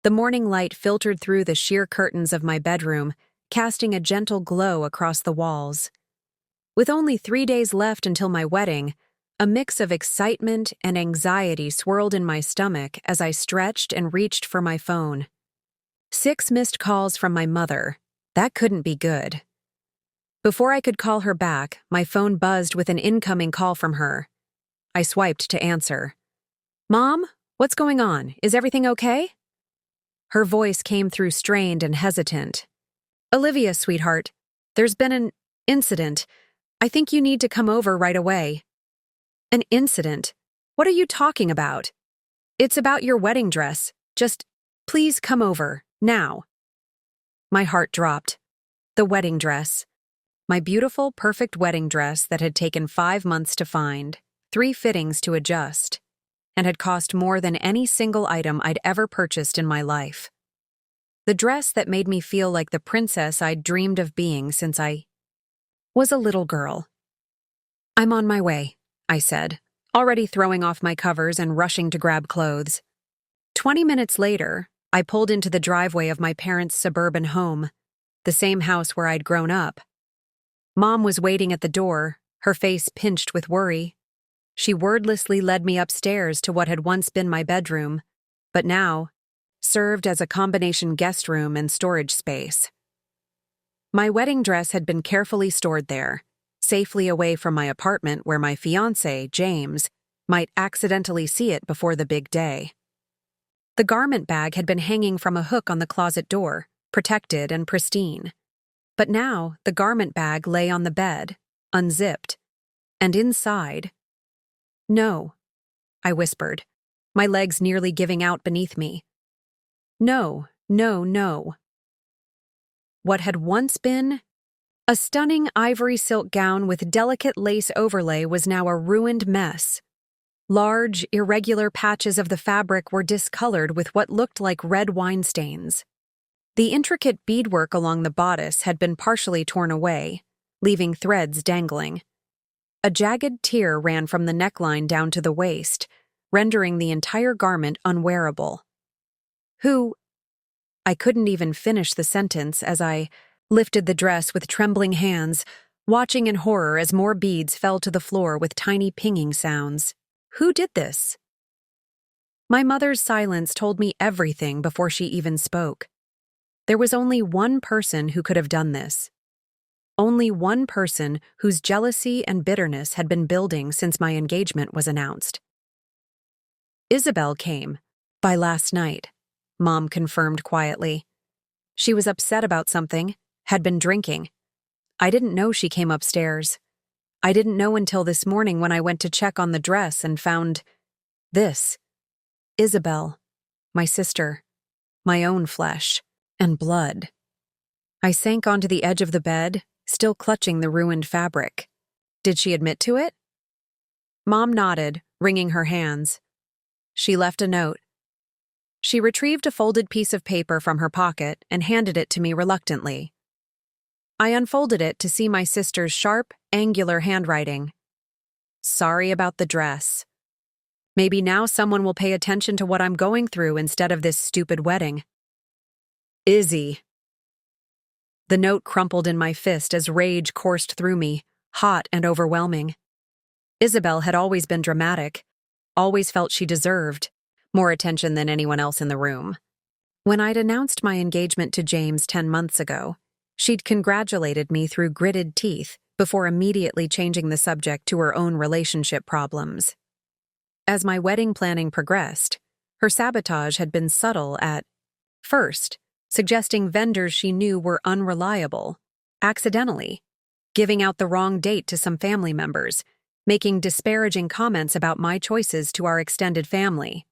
The morning light filtered through the sheer curtains of my bedroom, casting a gentle glow across the walls. With only 3 days left until my wedding, a mix of excitement and anxiety swirled in my stomach as I stretched and reached for my phone. 6 missed calls from my mother. That couldn't be good. Before I could call her back, my phone buzzed with an incoming call from her. I swiped to answer. "Mom, what's going on? Is everything okay?" Her voice came through strained and hesitant. "Olivia, sweetheart, there's been an incident. I think you need to come over right away." "An incident? What are you talking about?" "It's about your wedding dress. Just, please come over, now." My heart dropped. The wedding dress. My beautiful, perfect wedding dress that had taken 5 months to find, 3 fittings to adjust, and had cost more than any single item I'd ever purchased in my life. The dress that made me feel like the princess I'd dreamed of being since I was a little girl. "I'm on my way," I said, already throwing off my covers and rushing to grab clothes. 20 minutes later, I pulled into the driveway of my parents' suburban home, the same house where I'd grown up. Mom was waiting at the door, her face pinched with worry. She wordlessly led me upstairs to what had once been my bedroom, but now served as a combination guest room and storage space. My wedding dress had been carefully stored there, safely away from my apartment where my fiancé, James, might accidentally see it before the big day. The garment bag had been hanging from a hook on the closet door, protected and pristine. But now the garment bag lay on the bed, unzipped, and inside— "No," I whispered, my legs nearly giving out beneath me. "No, no, no." What had once been a stunning ivory silk gown with delicate lace overlay was now a ruined mess. Large, irregular patches of the fabric were discolored with what looked like red wine stains. The intricate beadwork along the bodice had been partially torn away, leaving threads dangling. A jagged tear ran from the neckline down to the waist, rendering the entire garment unwearable. I couldn't even finish the sentence as I lifted the dress with trembling hands, watching in horror as more beads fell to the floor with tiny pinging sounds. Who did this? My mother's silence told me everything before she even spoke. There was only one person who could have done this. Only one person whose jealousy and bitterness had been building since my engagement was announced. "Isabel came by last night," Mom confirmed quietly. "She was upset about something, had been drinking. I didn't know she came upstairs. I didn't know until this morning when I went to check on the dress and found this. Isabel, my sister, my own flesh and blood." I sank onto the edge of the bed, still clutching the ruined fabric. Did she admit to it? Mom nodded, wringing her hands. She left a note. She retrieved a folded piece of paper from her pocket and handed it to me reluctantly. I unfolded it to see my sister's sharp, angular handwriting. "Sorry about the dress. Maybe now someone will pay attention to what I'm going through instead of this stupid wedding. Izzy." The note crumpled in my fist as rage coursed through me, hot and overwhelming. Isabel had always been dramatic, always felt she deserved more attention than anyone else in the room. When I'd announced my engagement to James 10 months ago, she'd congratulated me through gritted teeth before immediately changing the subject to her own relationship problems. As my wedding planning progressed, her sabotage had been subtle at first, suggesting vendors she knew were unreliable, accidentally, giving out the wrong date to some family members, making disparaging comments about my choices to our extended family.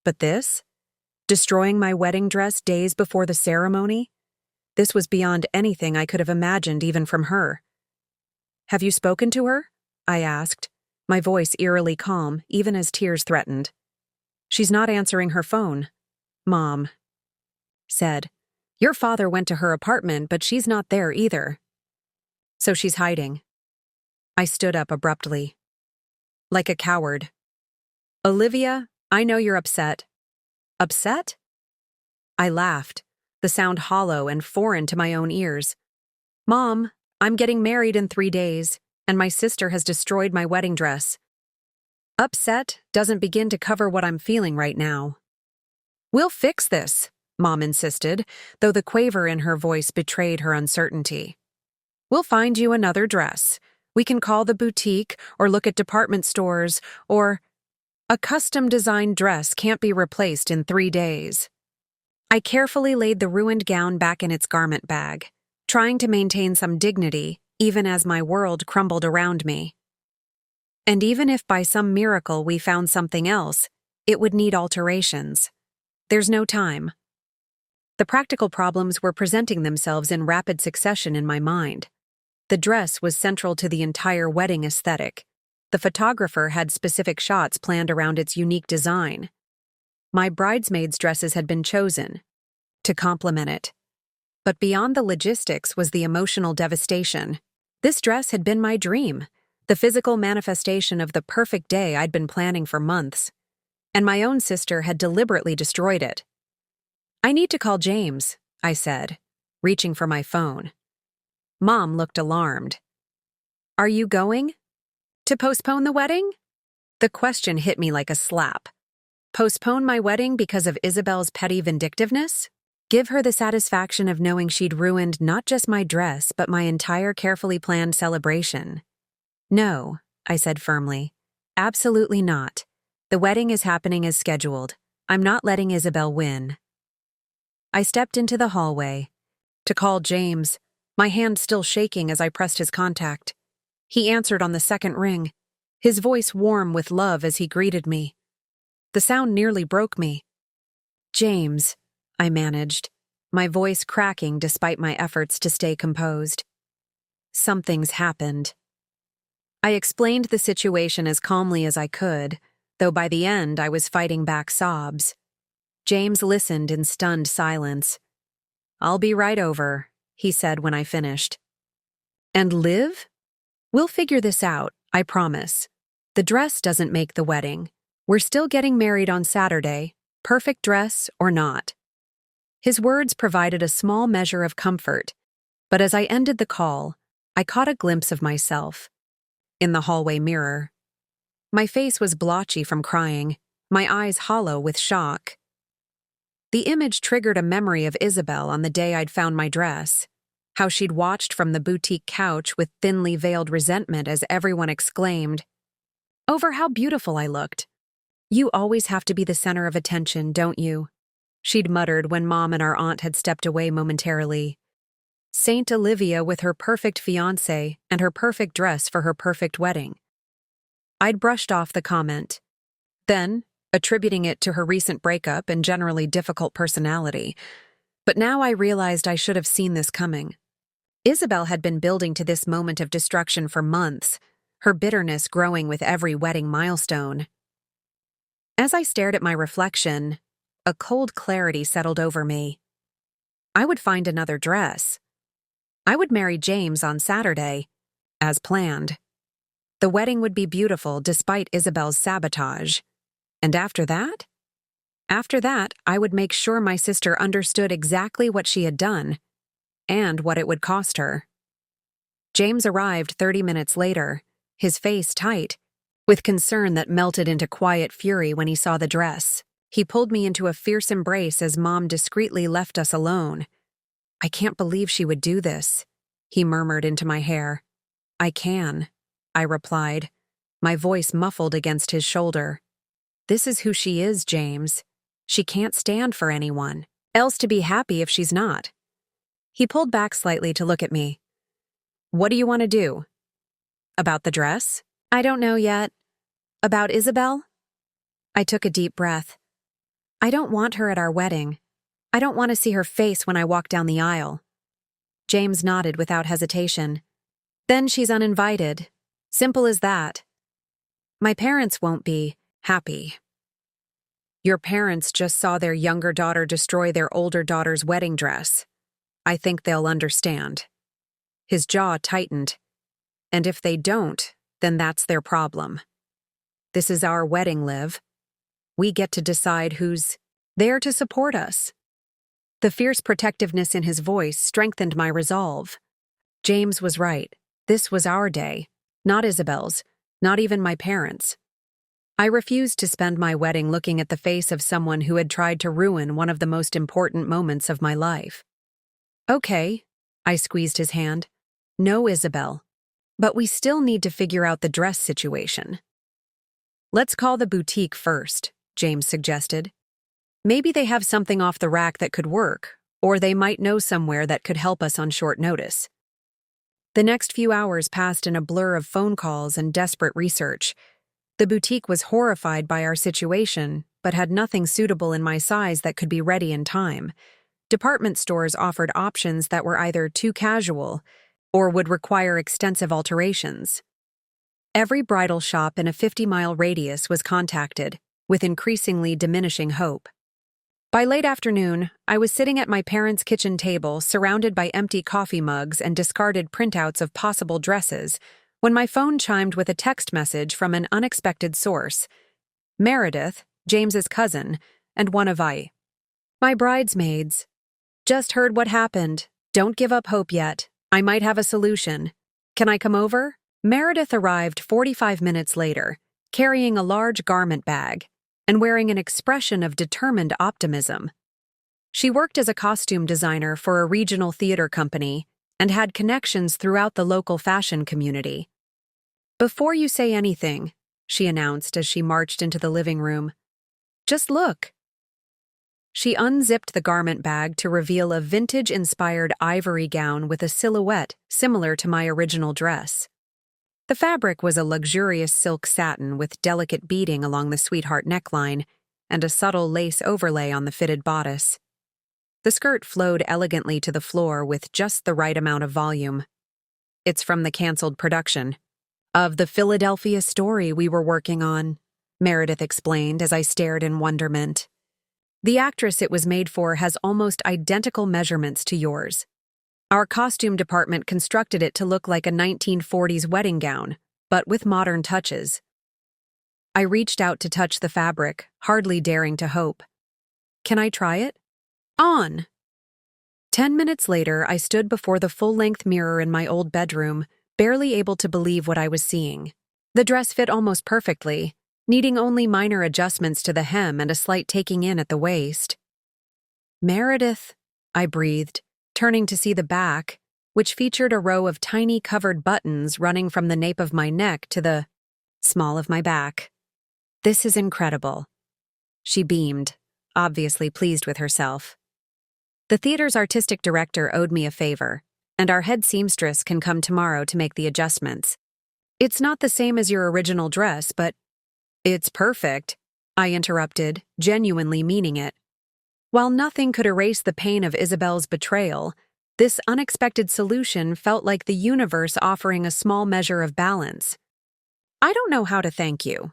But this? Destroying my wedding dress days before the ceremony? This was beyond anything I could have imagined even from her. "Have you spoken to her?" I asked, my voice eerily calm, even as tears threatened. "She's not answering her phone," Mom said. "Your father went to her apartment, but she's not there either." "So she's hiding." I stood up abruptly. Like a coward. "Olivia, I know you're upset." "Upset?" I laughed, the sound hollow and foreign to my own ears. Mom, I'm getting married in 3 days, and my sister has destroyed my wedding dress. Upset doesn't begin to cover what I'm feeling right now. We'll fix this, Mom insisted, though the quaver in her voice betrayed her uncertainty. We'll find you another dress. We can call the boutique or look at department stores or... A custom-designed dress can't be replaced in 3 days. I carefully laid the ruined gown back in its garment bag, trying to maintain some dignity even as my world crumbled around me. And even if by some miracle we found something else, it would need alterations. There's no time. The practical problems were presenting themselves in rapid succession in my mind. The dress was central to the entire wedding aesthetic. The photographer had specific shots planned around its unique design. My bridesmaids' dresses had been chosen to complement it. But beyond the logistics was the emotional devastation. This dress had been my dream, the physical manifestation of the perfect day I'd been planning for months. And my own sister had deliberately destroyed it. I need to call James, I said, reaching for my phone. Mom looked alarmed. Are you going? To postpone the wedding? The question hit me like a slap. Postpone my wedding because of Isabel's petty vindictiveness? Give her the satisfaction of knowing she'd ruined not just my dress, but my entire carefully planned celebration. No, I said firmly. Absolutely not. The wedding is happening as scheduled. I'm not letting Isabel win. I stepped into the hallway. To call James, my hand still shaking as I pressed his contact. He answered on the second ring, his voice warm with love as he greeted me. The sound nearly broke me. James, I managed, my voice cracking despite my efforts to stay composed. Something's happened. I explained the situation as calmly as I could, though by the end I was fighting back sobs. James listened in stunned silence. I'll be right over, he said when I finished. And Liv? We'll figure this out, I promise. The dress doesn't make the wedding. We're still getting married on Saturday, perfect dress or not. His words provided a small measure of comfort, but as I ended the call, I caught a glimpse of myself in the hallway mirror. My face was blotchy from crying, my eyes hollow with shock. The image triggered a memory of Isabel on the day I'd found my dress. How she'd watched from the boutique couch with thinly veiled resentment as everyone exclaimed over how beautiful I looked. You always have to be the center of attention, don't you? She'd muttered when Mom and our aunt had stepped away momentarily. Saint Olivia with her perfect fiancé and her perfect dress for her perfect wedding. I'd brushed off the comment. Then, attributing it to her recent breakup and generally difficult personality. But now I realized I should have seen this coming. Isabel had been building to this moment of destruction for months, her bitterness growing with every wedding milestone. As I stared at my reflection, a cold clarity settled over me. I would find another dress. I would marry James on Saturday, as planned. The wedding would be beautiful despite Isabel's sabotage. And after that? After that, I would make sure my sister understood exactly what she had done, and what it would cost her. James arrived 30 minutes later, his face tight, with concern that melted into quiet fury when he saw the dress. He pulled me into a fierce embrace as Mom discreetly left us alone. I can't believe she would do this, he murmured into my hair. I can, I replied, my voice muffled against his shoulder. This is who she is, James. She can't stand for anyone else to be happy if she's not. He pulled back slightly to look at me. What do you want to do? About the dress? I don't know yet. About Isabel? I took a deep breath. I don't want her at our wedding. I don't want to see her face when I walk down the aisle. James nodded without hesitation. Then she's uninvited. Simple as that. My parents won't be happy. Your parents just saw their younger daughter destroy their older daughter's wedding dress. I think they'll understand. His jaw tightened. And if they don't, then that's their problem. This is our wedding, Liv. We get to decide who's there to support us. The fierce protectiveness in his voice strengthened my resolve. James was right. This was our day, not Isabel's, not even my parents'. I refused to spend my wedding looking at the face of someone who had tried to ruin one of the most important moments of my life. Okay, I squeezed his hand. No, Isabel. But we still need to figure out the dress situation. Let's call the boutique first, James suggested. Maybe they have something off the rack that could work, or they might know somewhere that could help us on short notice. The next few hours passed in a blur of phone calls and desperate research. The boutique was horrified by our situation, but had nothing suitable in my size that could be ready in time. Department stores offered options that were either too casual or would require extensive alterations. Every bridal shop in a 50-mile radius was contacted, with increasingly diminishing hope. By late afternoon, I was sitting at my parents' kitchen table, surrounded by empty coffee mugs and discarded printouts of possible dresses, when my phone chimed with a text message from an unexpected source. Meredith, James's cousin, and one of my bridesmaids. Just heard what happened. Don't give up hope yet. I might have a solution. Can I come over? Meredith arrived 45 minutes later, carrying a large garment bag and wearing an expression of determined optimism. She worked as a costume designer for a regional theater company and had connections throughout the local fashion community. Before you say anything, she announced as she marched into the living room, just look. She unzipped the garment bag to reveal a vintage-inspired ivory gown with a silhouette similar to my original dress. The fabric was a luxurious silk satin with delicate beading along the sweetheart neckline and a subtle lace overlay on the fitted bodice. The skirt flowed elegantly to the floor with just the right amount of volume. It's from the canceled production of the Philadelphia story we were working on, Meredith explained as I stared in wonderment. The actress it was made for has almost identical measurements to yours. Our costume department constructed it to look like a 1940s wedding gown, but with modern touches. I reached out to touch the fabric, hardly daring to hope. Can I try it? On! 10 minutes later, I stood before the full-length mirror in my old bedroom, barely able to believe what I was seeing. The dress fit almost perfectly, needing only minor adjustments to the hem and a slight taking in at the waist. Meredith, I breathed, turning to see the back, which featured a row of tiny covered buttons running from the nape of my neck to the small of my back. This is incredible. She beamed, obviously pleased with herself. The theater's artistic director owed me a favor, and our head seamstress can come tomorrow to make the adjustments. It's not the same as your original dress, but it's perfect, I interrupted, genuinely meaning it. While nothing could erase the pain of Isabel's betrayal, this unexpected solution felt like the universe offering a small measure of balance. I don't know how to thank you.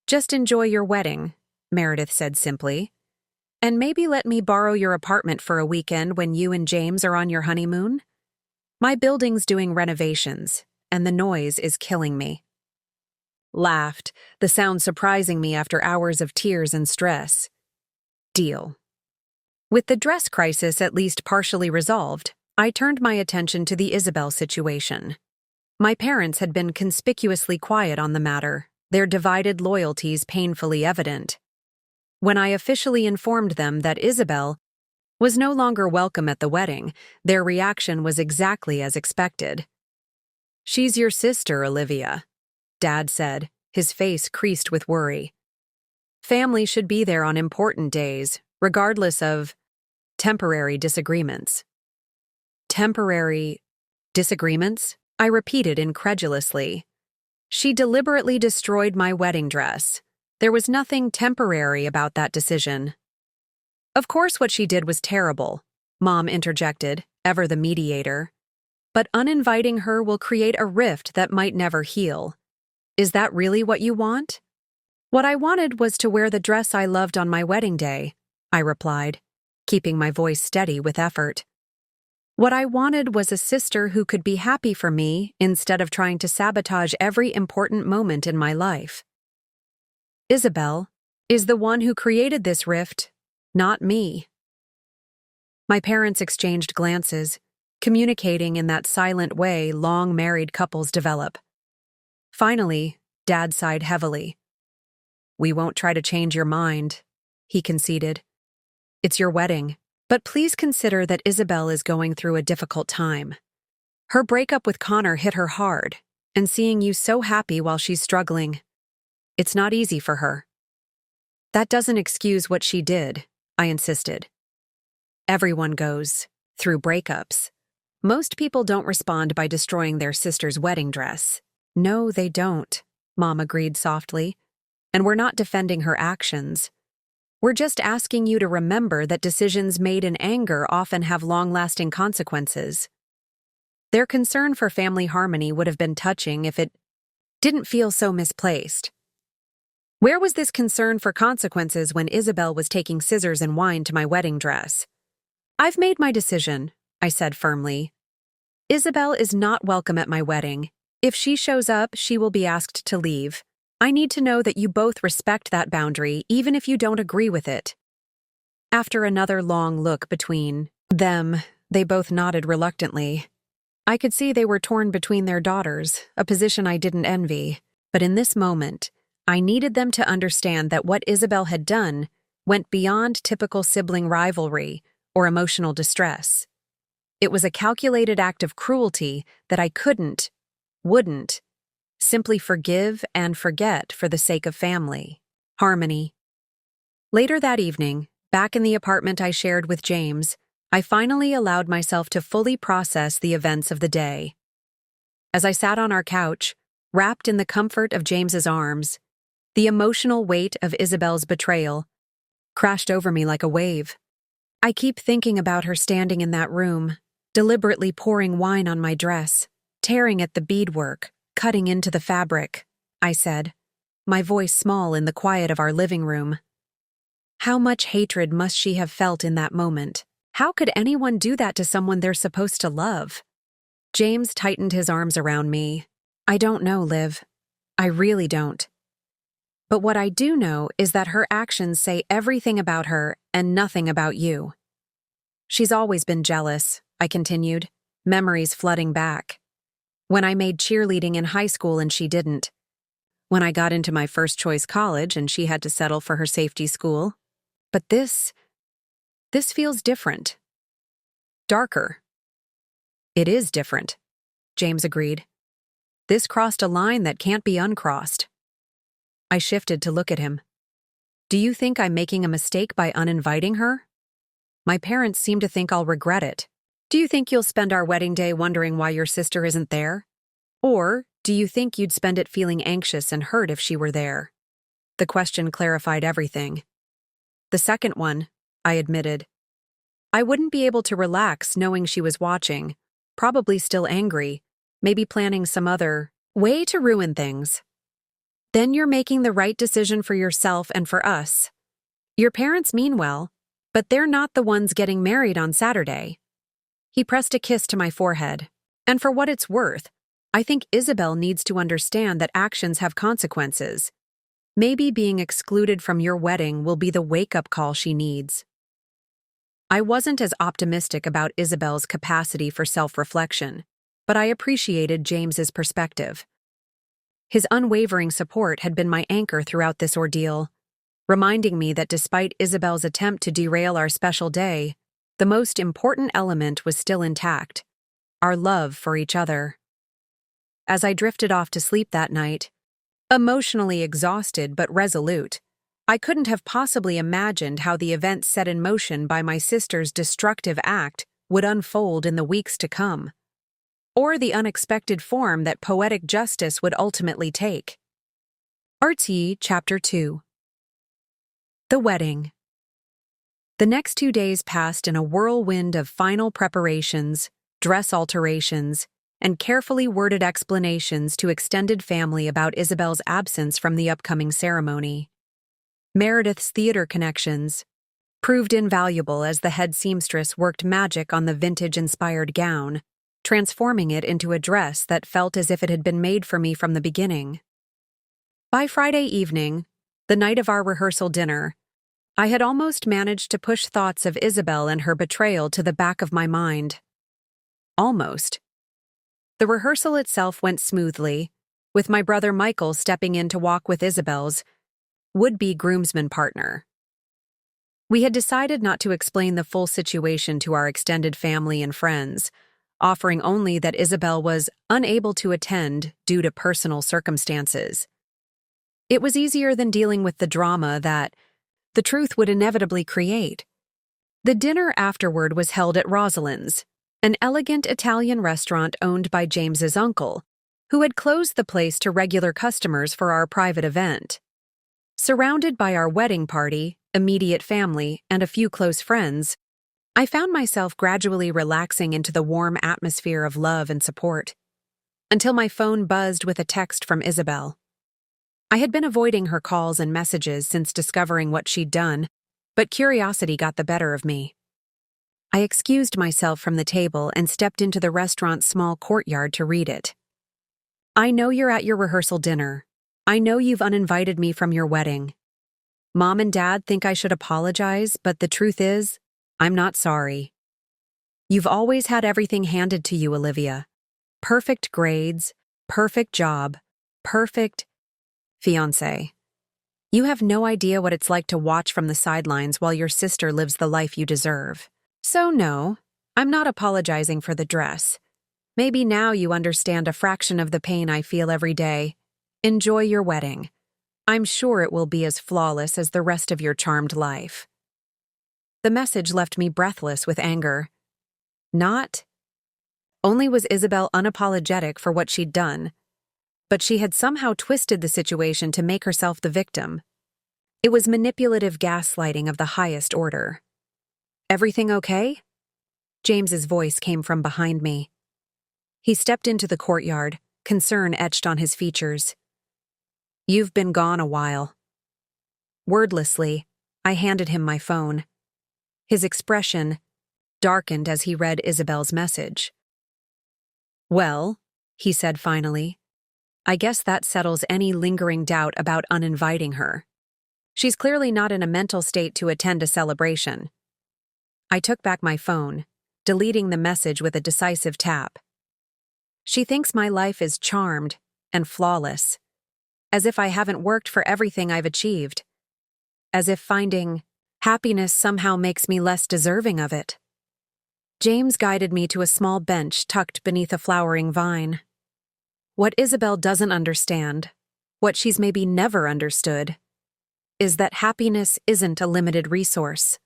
Just enjoy your wedding, Meredith said simply. And maybe let me borrow your apartment for a weekend when you and James are on your honeymoon? My building's doing renovations, and the noise is killing me. Laughed, the sound surprising me after hours of tears and stress. Deal. With the dress crisis at least partially resolved, I turned my attention to the Isabel situation. My parents had been conspicuously quiet on the matter, their divided loyalties painfully evident. When I officially informed them that Isabel was no longer welcome at the wedding, their reaction was exactly as expected. She's your sister, Olivia, Dad said, his face creased with worry. Family should be there on important days, regardless of temporary disagreements. Temporary disagreements? I repeated incredulously. She deliberately destroyed my wedding dress. There was nothing temporary about that decision. Of course what she did was terrible, Mom interjected, ever the mediator. But uninviting her will create a rift that might never heal. Is that really what you want? What I wanted was to wear the dress I loved on my wedding day, I replied, keeping my voice steady with effort. What I wanted was a sister who could be happy for me instead of trying to sabotage every important moment in my life. Isabel is the one who created this rift, not me. My parents exchanged glances, communicating in that silent way long-married couples develop. Finally, Dad sighed heavily. "We won't try to change your mind," he conceded. "It's your wedding, but please consider that Isabel is going through a difficult time. Her breakup with Connor hit her hard, and seeing you so happy while she's struggling, it's not easy for her." "That doesn't excuse what she did," I insisted. "Everyone goes through breakups. Most people don't respond by destroying their sister's wedding dress." "No, they don't," Mom agreed softly. "And we're not defending her actions. We're just asking you to remember that decisions made in anger often have long-lasting consequences. Their concern for family harmony would have been touching if it didn't feel so misplaced. Where was this concern for consequences when Isabel was taking scissors and wine to my wedding dress?" "I've made my decision," I said firmly. "Isabel is not welcome at my wedding. If she shows up, she will be asked to leave. I need to know that you both respect that boundary, even if you don't agree with it." After another long look between them, they both nodded reluctantly. I could see they were torn between their daughters, a position I didn't envy. But in this moment, I needed them to understand that what Isabel had done went beyond typical sibling rivalry or emotional distress. It was a calculated act of cruelty that I wouldn't, simply forgive and forget for the sake of family harmony. Later that evening, back in the apartment I shared with James, I finally allowed myself to fully process the events of the day. As I sat on our couch, wrapped in the comfort of James's arms, the emotional weight of Isabel's betrayal crashed over me like a wave. I keep thinking about her standing in that room, deliberately pouring wine on my dress, tearing at the beadwork, cutting into the fabric, I said, my voice small in the quiet of our living room. How much hatred must she have felt in that moment? How could anyone do that to someone they're supposed to love? James tightened his arms around me. "I don't know, Liv. I really don't. But what I do know is that her actions say everything about her and nothing about you." "She's always been jealous," I continued, memories flooding back. When I made cheerleading in high school and she didn't. When I got into my first choice college and she had to settle for her safety school. But this feels different. Darker. "It is different," James agreed. "This crossed a line that can't be uncrossed." I shifted to look at him. "Do you think I'm making a mistake by uninviting her? My parents seem to think I'll regret it. Do you think you'll spend our wedding day wondering why your sister isn't there? Or do you think you'd spend it feeling anxious and hurt if she were there?" The question clarified everything. "The second one," I admitted. "I wouldn't be able to relax knowing she was watching, probably still angry, maybe planning some other way to ruin things." "Then you're making the right decision for yourself and for us. Your parents mean well, but they're not the ones getting married on Saturday." He pressed a kiss to my forehead. "And for what it's worth, I think Isabel needs to understand that actions have consequences. Maybe being excluded from your wedding will be the wake-up call she needs." I wasn't as optimistic about Isabel's capacity for self-reflection, but I appreciated James's perspective. His unwavering support had been my anchor throughout this ordeal, reminding me that despite Isabel's attempt to derail our special day, the most important element was still intact: our love for each other. As I drifted off to sleep that night, emotionally exhausted but resolute, I couldn't have possibly imagined how the events set in motion by my sister's destructive act would unfold in the weeks to come, or the unexpected form that poetic justice would ultimately take. RT Chapter 2. The Wedding. The next 2 days passed in a whirlwind of final preparations, dress alterations, and carefully worded explanations to extended family about Isabel's absence from the upcoming ceremony. Meredith's theater connections proved invaluable as the head seamstress worked magic on the vintage-inspired gown, transforming it into a dress that felt as if it had been made for me from the beginning. By Friday evening, the night of our rehearsal dinner, I had almost managed to push thoughts of Isabel and her betrayal to the back of my mind. Almost. The rehearsal itself went smoothly, with my brother Michael stepping in to walk with Isabel's would-be groomsman partner. We had decided not to explain the full situation to our extended family and friends, offering only that Isabel was unable to attend due to personal circumstances. It was easier than dealing with the drama that the truth would inevitably create. The dinner afterward was held at Rosalind's, an elegant Italian restaurant owned by James's uncle, who had closed the place to regular customers for our private event. Surrounded by our wedding party, immediate family, and a few close friends, I found myself gradually relaxing into the warm atmosphere of love and support, until my phone buzzed with a text from Isabel. I had been avoiding her calls and messages since discovering what she'd done, but curiosity got the better of me. I excused myself from the table and stepped into the restaurant's small courtyard to read it. "I know you're at your rehearsal dinner. I know you've uninvited me from your wedding. Mom and Dad think I should apologize, but the truth is, I'm not sorry. You've always had everything handed to you, Olivia. Perfect grades, perfect job, perfect fiancé. You have no idea what it's like to watch from the sidelines while your sister lives the life you deserve. So no, I'm not apologizing for the dress. Maybe now you understand a fraction of the pain I feel every day. Enjoy your wedding. I'm sure it will be as flawless as the rest of your charmed life." The message left me breathless with anger. Not only was Isabel unapologetic for what she'd done, but she had somehow twisted the situation to make herself the victim. It was manipulative gaslighting of the highest order. "Everything okay?" James's voice came from behind me. He stepped into the courtyard, concern etched on his features. "You've been gone a while." Wordlessly, I handed him my phone. His expression darkened as he read Isabel's message. "Well," he said finally, "I guess that settles any lingering doubt about uninviting her. She's clearly not in a mental state to attend a celebration." I took back my phone, deleting the message with a decisive tap. She thinks my life is charmed and flawless, as if I haven't worked for everything I've achieved, as if finding happiness somehow makes me less deserving of it. James guided me to a small bench tucked beneath a flowering vine. What Isabel doesn't understand, what she's maybe never understood, is that happiness isn't a limited resource.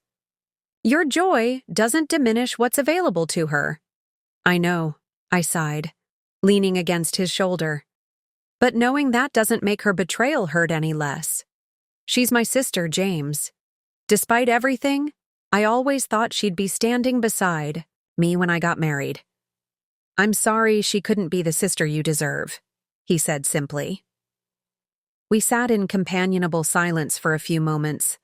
Your joy doesn't diminish what's available to her. I know, I sighed, leaning against his shoulder. But knowing that doesn't make her betrayal hurt any less. She's my sister, James. Despite everything, I always thought she'd be standing beside me when I got married. I'm sorry she couldn't be the sister you deserve, he said simply. We sat in companionable silence for a few moments,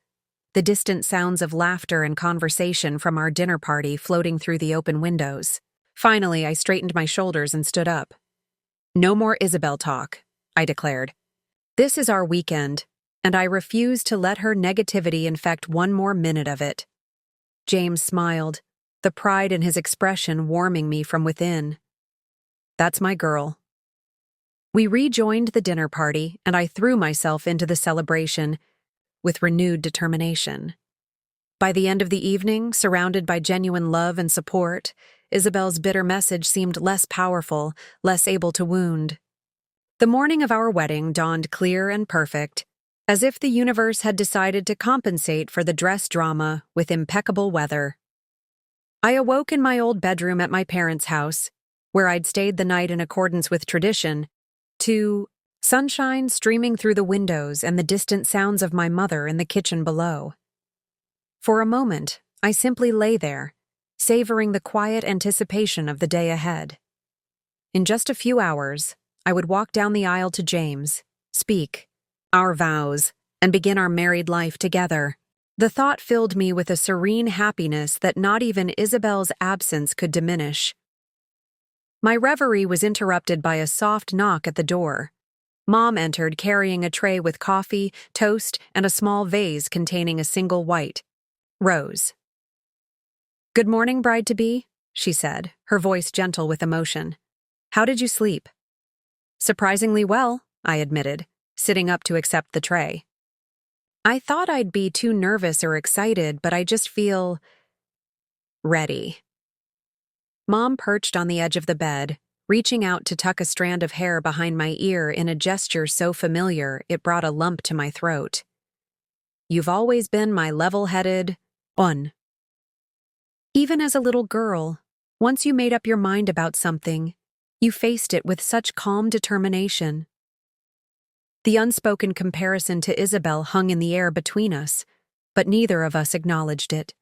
the distant sounds of laughter and conversation from our dinner party floating through the open windows. Finally, I straightened my shoulders and stood up. "No more Isabel talk," I declared. "This is our weekend, and I refuse to let her negativity infect one more minute of it." James smiled, the pride in his expression warming me from within. "That's my girl." We rejoined the dinner party, and I threw myself into the celebration with renewed determination. By the end of the evening, surrounded by genuine love and support, Isabel's bitter message seemed less powerful, less able to wound. The morning of our wedding dawned clear and perfect, as if the universe had decided to compensate for the dress drama with impeccable weather. I awoke in my old bedroom at my parents' house, where I'd stayed the night in accordance with tradition, to sunshine streaming through the windows and the distant sounds of my mother in the kitchen below. For a moment, I simply lay there, savoring the quiet anticipation of the day ahead. In just a few hours, I would walk down the aisle to James, speak our vows, and begin our married life together. The thought filled me with a serene happiness that not even Isabel's absence could diminish. My reverie was interrupted by a soft knock at the door. Mom entered carrying a tray with coffee, toast, and a small vase containing a single white rose. "Good morning, bride-to-be," she said, her voice gentle with emotion. "How did you sleep?" "Surprisingly well," I admitted, sitting up to accept the tray. "I thought I'd be too nervous or excited, but I just feel ready." Mom perched on the edge of the bed, reaching out to tuck a strand of hair behind my ear in a gesture so familiar it brought a lump to my throat. "You've always been my level-headed one. Even as a little girl, once you made up your mind about something, you faced it with such calm determination." The unspoken comparison to Isabel hung in the air between us, but neither of us acknowledged it.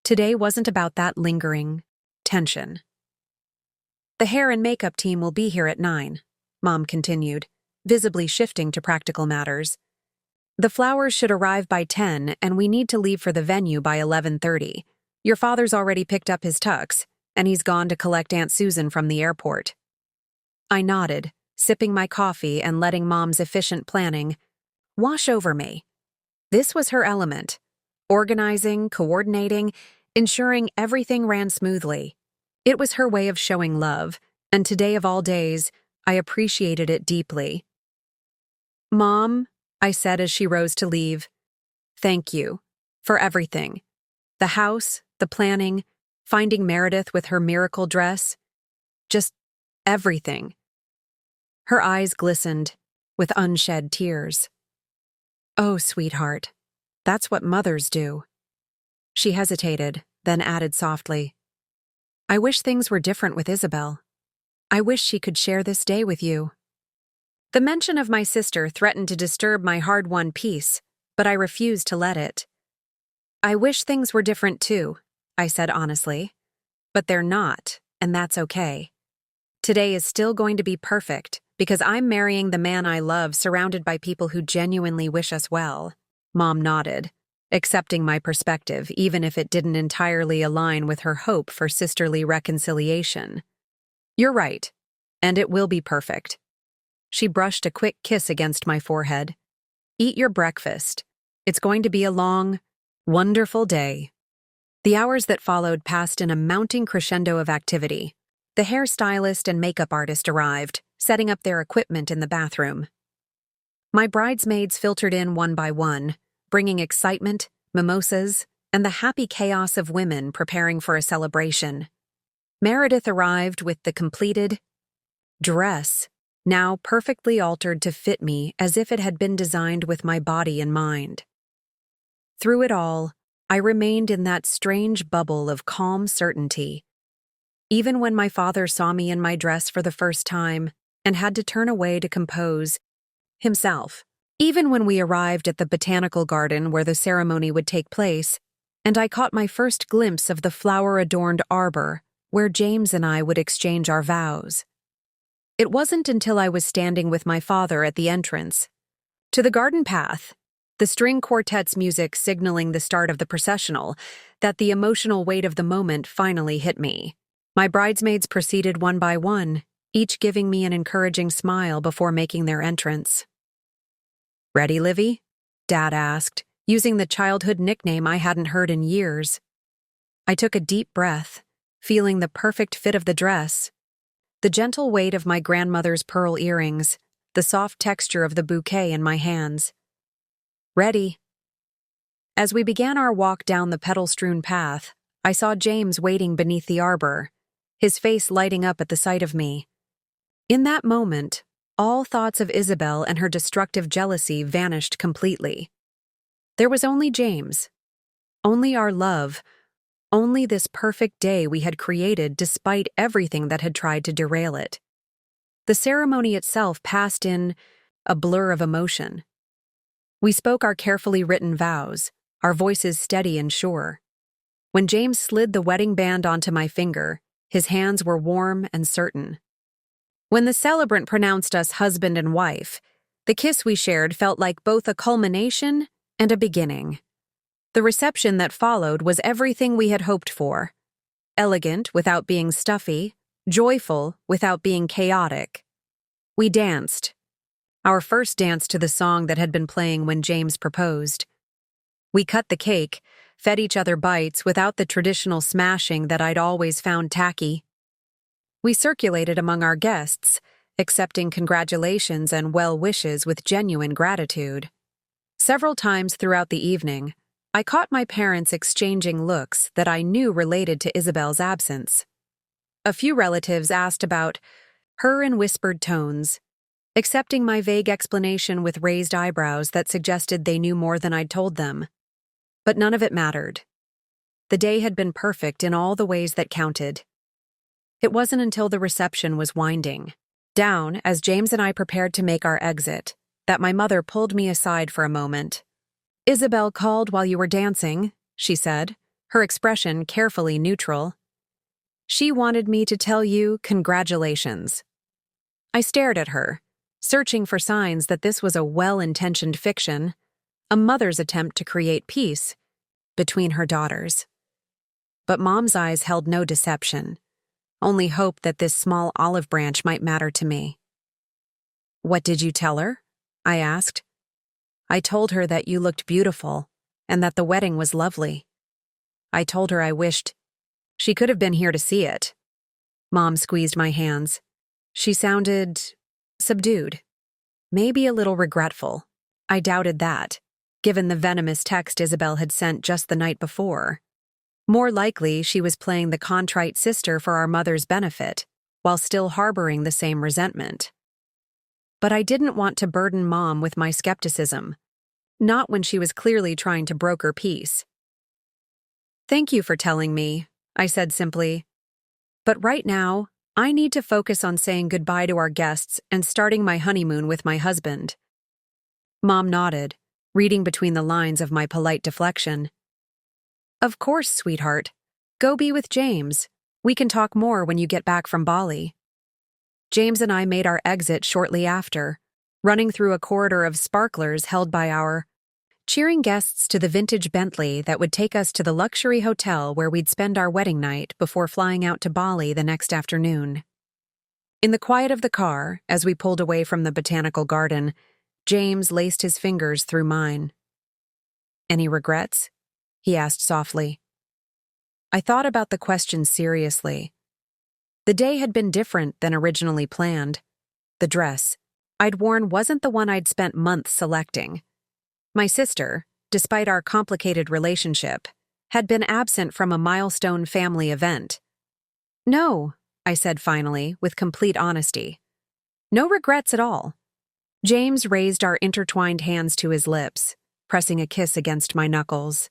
Today wasn't about that lingering tension. "The hair and makeup team will be here at 9, Mom continued, visibly shifting to practical matters. "The flowers should arrive by 10, and we need to leave for the venue by 11:30. Your father's already picked up his tux, and he's gone to collect Aunt Susan from the airport." I nodded, sipping my coffee and letting Mom's efficient planning wash over me. This was her element: organizing, coordinating, ensuring everything ran smoothly. It was her way of showing love, and today of all days, I appreciated it deeply. "Mom," I said as she rose to leave, "thank you for everything. The house, the planning, finding Meredith with her miracle dress, just everything." Her eyes glistened with unshed tears. "Oh, sweetheart, that's what mothers do." She hesitated, then added softly, "I wish things were different with Isabel. I wish she could share this day with you." The mention of my sister threatened to disturb my hard-won peace, but I refused to let it. "I wish things were different too," I said honestly. "But they're not, and that's okay. Today is still going to be perfect, because I'm marrying the man I love, surrounded by people who genuinely wish us well." Mom nodded, accepting my perspective even if it didn't entirely align with her hope for sisterly reconciliation. "You're right, and it will be perfect." She brushed a quick kiss against my forehead. "Eat your breakfast. It's going to be a long, wonderful day." The hours that followed passed in a mounting crescendo of activity. The hairstylist and makeup artist arrived, setting up their equipment in the bathroom. My bridesmaids filtered in one by one, bringing excitement, mimosas, and the happy chaos of women preparing for a celebration. Meredith arrived with the completed dress, now perfectly altered to fit me as if it had been designed with my body in mind. Through it all, I remained in that strange bubble of calm certainty. Even when my father saw me in my dress for the first time and had to turn away to compose himself. Even when we arrived at the botanical garden where the ceremony would take place, and I caught my first glimpse of the flower-adorned arbor where James and I would exchange our vows. It wasn't until I was standing with my father at the entrance to the garden path, the string quartet's music signaling the start of the processional, that the emotional weight of the moment finally hit me. My bridesmaids proceeded one by one, each giving me an encouraging smile before making their entrance. "Ready, Livy?" Dad asked, using the childhood nickname I hadn't heard in years. I took a deep breath, feeling the perfect fit of the dress, the gentle weight of my grandmother's pearl earrings, the soft texture of the bouquet in my hands. "Ready." As we began our walk down the petal-strewn path, I saw James waiting beneath the arbor, his face lighting up at the sight of me. In that moment, all thoughts of Isabel and her destructive jealousy vanished completely. There was only James, only our love, only this perfect day we had created despite everything that had tried to derail it. The ceremony itself passed in a blur of emotion. We spoke our carefully written vows, our voices steady and sure. When James slid the wedding band onto my finger, his hands were warm and certain. When the celebrant pronounced us husband and wife, the kiss we shared felt like both a culmination and a beginning. The reception that followed was everything we had hoped for. Elegant without being stuffy, joyful without being chaotic. We danced, our first dance to the song that had been playing when James proposed. We cut the cake, fed each other bites without the traditional smashing that I'd always found tacky. We circulated among our guests, accepting congratulations and well wishes with genuine gratitude. Several times throughout the evening, I caught my parents exchanging looks that I knew related to Isabel's absence. A few relatives asked about her in whispered tones, accepting my vague explanation with raised eyebrows that suggested they knew more than I'd told them. But none of it mattered. The day had been perfect in all the ways that counted. It wasn't until the reception was winding down, as James and I prepared to make our exit, that my mother pulled me aside for a moment. "Isabel called while you were dancing," she said, her expression carefully neutral. "She wanted me to tell you congratulations." I stared at her, searching for signs that this was a well-intentioned fiction, a mother's attempt to create peace between her daughters. But Mom's eyes held no deception, only hope that this small olive branch might matter to me. "What did you tell her?" I asked. "I told her that you looked beautiful and that the wedding was lovely. I told her I wished she could have been here to see it." Mom squeezed my hands. She sounded subdued, maybe a little regretful. I doubted that, given the venomous text Isabel had sent just the night before. More likely, she was playing the contrite sister for our mother's benefit, while still harboring the same resentment. But I didn't want to burden Mom with my skepticism, not when she was clearly trying to broker peace. "Thank you for telling me," I said simply. "But right now, I need to focus on saying goodbye to our guests and starting my honeymoon with my husband." Mom nodded, reading between the lines of my polite deflection. "Of course, sweetheart. Go be with James. We can talk more when you get back from Bali." James and I made our exit shortly after, running through a corridor of sparklers held by our cheering guests to the vintage Bentley that would take us to the luxury hotel where we'd spend our wedding night before flying out to Bali the next afternoon. In the quiet of the car, as we pulled away from the botanical garden, James laced his fingers through mine. "Any regrets?" he asked softly. I thought about the question seriously. The day had been different than originally planned. The dress I'd worn wasn't the one I'd spent months selecting. My sister, despite our complicated relationship, had been absent from a milestone family event. "No," I said finally, with complete honesty. "No regrets at all." James raised our intertwined hands to his lips, pressing a kiss against my knuckles.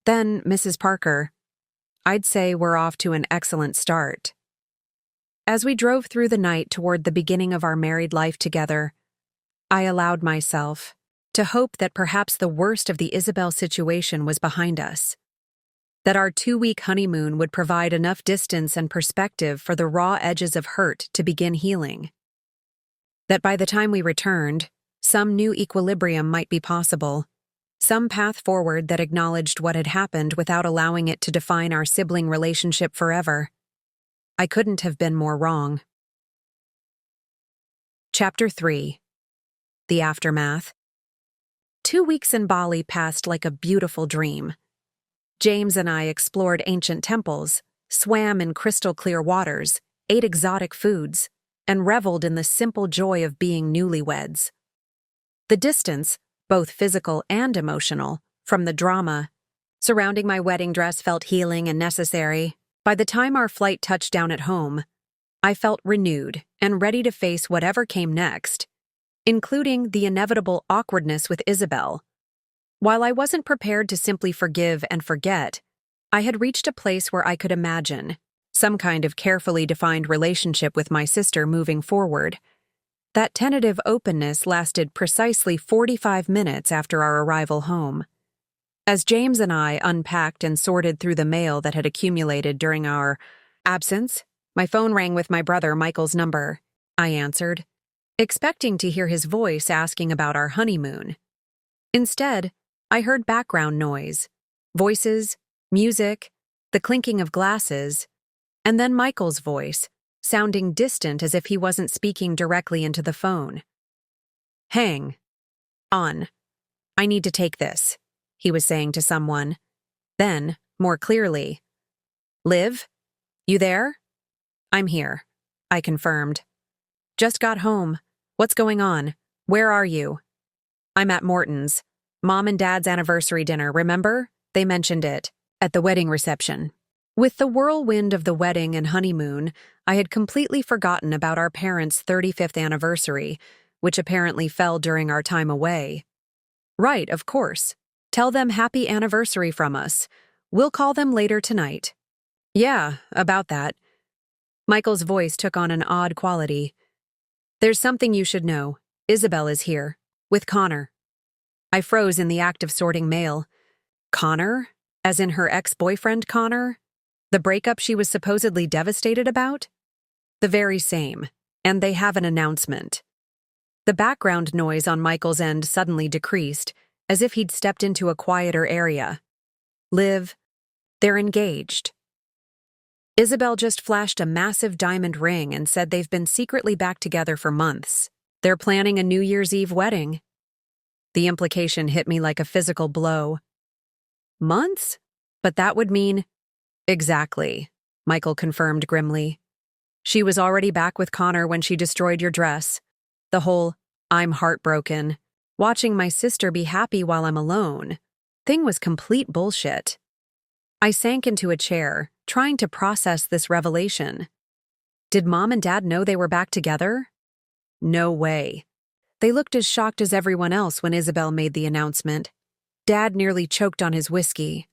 "Then, Mrs. Parker, I'd say we're off to an excellent start." As we drove through the night toward the beginning of our married life together, I allowed myself to hope that perhaps the worst of the Isabel situation was behind us, that our 2-week honeymoon would provide enough distance and perspective for the raw edges of hurt to begin healing, that by the time we returned, some new equilibrium might be possible, some path forward that acknowledged what had happened without allowing it to define our sibling relationship forever. I couldn't have been more wrong. Chapter 3. The Aftermath. 2 weeks in Bali passed like a beautiful dream. James and I explored ancient temples, swam in crystal-clear waters, ate exotic foods, and reveled in the simple joy of being newlyweds. The distance, both physical and emotional, from the drama surrounding my wedding dress felt healing and necessary. By the time our flight touched down at home, I felt renewed and ready to face whatever came next, including the inevitable awkwardness with Isabel. While I wasn't prepared to simply forgive and forget, I had reached a place where I could imagine some kind of carefully defined relationship with my sister moving forward. That tentative openness lasted precisely 45 minutes after our arrival home. As James and I unpacked and sorted through the mail that had accumulated during our absence, my phone rang with my brother Michael's number. I answered, expecting to hear his voice asking about our honeymoon. Instead, I heard background noise, voices, music, the clinking of glasses, and then Michael's voice, sounding distant as if he wasn't speaking directly into the phone. Hang on. I need to take this, he was saying to someone. Then, more clearly, Liv, you there? I'm here, I confirmed. Just got home. What's going on? Where are you? I'm at Morton's. Mom and Dad's anniversary dinner, remember? They mentioned it at the wedding reception. With the whirlwind of the wedding and honeymoon, I had completely forgotten about our parents' 35th anniversary, which apparently fell during our time away. Right, of course. Tell them happy anniversary from us. We'll call them later tonight. Yeah, about that. Michael's voice took on an odd quality. There's something you should know. Isabel is here. With Connor. I froze in the act of sorting mail. Connor? As in her ex-boyfriend Connor? The breakup she was supposedly devastated about? The very same. And they have an announcement. The background noise on Michael's end suddenly decreased, as if he'd stepped into a quieter area. Liv, they're engaged. Isabel just flashed a massive diamond ring and said they've been secretly back together for months. They're planning a New Year's Eve wedding. The implication hit me like a physical blow. Months? But that would mean… Exactly, Michael confirmed grimly. She was already back with Connor when she destroyed your dress. The whole, I'm heartbroken, watching my sister be happy while I'm alone, thing was complete bullshit. I sank into a chair, trying to process this revelation. Did Mom and Dad know they were back together? No way. They looked as shocked as everyone else when Isabel made the announcement. Dad nearly choked on his whiskey.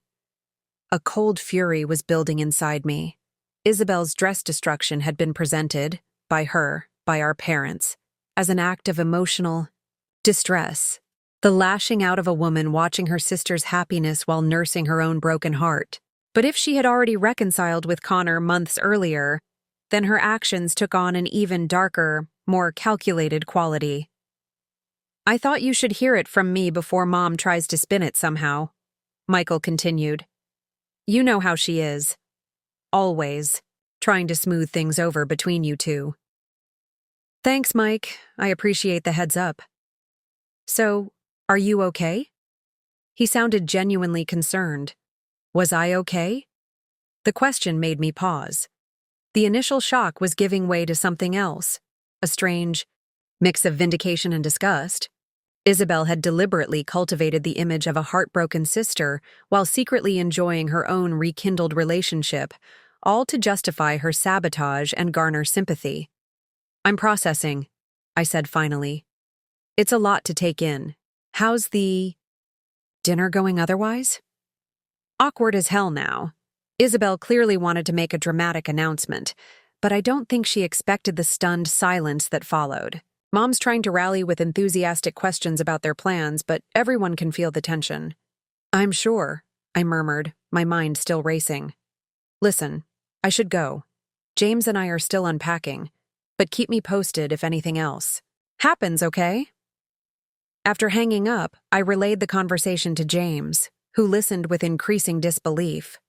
A cold fury was building inside me. Isabel's dress destruction had been presented, by her, by our parents, as an act of emotional distress, the lashing out of a woman watching her sister's happiness while nursing her own broken heart. But if she had already reconciled with Connor months earlier, then her actions took on an even darker, more calculated quality. I thought you should hear it from me before Mom tries to spin it somehow, Michael continued. You know how she is. Always, trying to smooth things over between you two. Thanks, Mike. I appreciate the heads up. So, are you okay? He sounded genuinely concerned. Was I okay? The question made me pause. The initial shock was giving way to something else, a strange mix of vindication and disgust. Isabel had deliberately cultivated the image of a heartbroken sister while secretly enjoying her own rekindled relationship, all to justify her sabotage and garner sympathy. I'm processing, I said finally. It's a lot to take in. How's the dinner going otherwise? Awkward as hell now. Isabel clearly wanted to make a dramatic announcement, but I don't think she expected the stunned silence that followed. Mom's trying to rally with enthusiastic questions about their plans, but everyone can feel the tension. I'm sure, I murmured, my mind still racing. Listen, I should go. James and I are still unpacking, but keep me posted if anything else happens, okay? After hanging up, I relayed the conversation to James, who listened with increasing disbelief.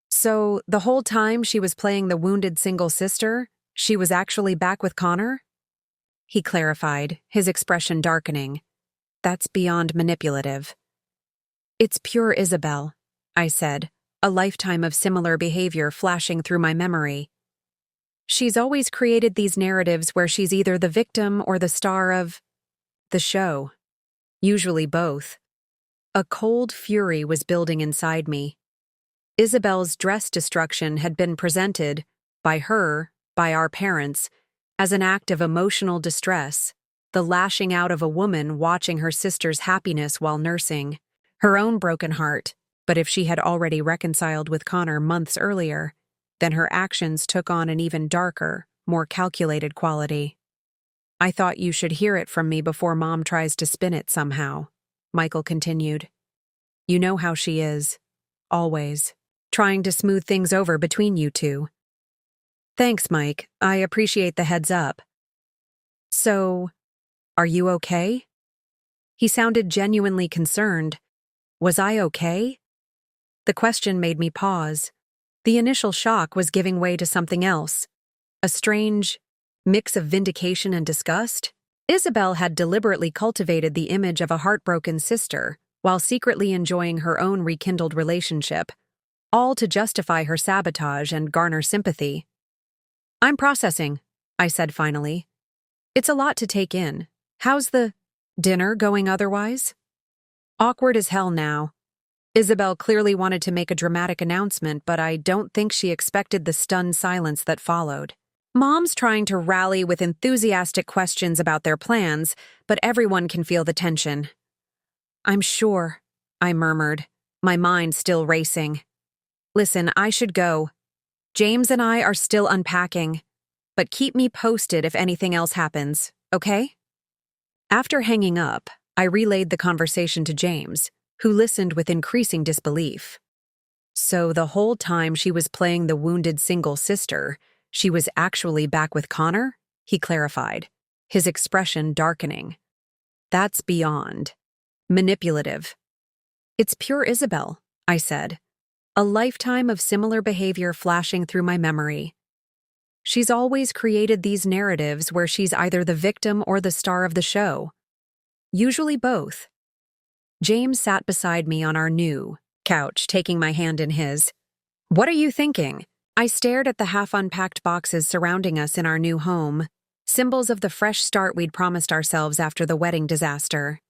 So, the whole time she was playing the wounded single sister, she was actually back with Connor? He clarified, his expression darkening. That's beyond manipulative. It's pure Isabel, I said, a lifetime of similar behavior flashing through my memory. She's always created these narratives where she's either the victim or the star of the show. Usually both. A cold fury was building inside me. Isabel's dress destruction had been presented, by her, by our parents, as an act of emotional distress, the lashing out of a woman watching her sister's happiness while nursing her own broken heart. But if she had already reconciled with Connor months earlier, then her actions took on an even darker, more calculated quality. I thought you should hear it from me before Mom tries to spin it somehow, Michael continued. You know how she is. Always. Trying to smooth things over between you two. Thanks, Mike. I appreciate the heads up. So, are you okay? He sounded genuinely concerned. Was I okay? The question made me pause. The initial shock was giving way to something else. A strange mix of vindication and disgust. Isabel had deliberately cultivated the image of a heartbroken sister while secretly enjoying her own rekindled relationship, all to justify her sabotage and garner sympathy. "I'm processing," I said finally. "It's a lot to take in. How's the dinner going otherwise?" Awkward as hell now. Isabel clearly wanted to make a dramatic announcement, but I don't think she expected the stunned silence that followed. Mom's trying to rally with enthusiastic questions about their plans, but everyone can feel the tension. "I'm sure," I murmured, my mind still racing. "Listen, I should go. James and I are still unpacking, but keep me posted if anything else happens, okay?" After hanging up, I relayed the conversation to James, who listened with increasing disbelief. So the whole time she was playing the wounded single sister, she was actually back with Connor? He clarified, his expression darkening. "That's beyond manipulative." "It's pure Isabel," I said, a lifetime of similar behavior flashing through my memory. She's always created these narratives where she's either the victim or the star of the show. Usually both. James sat beside me on our new couch, taking my hand in his. "What are you thinking?" I stared at the half-unpacked boxes surrounding us in our new home, symbols of the fresh start we'd promised ourselves after the wedding disaster.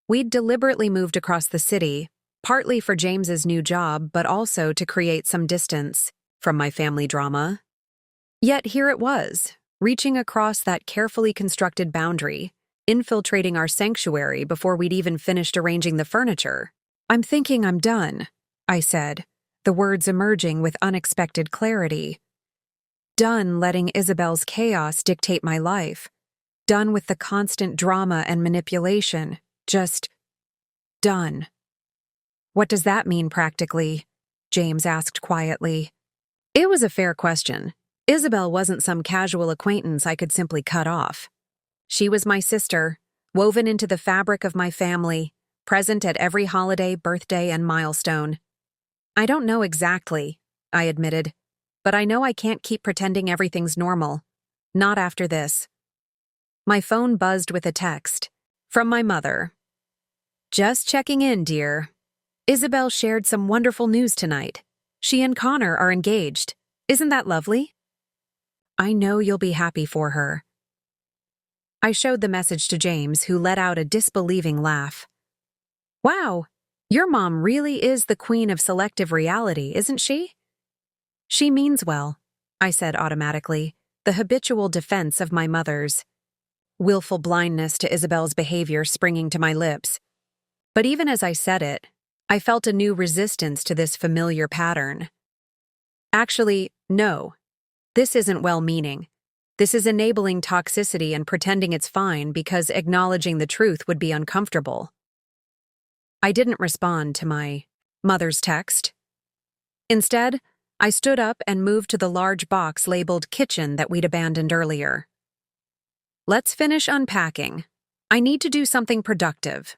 We'd deliberately moved across the city, partly for James's new job, but also to create some distance from my family drama. Yet here it was, reaching across that carefully constructed boundary, infiltrating our sanctuary before we'd even finished arranging the furniture. "I'm thinking I'm done," I said, the words emerging with unexpected clarity. Done letting Isabel's chaos dictate my life. Done with the constant drama and manipulation. Just done. "What does that mean practically?" James asked quietly. It was a fair question. Isabel wasn't some casual acquaintance I could simply cut off. She was my sister, woven into the fabric of my family, present at every holiday, birthday, and milestone. "I don't know exactly," I admitted, "but I know I can't keep pretending everything's normal. Not after this." My phone buzzed with a text. From my mother. "Just checking in, dear. Isabel shared some wonderful news tonight. She and Connor are engaged. Isn't that lovely? I know you'll be happy for her." I showed the message to James, who let out a disbelieving laugh. "Wow, your mom really is the queen of selective reality, isn't she?" "She means well," I said automatically, the habitual defense of my mother's. Willful blindness to Isabel's behavior springing to my lips. But even as I said it, I felt a new resistance to this familiar pattern. "Actually, no. This isn't well-meaning. This is enabling toxicity and pretending it's fine because acknowledging the truth would be uncomfortable." I didn't respond to my mother's text. Instead, I stood up and moved to the large box labeled kitchen that we'd abandoned earlier. "Let's finish unpacking. I need to do something productive."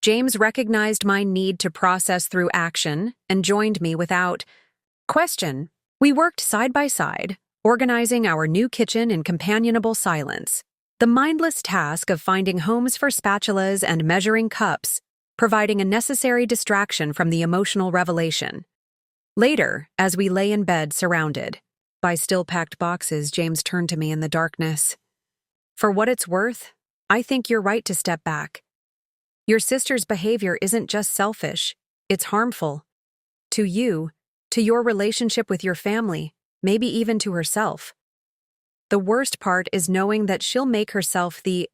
James recognized my need to process through action and joined me without question. We worked side by side, organizing our new kitchen in companionable silence. The mindless task of finding homes for spatulas and measuring cups, providing a necessary distraction from the emotional revelation. Later, as we lay in bed surrounded by still-packed boxes, James turned to me in the darkness. "For what it's worth, I think you're right to step back. Your sister's behavior isn't just selfish, it's harmful. To you, to your relationship with your family, maybe even to herself. The worst part is knowing that she'll make herself the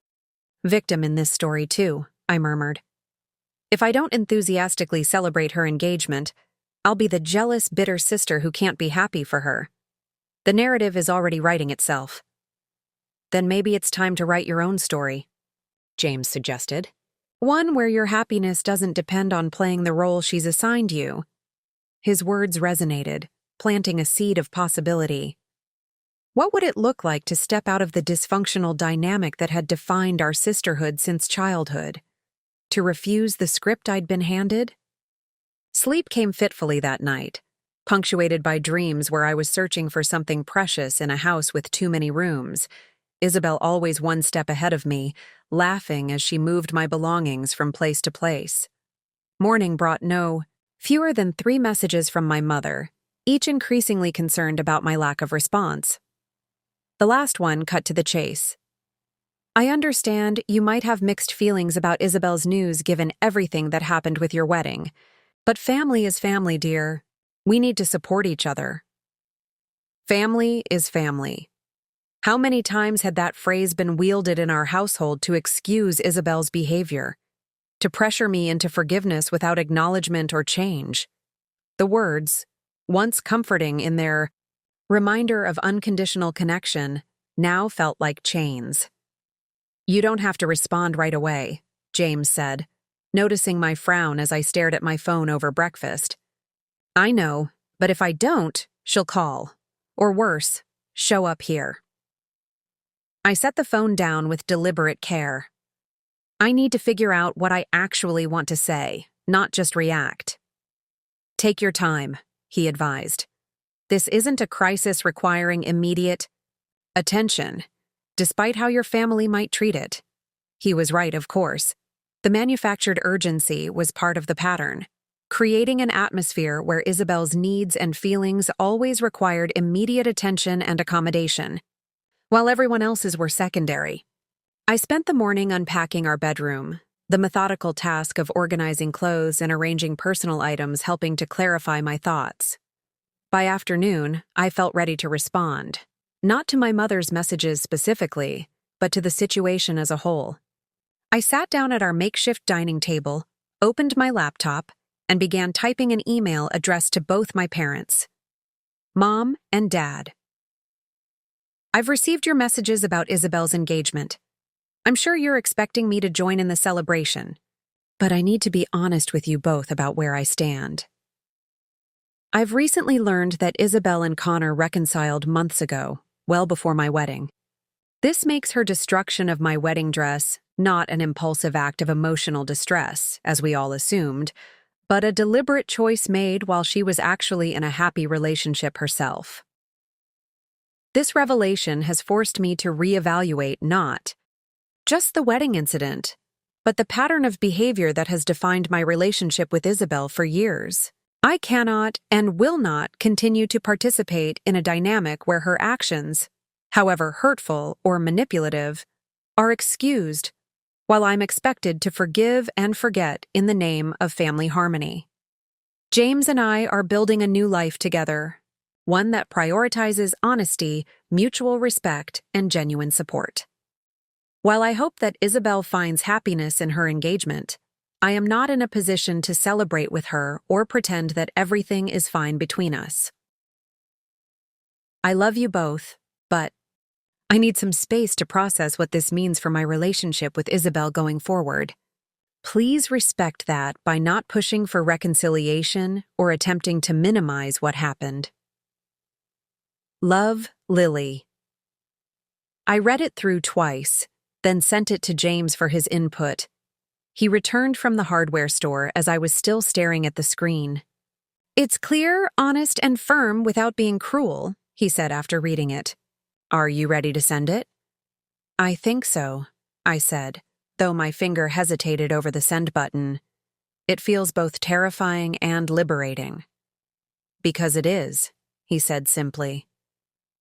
victim in this story too," I murmured. "If I don't enthusiastically celebrate her engagement, I'll be the jealous, bitter sister who can't be happy for her. The narrative is already writing itself." "Then maybe it's time to write your own story," James suggested. "One where your happiness doesn't depend on playing the role she's assigned you." His words resonated, planting a seed of possibility. What would it look like to step out of the dysfunctional dynamic that had defined our sisterhood since childhood? To refuse the script I'd been handed? Sleep came fitfully that night, punctuated by dreams where I was searching for something precious in a house with too many rooms, Isabel always one step ahead of me, laughing as she moved my belongings from place to place. Morning brought fewer than 3 messages from my mother, each increasingly concerned about my lack of response. The last one cut to the chase. I understand you might have mixed feelings about Isabel's news given everything that happened with your wedding. But family is family, dear. We need to support each other. Family is family. How many times had that phrase been wielded in our household to excuse Isabel's behavior, to pressure me into forgiveness without acknowledgement or change? The words, once comforting in their reminder of unconditional connection, now felt like chains. You don't have to respond right away, James said, noticing my frown as I stared at my phone over breakfast. I know, but if I don't, she'll call. Or worse, show up here. I set the phone down with deliberate care. I need to figure out what I actually want to say, not just react. Take your time, he advised. This isn't a crisis requiring immediate attention, despite how your family might treat it. He was right, of course. The manufactured urgency was part of the pattern, creating an atmosphere where Isabel's needs and feelings always required immediate attention and accommodation, while everyone else's were secondary. I spent the morning unpacking our bedroom, the methodical task of organizing clothes and arranging personal items helping to clarify my thoughts. By afternoon, I felt ready to respond, not to my mother's messages specifically, but to the situation as a whole. I sat down at our makeshift dining table, opened my laptop, and began typing an email addressed to both my parents. Mom and Dad. I've received your messages about Isabel's engagement. I'm sure you're expecting me to join in the celebration, but I need to be honest with you both about where I stand. I've recently learned that Isabel and Connor reconciled months ago, well before my wedding. This makes her destruction of my wedding dress not an impulsive act of emotional distress, as we all assumed, but a deliberate choice made while she was actually in a happy relationship herself. This revelation has forced me to reevaluate not just the wedding incident, but the pattern of behavior that has defined my relationship with Isabel for years. I cannot and will not continue to participate in a dynamic where her actions, however hurtful or manipulative, are excused, while I'm expected to forgive and forget in the name of family harmony. James and I are building a new life together, one that prioritizes honesty, mutual respect, and genuine support. While I hope that Isabel finds happiness in her engagement, I am not in a position to celebrate with her or pretend that everything is fine between us. I love you both, but I need some space to process what this means for my relationship with Isabel going forward. Please respect that by not pushing for reconciliation or attempting to minimize what happened. Love, Lily. I read it through twice, then sent it to James for his input. He returned from the hardware store as I was still staring at the screen. It's clear, honest, and firm without being cruel, he said after reading it. Are you ready to send it? I think so, I said, though my finger hesitated over the send button. It feels both terrifying and liberating. Because it is, he said simply.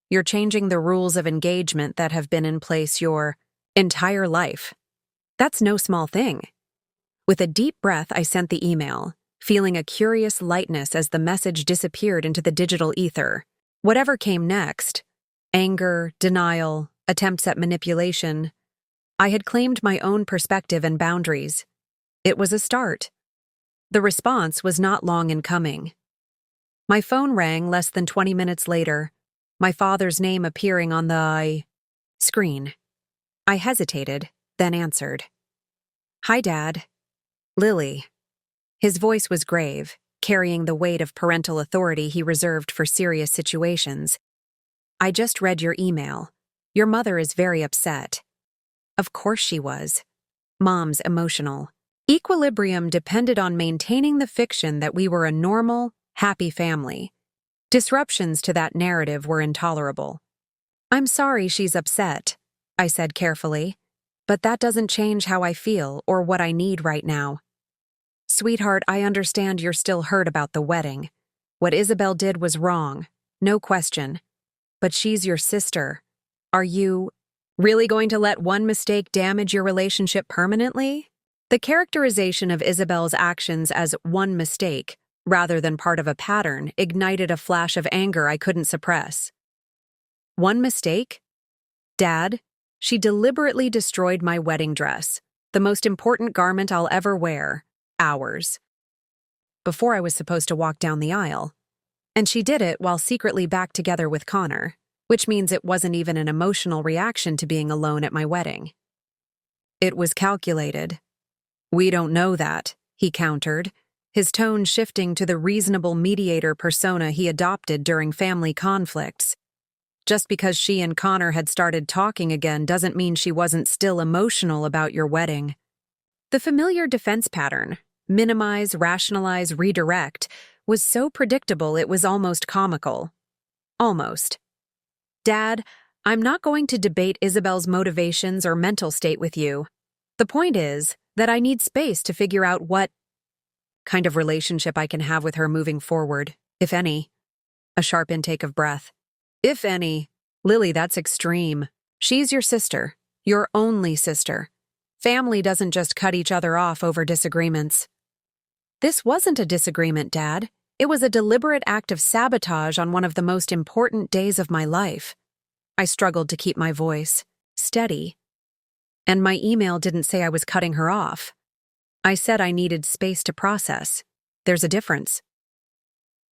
You're changing the rules of engagement that have been in place your entire life. That's no small thing. With a deep breath, I sent the email, feeling a curious lightness as the message disappeared into the digital ether. Whatever came next, anger, denial, attempts at manipulation, I had claimed my own perspective and boundaries. It was a start. The response was not long in coming. My phone rang less than 20 minutes later, my father's name appearing on the screen. I hesitated, then answered. Hi, Dad. Lily. His voice was grave, carrying the weight of parental authority he reserved for serious situations. I just read your email. Your mother is very upset. Of course she was. Mom's emotional. Equilibrium depended on maintaining the fiction that we were a normal, happy family. Disruptions to that narrative were intolerable. I'm sorry she's upset. I said carefully, but that doesn't change how I feel or what I need right now. Sweetheart, I understand you're still hurt about the wedding. What Isabel did was wrong, no question. But she's your sister. Are you really going to let one mistake damage your relationship permanently? The characterization of Isabel's actions as one mistake, rather than part of a pattern, ignited a flash of anger I couldn't suppress. One mistake? Dad, she deliberately destroyed my wedding dress, the most important garment I'll ever wear, ours, before I was supposed to walk down the aisle. And she did it while secretly back together with Connor, which means it wasn't even an emotional reaction to being alone at my wedding. It was calculated. We don't know that, he countered, his tone shifting to the reasonable mediator persona he adopted during family conflicts. Just because she and Connor had started talking again doesn't mean she wasn't still emotional about your wedding. The familiar defense pattern, minimize, rationalize, redirect, was so predictable it was almost comical. Almost. Dad, I'm not going to debate Isabel's motivations or mental state with you. The point is that I need space to figure out what kind of relationship I can have with her moving forward, if any. A sharp intake of breath. If any. Lily, that's extreme. She's your sister, your only sister. Family doesn't just cut each other off over disagreements. This wasn't a disagreement, Dad. It was a deliberate act of sabotage on one of the most important days of my life. I struggled to keep my voice steady. And my email didn't say I was cutting her off. I said I needed space to process. There's a difference.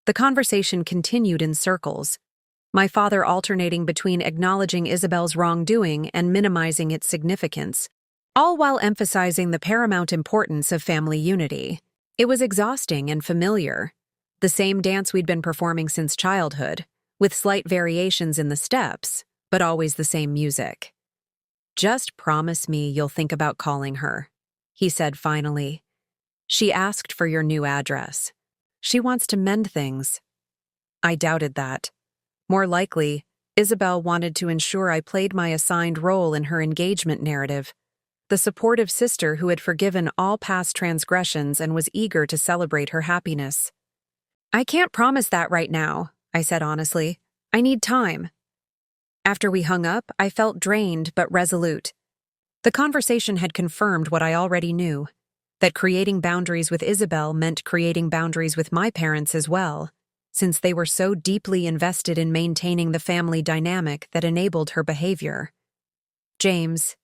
The conversation continued in circles, my father alternating between acknowledging Isabel's wrongdoing and minimizing its significance, all while emphasizing the paramount importance of family unity. It was exhausting and familiar. The same dance we'd been performing since childhood, with slight variations in the steps, but always the same music. Just promise me you'll think about calling her, he said finally. She asked for your new address. She wants to mend things. I doubted that. More likely, Isabel wanted to ensure I played my assigned role in her engagement narrative, the supportive sister who had forgiven all past transgressions and was eager to celebrate her happiness. I can't promise that right now, I said honestly. I need time. After we hung up, I felt drained but resolute. The conversation had confirmed what I already knew, that creating boundaries with Isabel meant creating boundaries with my parents as well, since they were so deeply invested in maintaining the family dynamic that enabled her behavior. James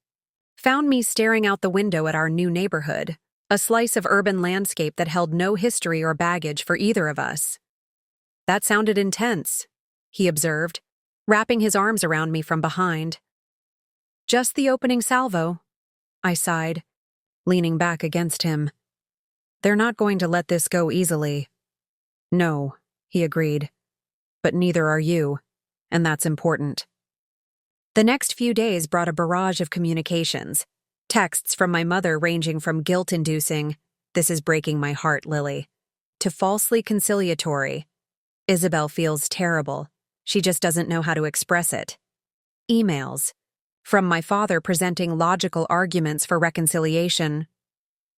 found me staring out the window at our new neighborhood, a slice of urban landscape that held no history or baggage for either of us. That sounded intense, he observed, wrapping his arms around me from behind. Just the opening salvo, I sighed, leaning back against him. They're not going to let this go easily. No, he agreed. But neither are you, and that's important. The next few days brought a barrage of communications, texts from my mother ranging from guilt-inducing, "This is breaking my heart, Lily," to falsely conciliatory, "Isabel feels terrible. She just doesn't know how to express it." Emails from my father presenting logical arguments for reconciliation.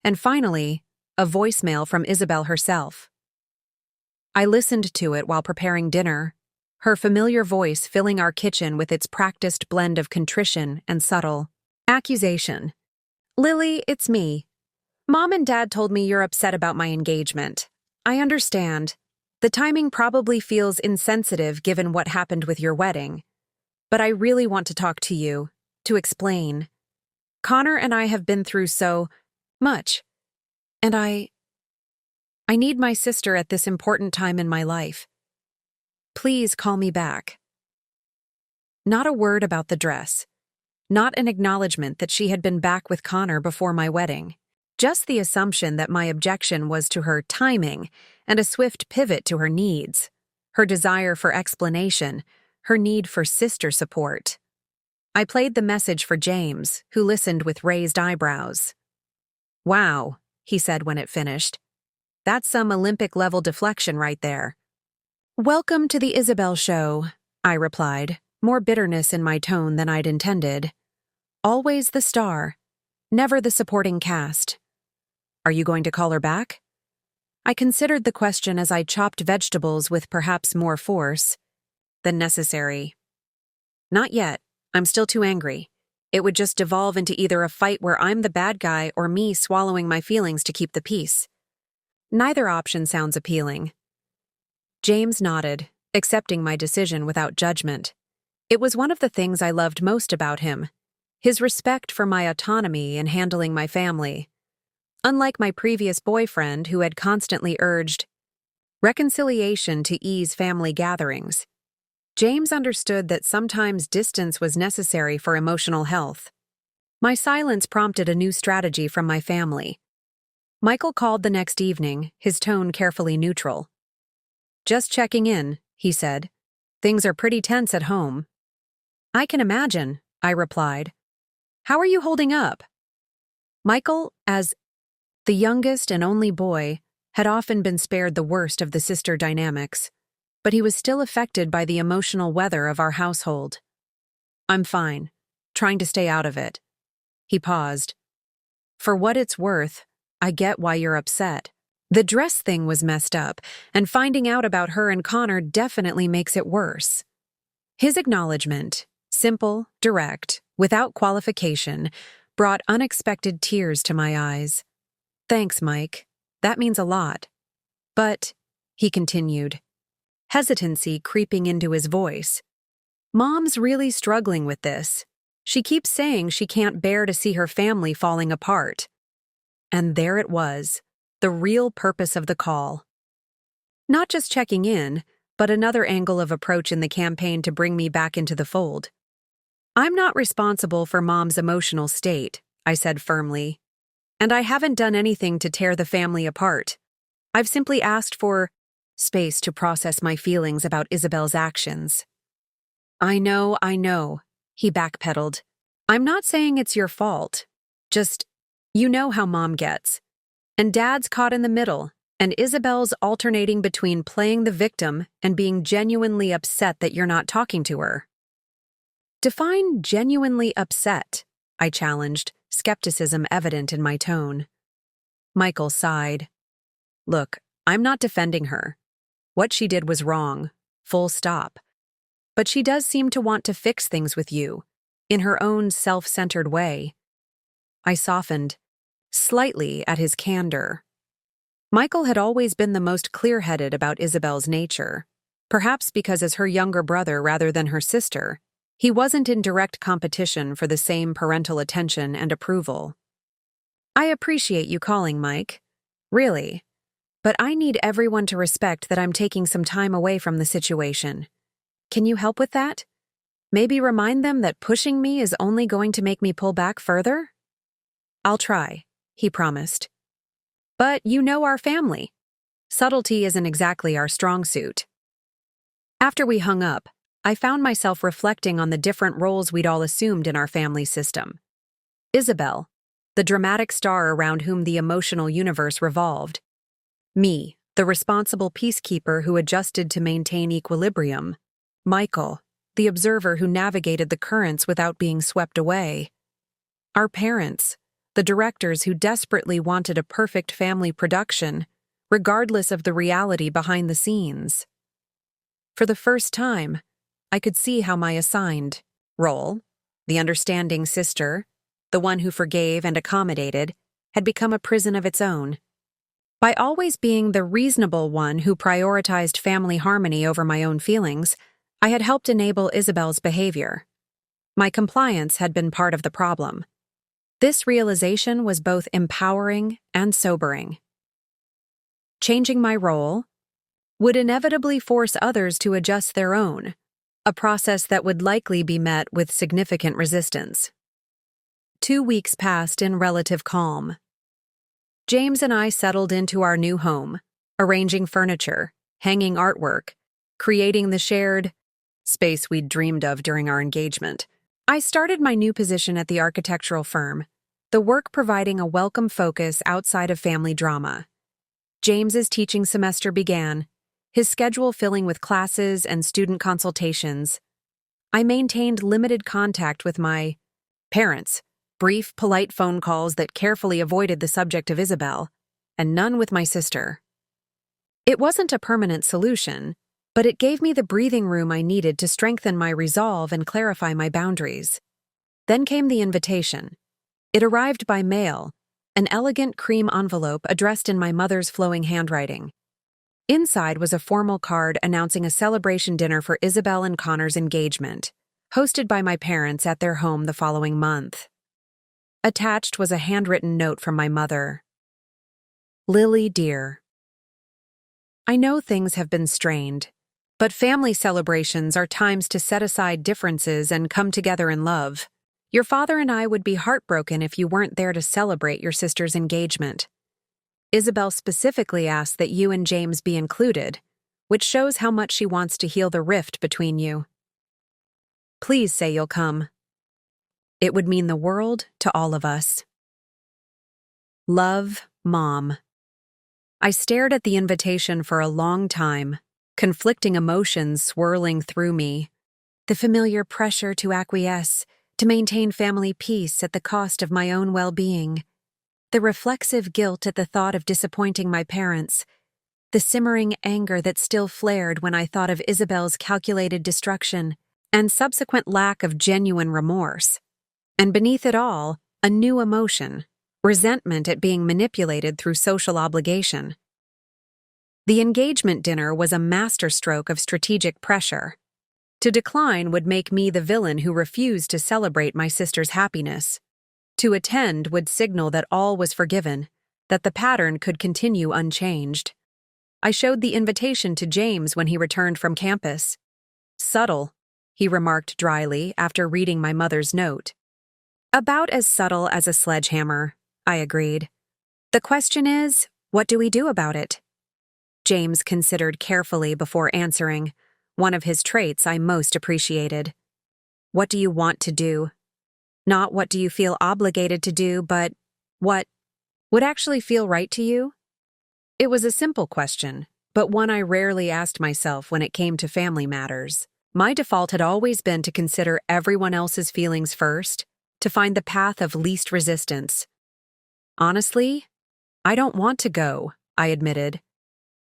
And finally, a voicemail from Isabel herself. I listened to it while preparing dinner, her familiar voice filling our kitchen with its practiced blend of contrition and subtle accusation. "Lily, it's me. Mom and Dad told me you're upset about my engagement. I understand. The timing probably feels insensitive given what happened with your wedding. But I really want to talk to you, to explain. Connor and I have been through so much, and I need my sister at this important time in my life. Please call me back." Not a word about the dress. Not an acknowledgement that she had been back with Connor before my wedding. Just the assumption that my objection was to her timing and a swift pivot to her needs, her desire for explanation, her need for sister support. I played the message for James, who listened with raised eyebrows. "Wow," he said when it finished. "That's some Olympic-level deflection right there." "Welcome to the Isabel Show," I replied, more bitterness in my tone than I'd intended. Always the star, never the supporting cast. Are you going to call her back? I considered the question as I chopped vegetables with perhaps more force than necessary. Not yet. I'm still too angry. It would just devolve into either a fight where I'm the bad guy or me swallowing my feelings to keep the peace. Neither option sounds appealing. James nodded, accepting my decision without judgment. It was one of the things I loved most about him, his respect for my autonomy in handling my family. Unlike my previous boyfriend who had constantly urged reconciliation to ease family gatherings, James understood that sometimes distance was necessary for emotional health. My silence prompted a new strategy from my family. Michael called the next evening, his tone carefully neutral. "Just checking in," he said. "Things are pretty tense at home." "I can imagine," I replied. "How are you holding up?" Michael, as the youngest and only boy, had often been spared the worst of the sister dynamics, but he was still affected by the emotional weather of our household. "I'm fine, trying to stay out of it." He paused. "For what it's worth, I get why you're upset. The dress thing was messed up, and finding out about her and Connor definitely makes it worse." His acknowledgement, simple, direct, without qualification, brought unexpected tears to my eyes. "Thanks, Mike. That means a lot. But," he continued, hesitancy creeping into his voice, "Mom's really struggling with this. She keeps saying she can't bear to see her family falling apart." And there it was, the real purpose of the call. Not just checking in, but another angle of approach in the campaign to bring me back into the fold. "I'm not responsible for Mom's emotional state," I said firmly. "And I haven't done anything to tear the family apart. I've simply asked for space to process my feelings about Isabel's actions." I know, he backpedaled. "I'm not saying it's your fault. Just, you know how Mom gets. And Dad's caught in the middle, and Isabel's alternating between playing the victim and being genuinely upset that you're not talking to her." "Define genuinely upset," I challenged, skepticism evident in my tone. Michael sighed. "Look, I'm not defending her. What she did was wrong, full stop. But she does seem to want to fix things with you, in her own self-centered way." I softened, slightly at his candor. Michael had always been the most clear-headed about Isabel's nature, perhaps because as her younger brother rather than her sister, he wasn't in direct competition for the same parental attention and approval. "I appreciate you calling, Mike. Really. But I need everyone to respect that I'm taking some time away from the situation. Can you help with that? Maybe remind them that pushing me is only going to make me pull back further?" "I'll try," he promised. "But you know our family. Subtlety isn't exactly our strong suit." After we hung up, I found myself reflecting on the different roles we'd all assumed in our family system. Isabel, the dramatic star around whom the emotional universe revolved. Me, the responsible peacekeeper who adjusted to maintain equilibrium. Michael, the observer who navigated the currents without being swept away. Our parents, the directors who desperately wanted a perfect family production, regardless of the reality behind the scenes. For the first time, I could see how my assigned role, the understanding sister, the one who forgave and accommodated, had become a prison of its own. By always being the reasonable one who prioritized family harmony over my own feelings, I had helped enable Isabel's behavior. My compliance had been part of the problem. This realization was both empowering and sobering. Changing my role would inevitably force others to adjust their own, a process that would likely be met with significant resistance. 2 weeks passed in relative calm. James and I settled into our new home, arranging furniture, hanging artwork, creating the shared space we'd dreamed of during our engagement. I started my new position at the architectural firm, the work providing a welcome focus outside of family drama. James's teaching semester began, his schedule filling with classes and student consultations. I maintained limited contact with my Parents, brief, polite phone calls that carefully avoided the subject of Isabel, and none with my sister. It wasn't a permanent solution, but it gave me the breathing room I needed to strengthen my resolve and clarify my boundaries. Then came the invitation. It arrived by mail, an elegant cream envelope addressed in my mother's flowing handwriting. Inside was a formal card announcing a celebration dinner for Isabel and Connor's engagement, hosted by my parents at their home the following month. Attached was a handwritten note from my mother. Lily, dear. I know things have been strained, but family celebrations are times to set aside differences and come together in love. Your father and I would be heartbroken if you weren't there to celebrate your sister's engagement. Isabel specifically asked that you and James be included, which shows how much she wants to heal the rift between you. Please say you'll come. It would mean the world to all of us. Love, Mom. I stared at the invitation for a long time, conflicting emotions swirling through me. The familiar pressure to acquiesce, to maintain family peace at the cost of my own well-being. The reflexive guilt at the thought of disappointing my parents. The simmering anger that still flared when I thought of Isabel's calculated destruction and subsequent lack of genuine remorse. And beneath it all, a new emotion, resentment at being manipulated through social obligation. The engagement dinner was a masterstroke of strategic pressure. To decline would make me the villain who refused to celebrate my sister's happiness. To attend would signal that all was forgiven, that the pattern could continue unchanged. I showed the invitation to James when he returned from campus. Subtle, he remarked dryly after reading my mother's note. About as subtle as a sledgehammer, I agreed. The question is, what do we do about it? James considered carefully before answering, one of his traits I most appreciated. What do you want to do? Not what do you feel obligated to do, but what would actually feel right to you? It was a simple question, but one I rarely asked myself when it came to family matters. My default had always been to consider everyone else's feelings first, to find the path of least resistance. Honestly, I don't want to go, I admitted.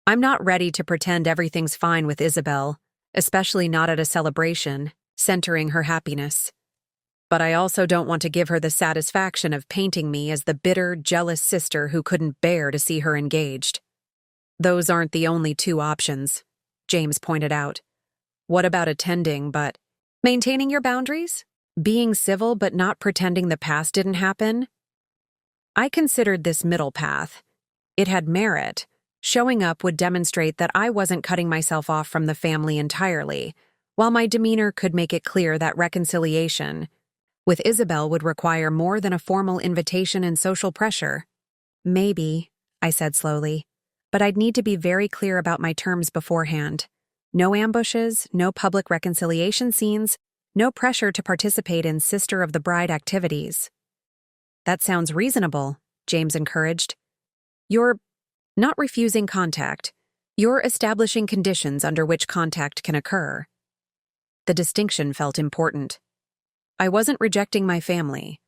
I'm not ready to pretend everything's fine with Isabel, especially not at a celebration, centering her happiness. But I also don't want to give her the satisfaction of painting me as the bitter, jealous sister who couldn't bear to see her engaged. Those aren't the only two options, James pointed out. What about attending but maintaining your boundaries? Being civil but not pretending the past didn't happen? I considered this middle path. It had merit. Showing up would demonstrate that I wasn't cutting myself off from the family entirely, while my demeanor could make it clear that reconciliation with Isabel would require more than a formal invitation and social pressure. Maybe, I said slowly, but I'd need to be very clear about my terms beforehand. No ambushes, no public reconciliation scenes, no pressure to participate in Sister of the Bride activities. That sounds reasonable, James encouraged. You're not refusing contact. You're establishing conditions under which contact can occur. The distinction felt important. I wasn't rejecting my family.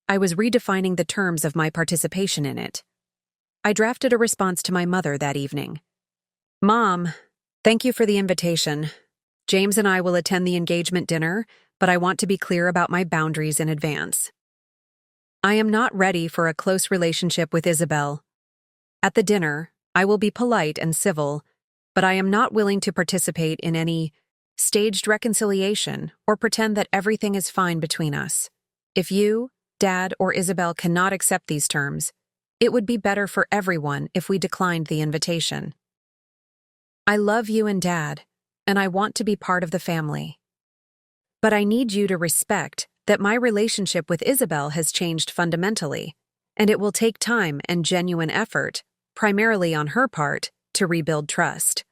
I was redefining the terms of my participation in it. I drafted a response to my mother that evening. Mom, thank you for the invitation. James and I will attend the engagement dinner, but I want to be clear about my boundaries in advance. I am not ready for a close relationship with Isabel. At the dinner, I will be polite and civil, but I am not willing to participate in any staged reconciliation or pretend that everything is fine between us. If you, Dad, or Isabel cannot accept these terms, it would be better for everyone if we declined the invitation. I love you and Dad, and I want to be part of the family. But I need you to respect that my relationship with Isabel has changed fundamentally, and it will take time and genuine effort, primarily on her part, to rebuild trust.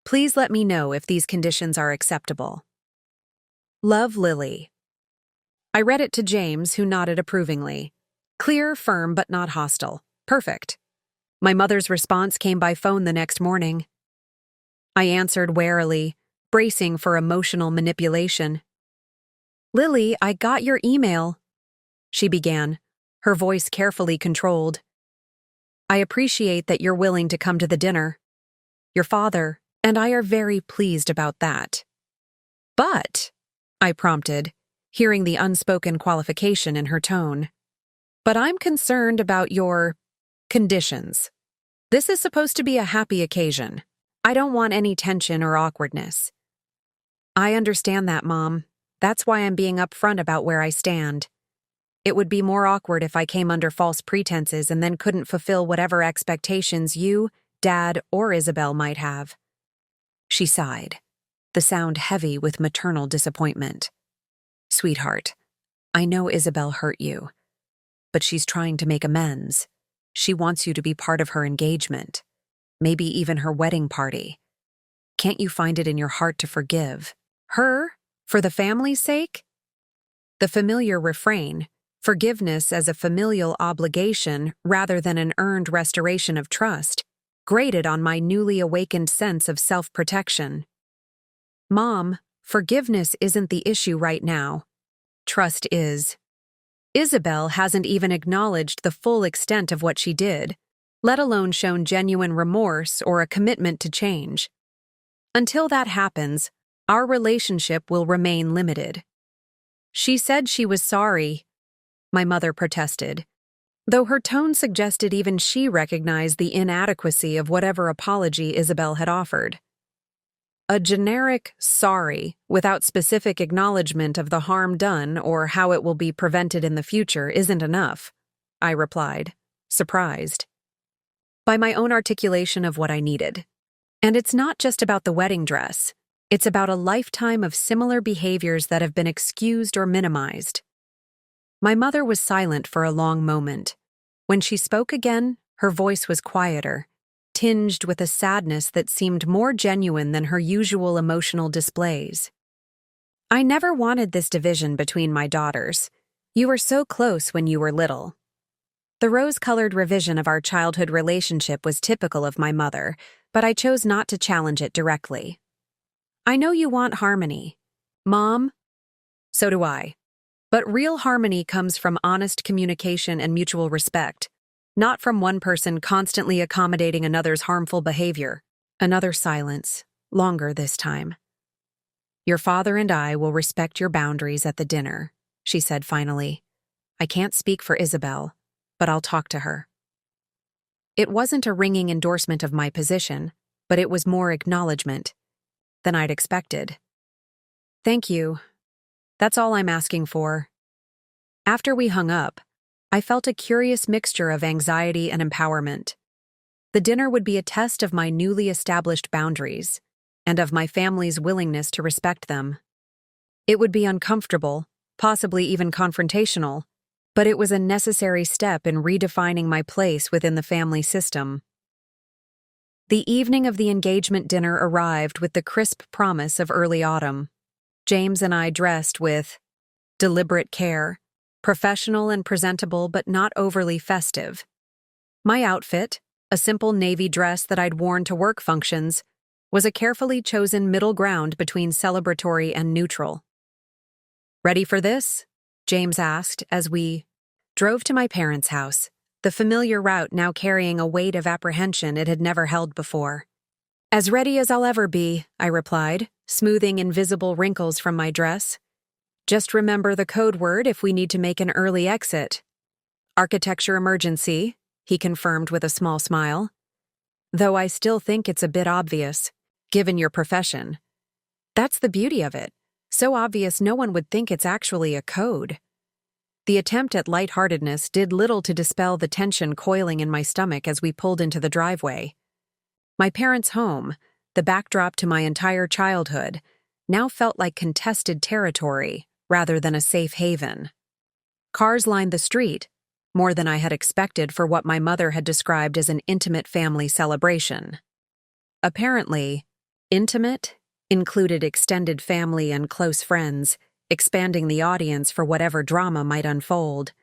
Please let me know if these conditions are acceptable. Love, Lily. I read it to James, who nodded approvingly. Clear, firm, but not hostile. Perfect. My mother's response came by phone the next morning. I answered warily, bracing for emotional manipulation. "Lily, I got your email," she began, her voice carefully controlled. "I appreciate that you're willing to come to the dinner. Your father and I are very pleased about that." "But," I prompted, hearing the unspoken qualification in her tone, "but I'm concerned about your conditions. This is supposed to be a happy occasion. I don't want any tension or awkwardness." "I understand that, Mom. That's why I'm being upfront about where I stand. It would be more awkward if I came under false pretenses and then couldn't fulfill whatever expectations you, Dad, or Isabel might have." She sighed, the sound heavy with maternal disappointment. "Sweetheart, I know Isabel hurt you, but she's trying to make amends. She wants you to be part of her engagement, maybe even her wedding party. Can't you find it in your heart to forgive her for the family's sake?" The familiar refrain, forgiveness as a familial obligation rather than an earned restoration of trust, grated on my newly awakened sense of self-protection. "Mom, forgiveness isn't the issue right now. Trust is. Isabel hasn't even acknowledged the full extent of what she did, let alone shown genuine remorse or a commitment to change. Until that happens, our relationship will remain limited." "She said she was sorry," my mother protested, though her tone suggested even she recognized the inadequacy of whatever apology Isabel had offered. "A generic sorry without specific acknowledgement of the harm done or how it will be prevented in the future isn't enough," I replied, surprised by my own articulation of what I needed. "And it's not just about the wedding dress. It's about a lifetime of similar behaviors that have been excused or minimized." My mother was silent for a long moment. When she spoke again, her voice was quieter, tinged with a sadness that seemed more genuine than her usual emotional displays. "I never wanted this division between my daughters. You were so close when you were little." The rose-colored revision of our childhood relationship was typical of my mother, but I chose not to challenge it directly. "I know you want harmony, Mom. So do I. But real harmony comes from honest communication and mutual respect, not from one person constantly accommodating another's harmful behavior." Another silence, longer this time. "Your father and I will respect your boundaries at the dinner," she said finally. "I can't speak for Isabel, but I'll talk to her." It wasn't a ringing endorsement of my position, but it was more acknowledgement than I'd expected. "Thank you. That's all I'm asking for." After we hung up, I felt a curious mixture of anxiety and empowerment. The dinner would be a test of my newly established boundaries, and of my family's willingness to respect them. It would be uncomfortable, possibly even confrontational, but it was a necessary step in redefining my place within the family system. The evening of the engagement dinner arrived with the crisp promise of early autumn. James and I dressed with deliberate care, professional and presentable but not overly festive. My outfit, a simple navy dress that I'd worn to work functions, was a carefully chosen middle ground between celebratory and neutral. "Ready for this?" James asked as we drove to my parents' house, the familiar route now carrying a weight of apprehension it had never held before. "As ready as I'll ever be," I replied, smoothing invisible wrinkles from my dress. "Just remember the code word if we need to make an early exit." "Architecture emergency," he confirmed with a small smile. "Though I still think it's a bit obvious, given your profession." "That's the beauty of it. So obvious no one would think it's actually a code." The attempt at lightheartedness did little to dispel the tension coiling in my stomach as we pulled into the driveway. My parents' home, the backdrop to my entire childhood, now felt like contested territory rather than a safe haven. Cars lined the street, more than I had expected for what my mother had described as an intimate family celebration. Apparently, intimate included extended family and close friends, expanding the audience for whatever drama might unfold.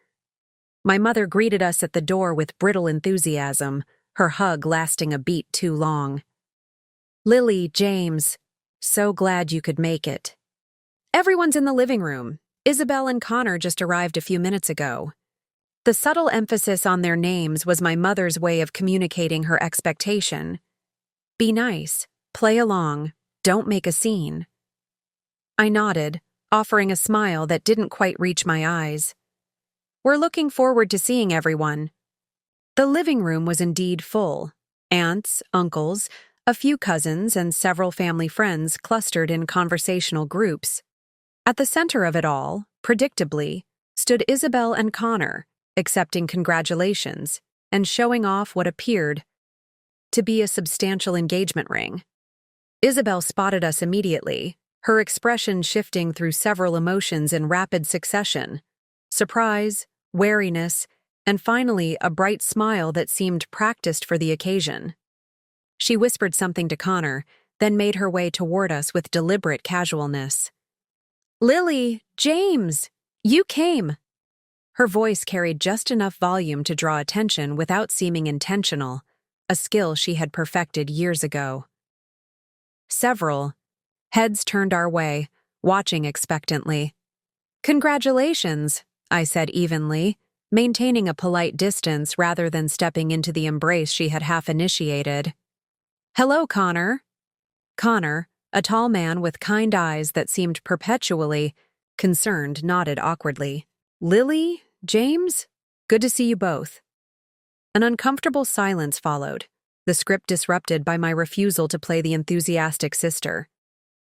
My mother greeted us at the door with brittle enthusiasm, her hug lasting a beat too long. "Lily, James, so glad you could make it." "Everyone's in the living room. Isabel and Connor just arrived a few minutes ago. The subtle emphasis on their names was my mother's way of communicating her expectation. Be nice, play along, don't make a scene. I nodded, offering a smile that didn't quite reach my eyes. We're looking forward to seeing everyone. The living room was indeed full. Aunts, uncles, a few cousins, and several family friends clustered in conversational groups. At the center of it all, predictably, stood Isabel and Connor, accepting congratulations and showing off what appeared to be a substantial engagement ring. Isabel spotted us immediately, her expression shifting through several emotions in rapid succession: surprise, wariness, and finally a bright smile that seemed practiced for the occasion. She whispered something to Connor, then made her way toward us with deliberate casualness. "Lily, James, you came!" Her voice carried just enough volume to draw attention without seeming intentional, a skill she had perfected years ago. Several heads turned our way, watching expectantly. "Congratulations," I said evenly, maintaining a polite distance rather than stepping into the embrace she had half initiated. "Hello, Connor." Connor, a tall man with kind eyes that seemed perpetually concerned, nodded awkwardly. "Lily? James? Good to see you both." An uncomfortable silence followed, the script disrupted by my refusal to play the enthusiastic sister.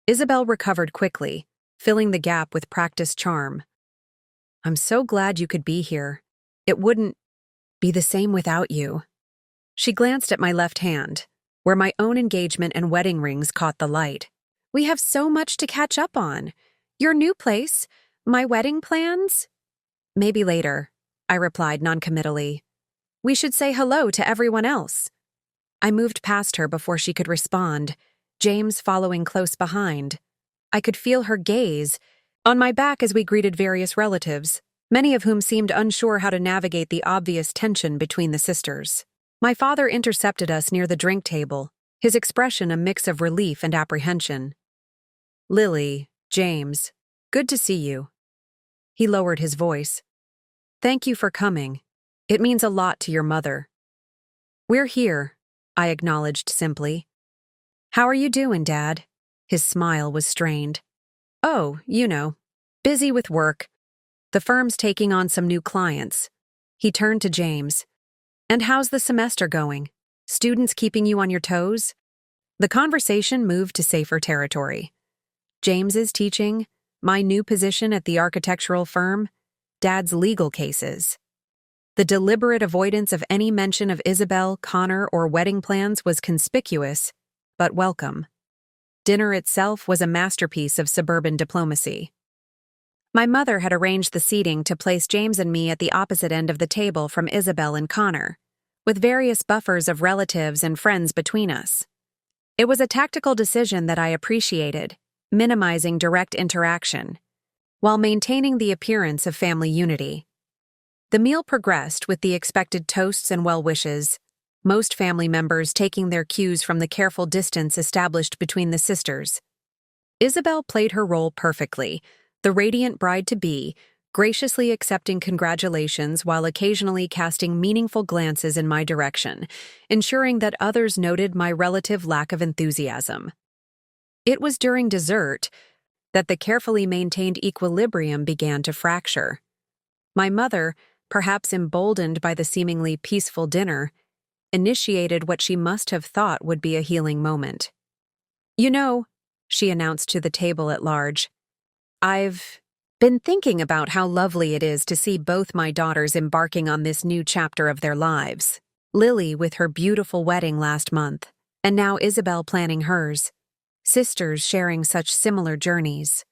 Isabel recovered quickly, filling the gap with practiced charm. "I'm so glad you could be here. It wouldn't be the same without you." She glanced at my left hand, where my own engagement and wedding rings caught the light. "We have so much to catch up on. Your new place, my wedding plans?" "Maybe later," I replied noncommittally. "We should say hello to everyone else." I moved past her before she could respond, James following close behind. I could feel her gaze on my back as we greeted various relatives, many of whom seemed unsure how to navigate the obvious tension between the sisters. My father intercepted us near the drink table, his expression a mix of relief and apprehension. "Lily, James, good to see you." He lowered his voice. "Thank you for coming. It means a lot to your mother." "We're here," I acknowledged simply. "How are you doing, Dad?" His smile was strained. "Oh, busy with work. The firm's taking on some new clients." He turned to James. "And how's the semester going? Students keeping you on your toes?" The conversation moved to safer territory. James's teaching, my new position at the architectural firm, Dad's legal cases. The deliberate avoidance of any mention of Isabel, Connor, or wedding plans was conspicuous, but welcome. Dinner itself was a masterpiece of suburban diplomacy. My mother had arranged the seating to place James and me at the opposite end of the table from Isabel and Connor, with various buffers of relatives and friends between us. It was a tactical decision that I appreciated, minimizing direct interaction, while maintaining the appearance of family unity. The meal progressed with the expected toasts and well wishes, most family members taking their cues from the careful distance established between the sisters. Isabel played her role perfectly, the radiant bride-to-be, graciously accepting congratulations while occasionally casting meaningful glances in my direction, ensuring that others noted my relative lack of enthusiasm. It was during dessert that the carefully maintained equilibrium began to fracture. My mother, perhaps emboldened by the seemingly peaceful dinner, initiated what she must have thought would be a healing moment. She announced to the table at large, "I've been thinking about how lovely it is to see both my daughters embarking on this new chapter of their lives. Lily with her beautiful wedding last month, and now Isabel planning hers. Sisters sharing such similar journeys."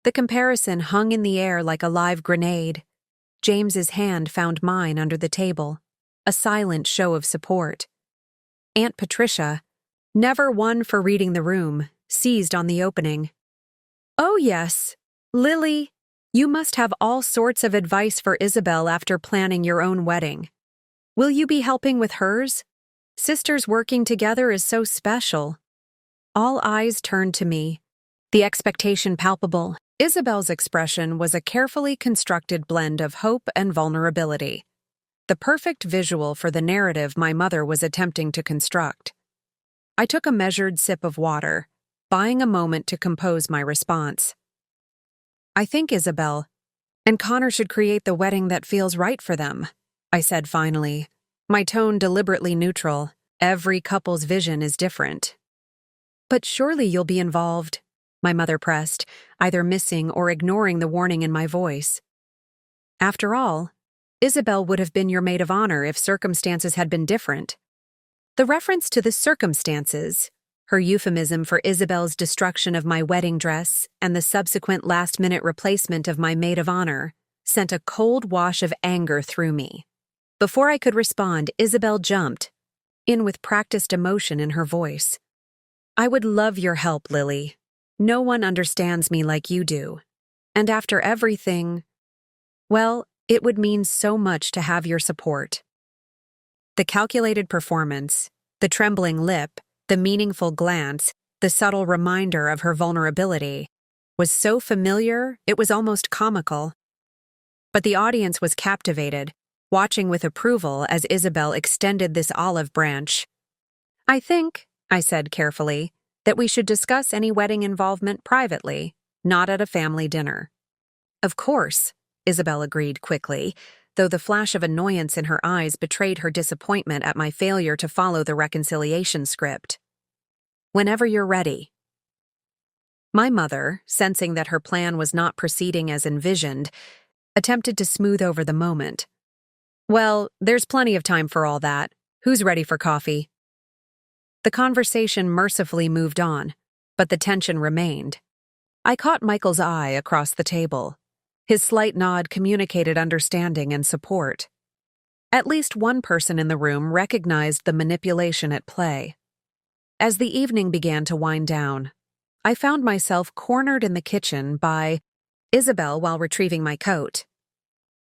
The comparison hung in the air like a live grenade. James's hand found mine under the table, a silent show of support. Aunt Patricia, never one for reading the room, seized on the opening. "Oh yes, Lily, you must have all sorts of advice for Isabel after planning your own wedding. Will you be helping with hers? Sisters working together is so special." All eyes turned to me, the expectation palpable. Isabel's expression was a carefully constructed blend of hope and vulnerability, the perfect visual for the narrative my mother was attempting to construct. I took a measured sip of water, buying a moment to compose my response. "I think, Isabel, and Connor should create the wedding that feels right for them," I said finally, my tone deliberately neutral. Every couple's vision is different. "But surely you'll be involved," my mother pressed, either missing or ignoring the warning in my voice. "After all, Isabel would have been your maid of honor if circumstances had been different." The reference to the circumstances, her euphemism for Isabel's destruction of my wedding dress and the subsequent last-minute replacement of my maid of honor, sent a cold wash of anger through me. Before I could respond, Isabel jumped, in with practiced emotion in her voice. "I would love your help, Lily. No one understands me like you do. And after everything, well, it would mean so much to have your support." The calculated performance, the trembling lip, the meaningful glance, the subtle reminder of her vulnerability, was so familiar it was almost comical. But the audience was captivated, watching with approval as Isabel extended this olive branch. "I think," I said carefully, "that we should discuss any wedding involvement privately, not at a family dinner." "Of course," Isabel agreed quickly, though the flash of annoyance in her eyes betrayed her disappointment at my failure to follow the reconciliation script. "Whenever you're ready." My mother, sensing that her plan was not proceeding as envisioned, attempted to smooth over the moment. "Well, there's plenty of time for all that. Who's ready for coffee?" The conversation mercifully moved on, but the tension remained. I caught Michael's eye across the table. His slight nod communicated understanding and support. At least one person in the room recognized the manipulation at play. As the evening began to wind down, I found myself cornered in the kitchen by Isabel while retrieving my coat.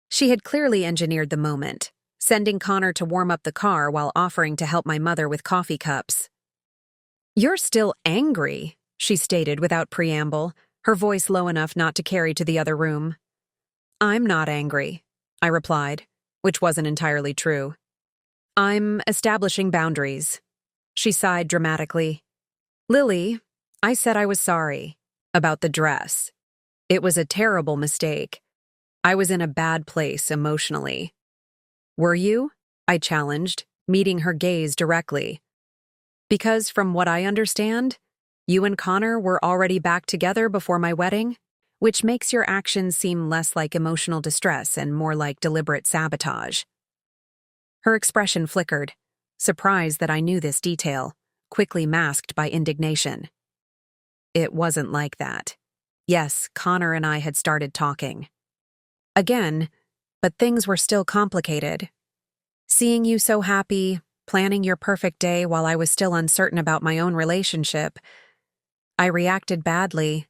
She had clearly engineered the moment, sending Connor to warm up the car while offering to help my mother with coffee cups. "You're still angry," she stated without preamble, her voice low enough not to carry to the other room. "I'm not angry," I replied, which wasn't entirely true. "I'm establishing boundaries." She sighed dramatically. "Lily, I said I was sorry about the dress. It was a terrible mistake. I was in a bad place emotionally." "Were you?" I challenged, meeting her gaze directly. "Because from what I understand, you and Connor were already back together before my wedding, which makes your actions seem less like emotional distress and more like deliberate sabotage." Her expression flickered, surprised that I knew this detail, quickly masked by indignation. "It wasn't like that. Yes, Connor and I had started talking. Again, but things were still complicated. Seeing you so happy, planning your perfect day while I was still uncertain about my own relationship, I reacted badly.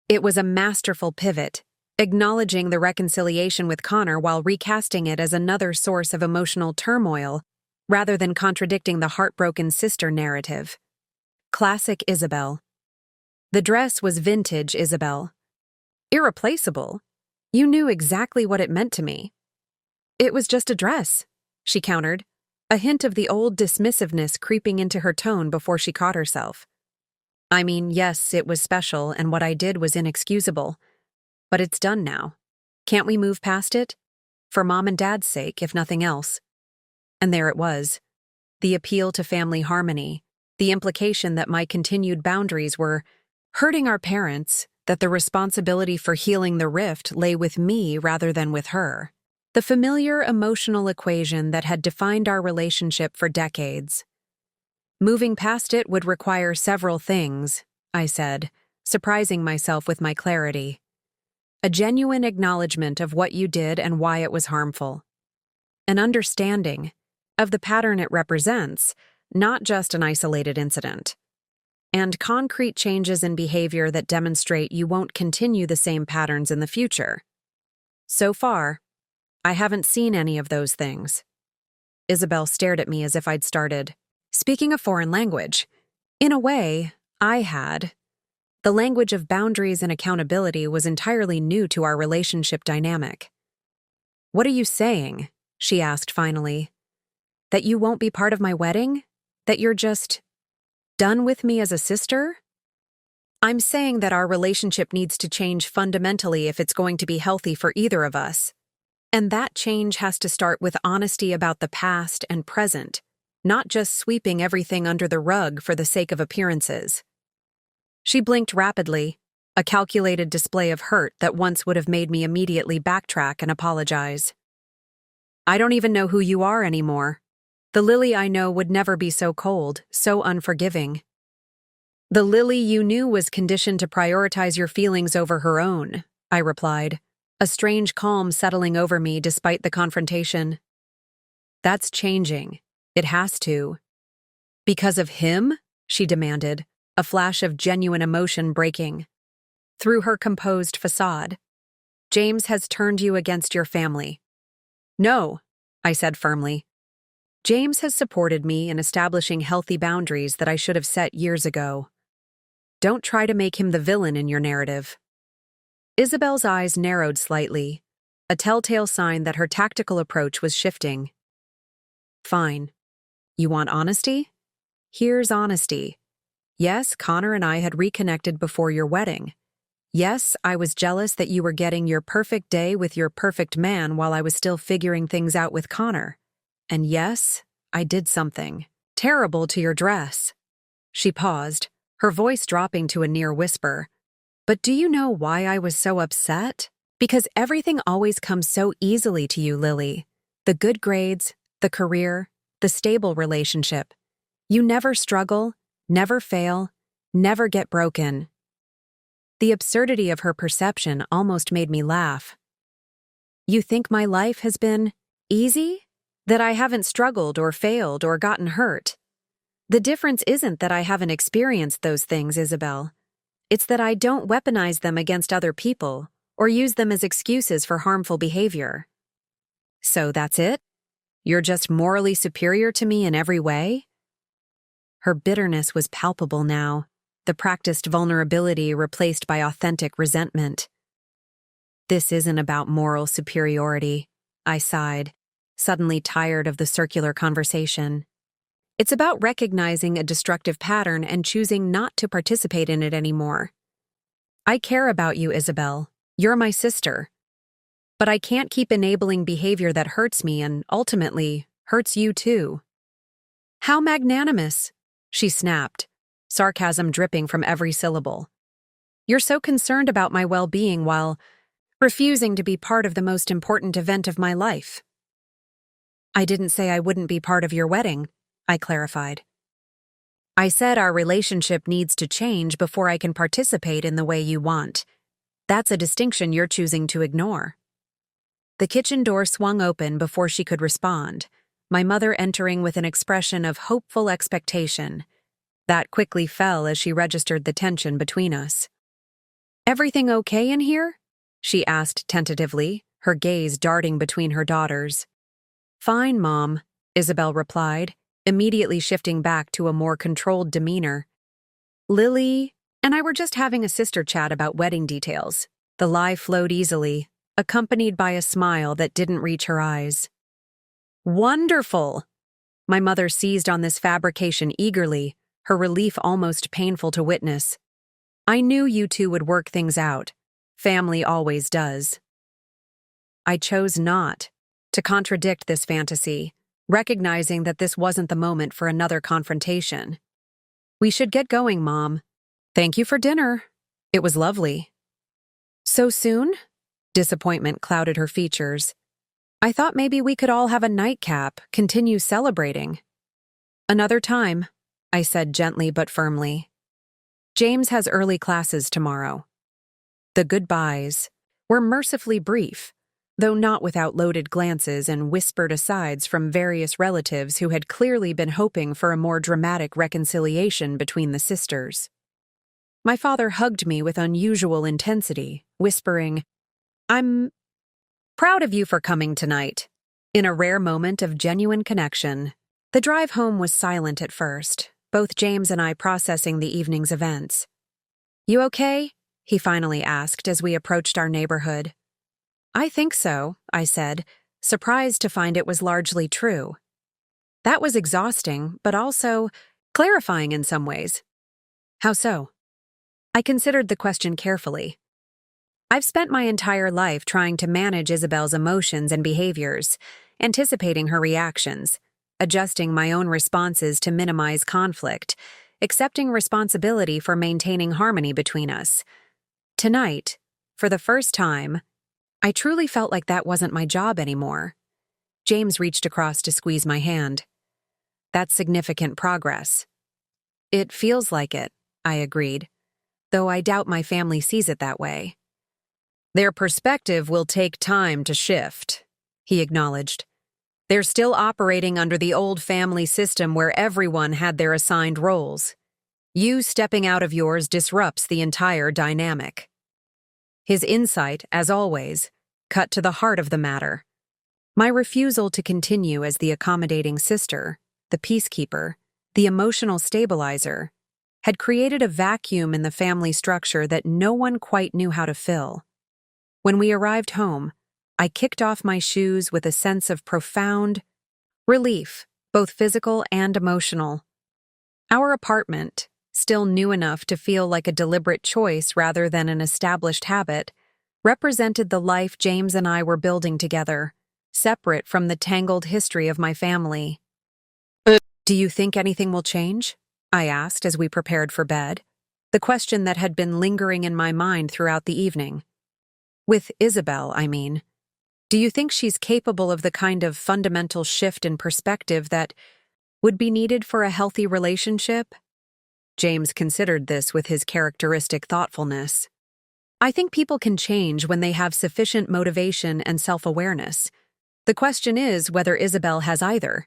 It was a masterful pivot, acknowledging the reconciliation with Connor while recasting it as another source of emotional turmoil, rather than contradicting the heartbroken sister narrative. Classic Isabel. The dress was vintage Isabel. Irreplaceable. You knew exactly what it meant to me. "It was just a dress," she countered, a hint of the old dismissiveness creeping into her tone before she caught herself. "I mean, yes, it was special and what I did was inexcusable. But it's done now. Can't we move past it? For Mom and Dad's sake, if nothing else." And there it was. The appeal to family harmony, the implication that my continued boundaries were hurting our parents, that the responsibility for healing the rift lay with me rather than with her. The familiar emotional equation that had defined our relationship for decades. "Moving past it would require several things," I said, surprising myself with my clarity. "A genuine acknowledgement of what you did and why it was harmful. An understanding of the pattern it represents, not just an isolated incident. And concrete changes in behavior that demonstrate you won't continue the same patterns in the future. So far, I haven't seen any of those things." Isabel stared at me as if I'd started speaking a foreign language. In a way, I had. The language of boundaries and accountability was entirely new to our relationship dynamic. "What are you saying?" she asked finally. "That you won't be part of my wedding? That you're just done with me as a sister?" "I'm saying that our relationship needs to change fundamentally if it's going to be healthy for either of us. And that change has to start with honesty about the past and present, not just sweeping everything under the rug for the sake of appearances." She blinked rapidly, a calculated display of hurt that once would have made me immediately backtrack and apologize. "I don't even know who you are anymore. The Lily I know would never be so cold, so unforgiving." "The Lily you knew was conditioned to prioritize your feelings over her own," I replied, a strange calm settling over me despite the confrontation. "That's changing. It has to." "Because of him?" she demanded, a flash of genuine emotion breaking through her composed facade. "James has turned you against your family." "No," I said firmly. "James has supported me in establishing healthy boundaries that I should have set years ago. Don't try to make him the villain in your narrative." Isabel's eyes narrowed slightly, a telltale sign that her tactical approach was shifting. "Fine. You want honesty? Here's honesty. Yes, Connor and I had reconnected before your wedding. Yes, I was jealous that you were getting your perfect day with your perfect man while I was still figuring things out with Connor. And yes, I did something terrible to your dress." She paused, her voice dropping to a near whisper. "But do you know why I was so upset? Because everything always comes so easily to you, Lily. The good grades, the career, the stable relationship. You never struggle, never fail, never get broken." The absurdity of her perception almost made me laugh. "You think my life has been easy? That I haven't struggled or failed or gotten hurt? The difference isn't that I haven't experienced those things, Isabel. It's that I don't weaponize them against other people or use them as excuses for harmful behavior." "So that's it? You're just morally superior to me in every way?" Her bitterness was palpable now, the practiced vulnerability replaced by authentic resentment. "This isn't about moral superiority," I sighed, suddenly tired of the circular conversation. "It's about recognizing a destructive pattern and choosing not to participate in it anymore. I care about you, Isabel. You're my sister. But I can't keep enabling behavior that hurts me and, ultimately, hurts you too." "How magnanimous," she snapped, sarcasm dripping from every syllable. "You're so concerned about my well-being while refusing to be part of the most important event of my life." "I didn't say I wouldn't be part of your wedding," I clarified. "I said our relationship needs to change before I can participate in the way you want. That's a distinction you're choosing to ignore." The kitchen door swung open before she could respond, my mother entering with an expression of hopeful expectation. That quickly fell as she registered the tension between us. "Everything okay in here?" she asked tentatively, her gaze darting between her daughters. "Fine, Mom," Isabel replied, immediately shifting back to a more controlled demeanor. "Lily and I were just having a sister chat about wedding details." The lie flowed easily, accompanied by a smile that didn't reach her eyes. "Wonderful!" My mother seized on this fabrication eagerly, her relief almost painful to witness. "I knew you two would work things out. Family always does." I chose not to contradict this fantasy, recognizing that this wasn't the moment for another confrontation. "We should get going, Mom. Thank you for dinner. It was lovely." "So soon?" Disappointment clouded her features. "I thought maybe we could all have a nightcap, continue celebrating." "Another time," I said gently but firmly. "James has early classes tomorrow." The goodbyes were mercifully brief, though not without loaded glances and whispered asides from various relatives who had clearly been hoping for a more dramatic reconciliation between the sisters. My father hugged me with unusual intensity, whispering, "I'm proud of you for coming tonight." In a rare moment of genuine connection, the drive home was silent at first, both James and I processing the evening's events. "You okay?" he finally asked as we approached our neighborhood. "I think so," I said, surprised to find it was largely true. That was exhausting, but also clarifying in some ways. How so? I considered the question carefully. I've spent my entire life trying to manage Isabel's emotions and behaviors, anticipating her reactions, adjusting my own responses to minimize conflict, accepting responsibility for maintaining harmony between us. Tonight, for the first time, I truly felt like that wasn't my job anymore. James reached across to squeeze my hand. "That's significant progress." "It feels like it," I agreed, though I doubt my family sees it that way. "Their perspective will take time to shift," he acknowledged. "They're still operating under the old family system where everyone had their assigned roles. You stepping out of yours disrupts the entire dynamic." His insight, as always, cut to the heart of the matter. My refusal to continue as the accommodating sister, the peacekeeper, the emotional stabilizer, had created a vacuum in the family structure that no one quite knew how to fill. When we arrived home, I kicked off my shoes with a sense of profound relief, both physical and emotional. Our apartment, still new enough to feel like a deliberate choice rather than an established habit, represented the life James and I were building together, separate from the tangled history of my family. "Do you think anything will change?" I asked as we prepared for bed, the question that had been lingering in my mind throughout the evening. With Isabel, I mean. Do you think she's capable of the kind of fundamental shift in perspective that would be needed for a healthy relationship? James considered this with his characteristic thoughtfulness. "I think people can change when they have sufficient motivation and self-awareness. The question is whether Isabel has either.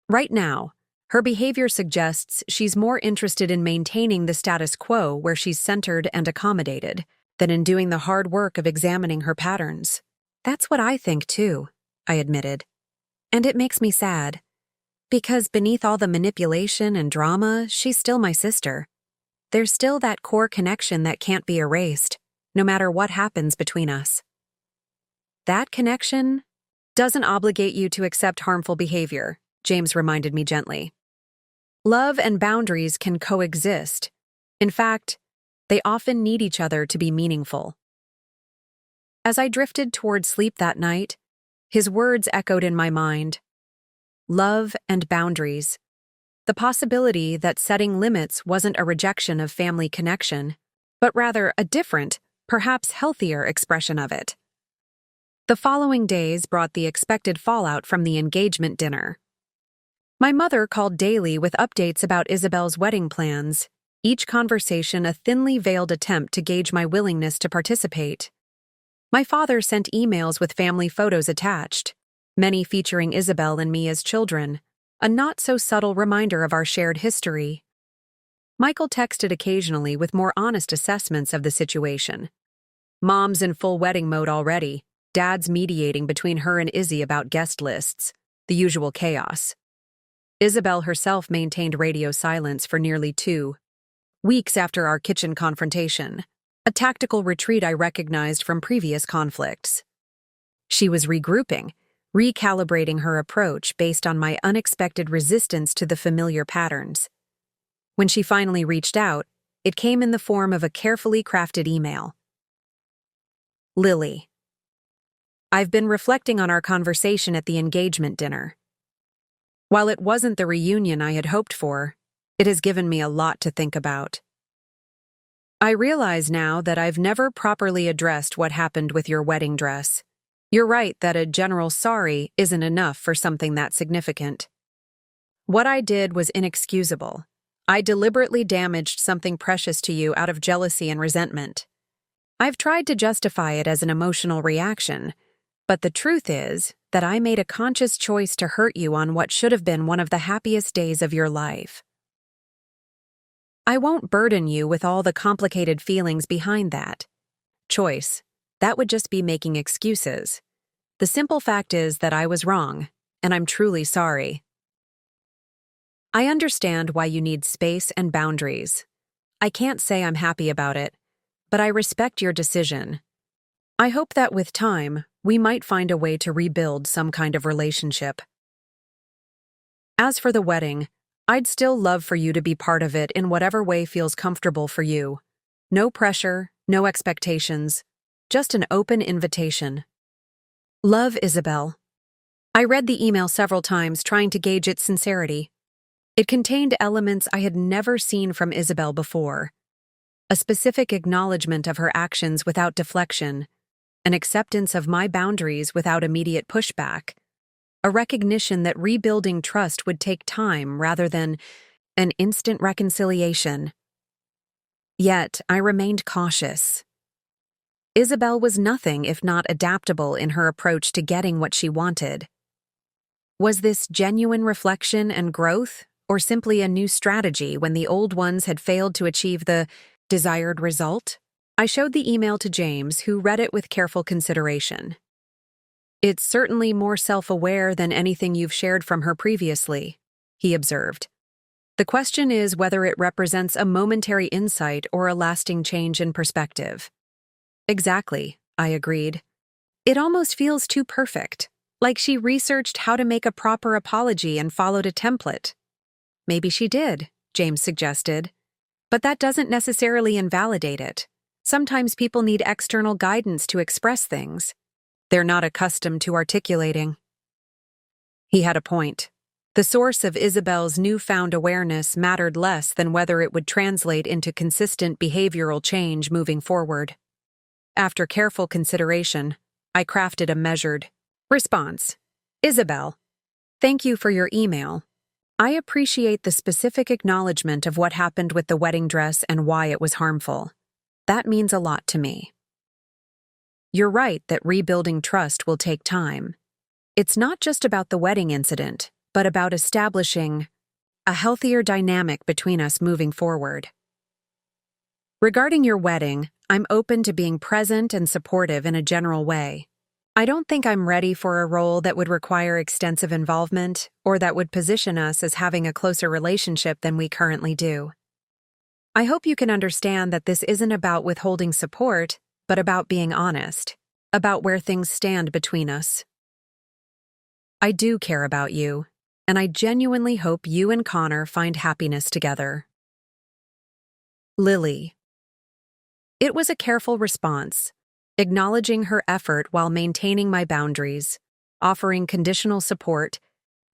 Right now, her behavior suggests she's more interested in maintaining the status quo where she's centered and accommodated than in doing the hard work of examining her patterns." "That's what I think too," I admitted. "And it makes me sad. Because beneath all the manipulation and drama, she's still my sister. There's still that core connection that can't be erased, no matter what happens between us." "That connection doesn't obligate you to accept harmful behavior," James reminded me gently. "Love and boundaries can coexist. In fact, they often need each other to be meaningful." As I drifted toward sleep that night, his words echoed in my mind. Love and boundaries. The possibility that setting limits wasn't a rejection of family connection, but rather a different, perhaps healthier expression of it. The following days brought the expected fallout from the engagement dinner. My mother called daily with updates about Isabel's wedding plans, each conversation a thinly veiled attempt to gauge my willingness to participate. My father sent emails with family photos attached, many featuring Isabel and me as children, a not-so-subtle reminder of our shared history. Michael texted occasionally with more honest assessments of the situation. Mom's in full wedding mode already, Dad's mediating between her and Izzy about guest lists, the usual chaos. Isabel herself maintained radio silence for nearly 2 weeks after our kitchen confrontation, a tactical retreat I recognized from previous conflicts. She was regrouping, recalibrating her approach based on my unexpected resistance to the familiar patterns. When she finally reached out, it came in the form of a carefully crafted email. Lily. I've been reflecting on our conversation at the engagement dinner. While it wasn't the reunion I had hoped for, it has given me a lot to think about. I realize now that I've never properly addressed what happened with your wedding dress. You're right that a general sorry isn't enough for something that significant. What I did was inexcusable. I deliberately damaged something precious to you out of jealousy and resentment. I've tried to justify it as an emotional reaction, but the truth is that I made a conscious choice to hurt you on what should have been one of the happiest days of your life. I won't burden you with all the complicated feelings behind that choice. That would just be making excuses. The simple fact is that I was wrong, and I'm truly sorry. I understand why you need space and boundaries. I can't say I'm happy about it, but I respect your decision. I hope that with time, we might find a way to rebuild some kind of relationship. As for the wedding, I'd still love for you to be part of it in whatever way feels comfortable for you. No pressure, no expectations, just an open invitation. Love, Isabel. I read the email several times, trying to gauge its sincerity. It contained elements I had never seen from Isabel before. A specific acknowledgement of her actions without deflection, an acceptance of my boundaries without immediate pushback, a recognition that rebuilding trust would take time rather than an instant reconciliation. Yet, I remained cautious. Isabel was nothing if not adaptable in her approach to getting what she wanted. Was this genuine reflection and growth, or simply a new strategy when the old ones had failed to achieve the desired result? I showed the email to James, who read it with careful consideration. It's certainly more self-aware than anything you've shared from her previously, he observed. The question is whether it represents a momentary insight or a lasting change in perspective. Exactly, I agreed. It almost feels too perfect, like she researched how to make a proper apology and followed a template. Maybe she did, James suggested. But that doesn't necessarily invalidate it. Sometimes people need external guidance to express things they're not accustomed to articulating. He had a point. The source of Isabel's newfound awareness mattered less than whether it would translate into consistent behavioral change moving forward. After careful consideration, I crafted a measured response. Isabel, thank you for your email. I appreciate the specific acknowledgement of what happened with the wedding dress and why it was harmful. That means a lot to me. You're right that rebuilding trust will take time. It's not just about the wedding incident, but about establishing a healthier dynamic between us moving forward. Regarding your wedding, I'm open to being present and supportive in a general way. I don't think I'm ready for a role that would require extensive involvement or that would position us as having a closer relationship than we currently do. I hope you can understand that this isn't about withholding support, but about being honest, about where things stand between us. I do care about you, and I genuinely hope you and Connor find happiness together. Lily. It was a careful response, acknowledging her effort while maintaining my boundaries, offering conditional support,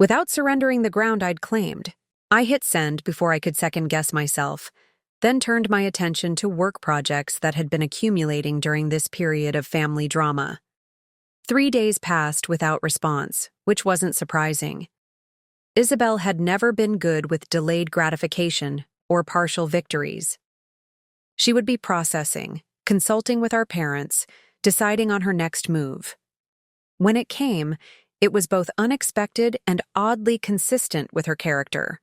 without surrendering the ground I'd claimed. I hit send before I could second-guess myself, then turned my attention to work projects that had been accumulating during this period of family drama. 3 days passed without response, which wasn't surprising. Isabel had never been good with delayed gratification or partial victories. She would be processing, consulting with our parents, deciding on her next move. When it came, it was both unexpected and oddly consistent with her character.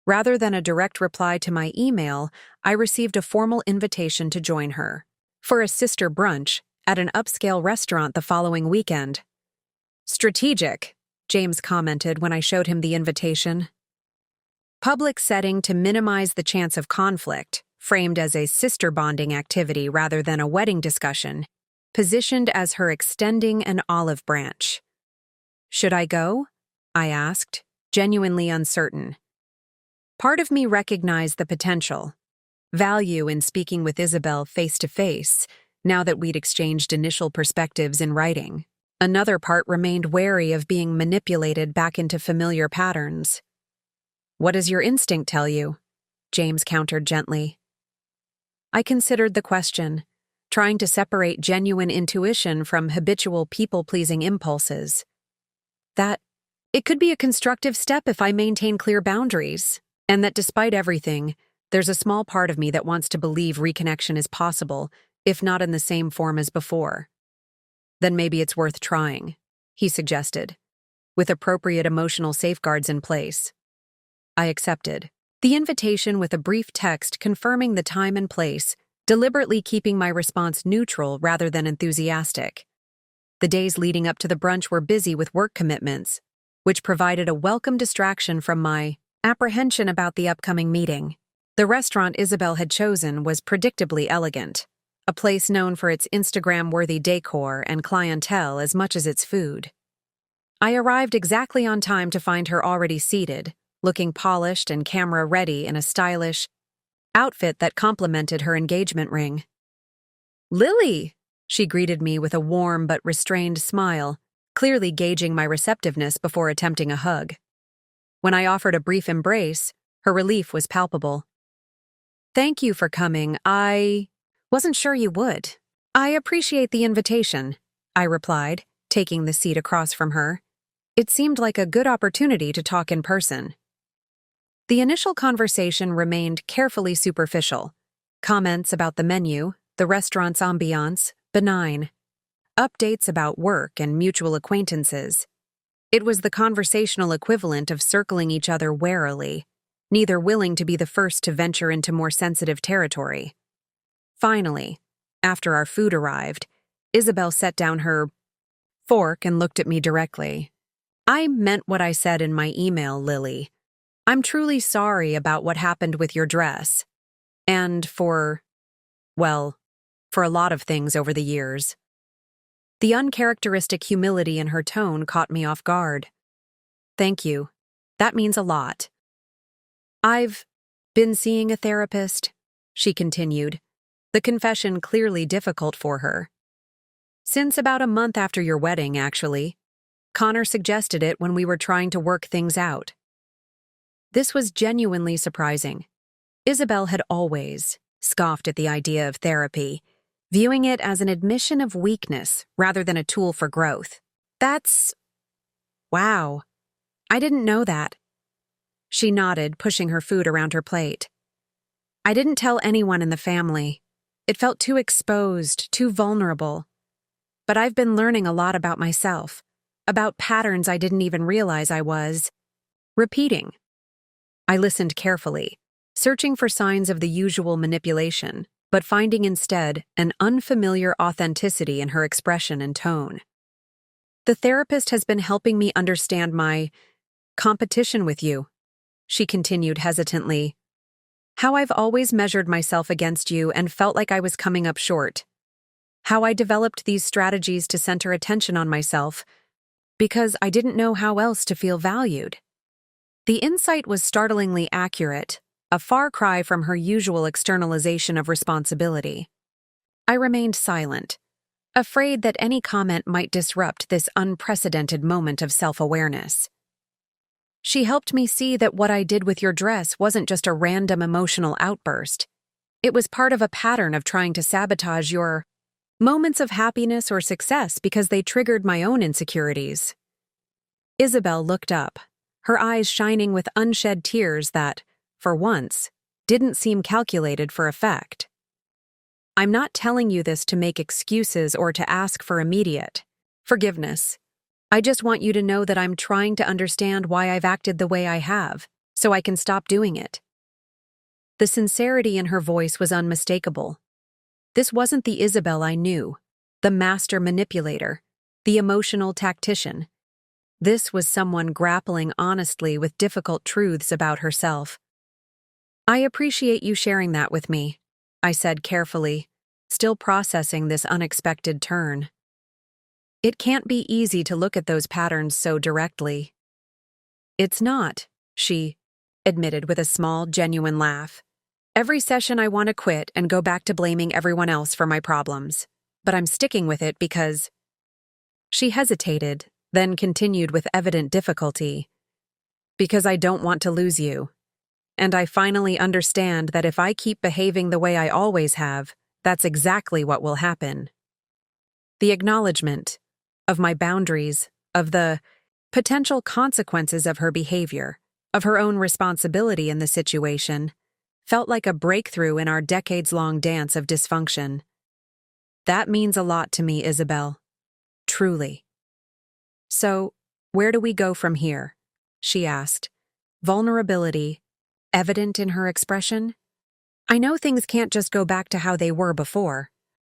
Rather than a direct reply to my email, I received a formal invitation to join her for a sister brunch at an upscale restaurant the following weekend. Strategic, James commented when I showed him the invitation. Public setting to minimize the chance of conflict, framed as a sister bonding activity rather than a wedding discussion, positioned as her extending an olive branch. Should I go? I asked, genuinely uncertain. Part of me recognized the potential, value in speaking with Isabel face-to-face, now that we'd exchanged initial perspectives in writing. Another part remained wary of being manipulated back into familiar patterns. What does your instinct tell you? James countered gently. I considered the question, trying to separate genuine intuition from habitual people-pleasing impulses. That it could be a constructive step if I maintain clear boundaries, and that despite everything, there's a small part of me that wants to believe reconnection is possible, if not in the same form as before. Then maybe it's worth trying, he suggested, with appropriate emotional safeguards in place. I accepted the invitation with a brief text confirming the time and place, deliberately keeping my response neutral rather than enthusiastic. The days leading up to the brunch were busy with work commitments, which provided a welcome distraction from my apprehension about the upcoming meeting. The restaurant Isabel had chosen was predictably elegant, a place known for its Instagram-worthy decor and clientele as much as its food. I arrived exactly on time to find her already seated, looking polished and camera-ready in a stylish outfit that complemented her engagement ring. "Lily!" She greeted me with a warm but restrained smile, clearly gauging my receptiveness before attempting a hug. When I offered a brief embrace, her relief was palpable. "Thank you for coming. I wasn't sure you would." "I appreciate the invitation," I replied, taking the seat across from her. It seemed like a good opportunity to talk in person. The initial conversation remained carefully superficial. Comments about the menu, the restaurant's ambiance, benign. Updates about work and mutual acquaintances. It was the conversational equivalent of circling each other warily, neither willing to be the first to venture into more sensitive territory. Finally, after our food arrived, Isabel set down her fork and looked at me directly. "I meant what I said in my email, Lily. I'm truly sorry about what happened with your dress. And for a lot of things over the years." The uncharacteristic humility in her tone caught me off guard. "Thank you. That means a lot." "I've been seeing a therapist," she continued, the confession clearly difficult for her. "Since about a month after your wedding, actually. Connor suggested it when we were trying to work things out." This was genuinely surprising. Isabel had always scoffed at the idea of therapy, viewing it as an admission of weakness rather than a tool for growth. Wow. I didn't know that." She nodded, pushing her food around her plate. "I didn't tell anyone in the family. It felt too exposed, too vulnerable. But I've been learning a lot about myself, about patterns I didn't even realize I was repeating." I listened carefully, searching for signs of the usual manipulation, but finding instead an unfamiliar authenticity in her expression and tone. "The therapist has been helping me understand my competition with you," she continued hesitantly. "How I've always measured myself against you and felt like I was coming up short. How I developed these strategies to center attention on myself because I didn't know how else to feel valued." The insight was startlingly accurate, a far cry from her usual externalization of responsibility. I remained silent, afraid that any comment might disrupt this unprecedented moment of self-awareness. "She helped me see that what I did with your dress wasn't just a random emotional outburst. It was part of a pattern of trying to sabotage your moments of happiness or success because they triggered my own insecurities." Isabel looked up, her eyes shining with unshed tears that, for once, didn't seem calculated for effect. "I'm not telling you this to make excuses or to ask for immediate forgiveness. I just want you to know that I'm trying to understand why I've acted the way I have, so I can stop doing it." The sincerity in her voice was unmistakable. This wasn't the Isabel I knew, the master manipulator, the emotional tactician. This was someone grappling honestly with difficult truths about herself. "I appreciate you sharing that with me," I said carefully, still processing this unexpected turn. "It can't be easy to look at those patterns so directly." "It's not," she admitted with a small, genuine laugh. "Every session I want to quit and go back to blaming everyone else for my problems. But I'm sticking with it because—" She hesitated, then continued with evident difficulty. "Because I don't want to lose you. And I finally understand that if I keep behaving the way I always have, that's exactly what will happen." The acknowledgement of my boundaries, of the potential consequences of her behavior, of her own responsibility in the situation, felt like a breakthrough in our decades-long dance of dysfunction. "That means a lot to me, Isabel. Truly." "So, where do we go from here?" she asked, vulnerability evident in her expression. "I know things can't just go back to how they were before.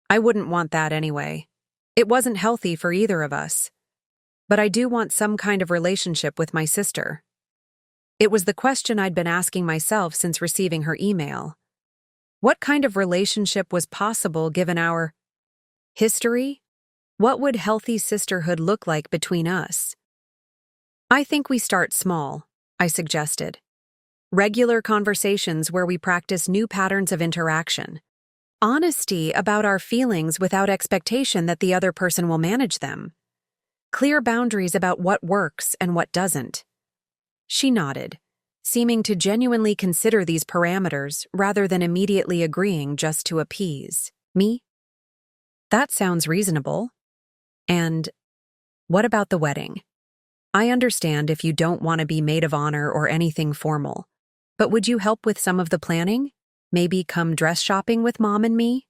I wouldn't want that anyway. It wasn't healthy for either of us. But I do want some kind of relationship with my sister." It was the question I'd been asking myself since receiving her email. What kind of relationship was possible given our history? What would healthy sisterhood look like between us? I think we start small, I suggested. Regular conversations where we practice new patterns of interaction. Honesty about our feelings without expectation that the other person will manage them. Clear boundaries about what works and what doesn't. She nodded, seeming to genuinely consider these parameters rather than immediately agreeing just to appease me. That sounds reasonable. And what about the wedding? I understand if you don't want to be maid of honor or anything formal, but would you help with some of the planning? Maybe come dress shopping with Mom and me?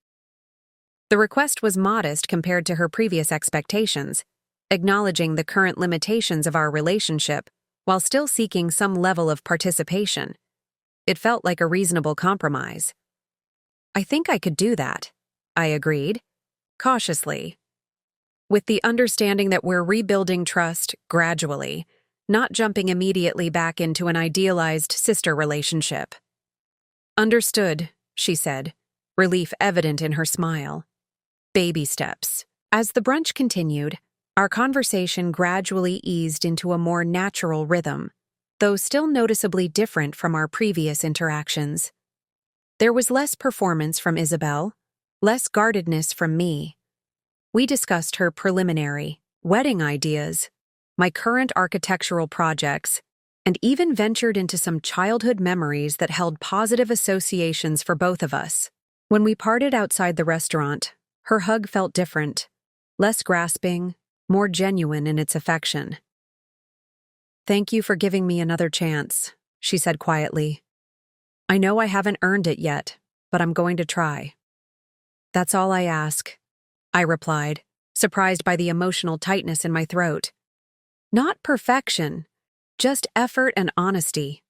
The request was modest compared to her previous expectations, acknowledging the current limitations of our relationship while still seeking some level of participation. It felt like a reasonable compromise. I think I could do that, I agreed, cautiously, with the understanding that we're rebuilding trust gradually, not jumping immediately back into an idealized sister relationship. Understood, she said, relief evident in her smile. Baby steps. As the brunch continued, our conversation gradually eased into a more natural rhythm, though still noticeably different from our previous interactions. There was less performance from Isabel, less guardedness from me. We discussed her preliminary, wedding ideas, my current architectural projects, and even ventured into some childhood memories that held positive associations for both of us. When we parted outside the restaurant, her hug felt different, less grasping, more genuine in its affection. "Thank you for giving me another chance," she said quietly. "I know I haven't earned it yet, but I'm going to try." "That's all I ask," I replied, surprised by the emotional tightness in my throat. Not perfection, just effort and honesty.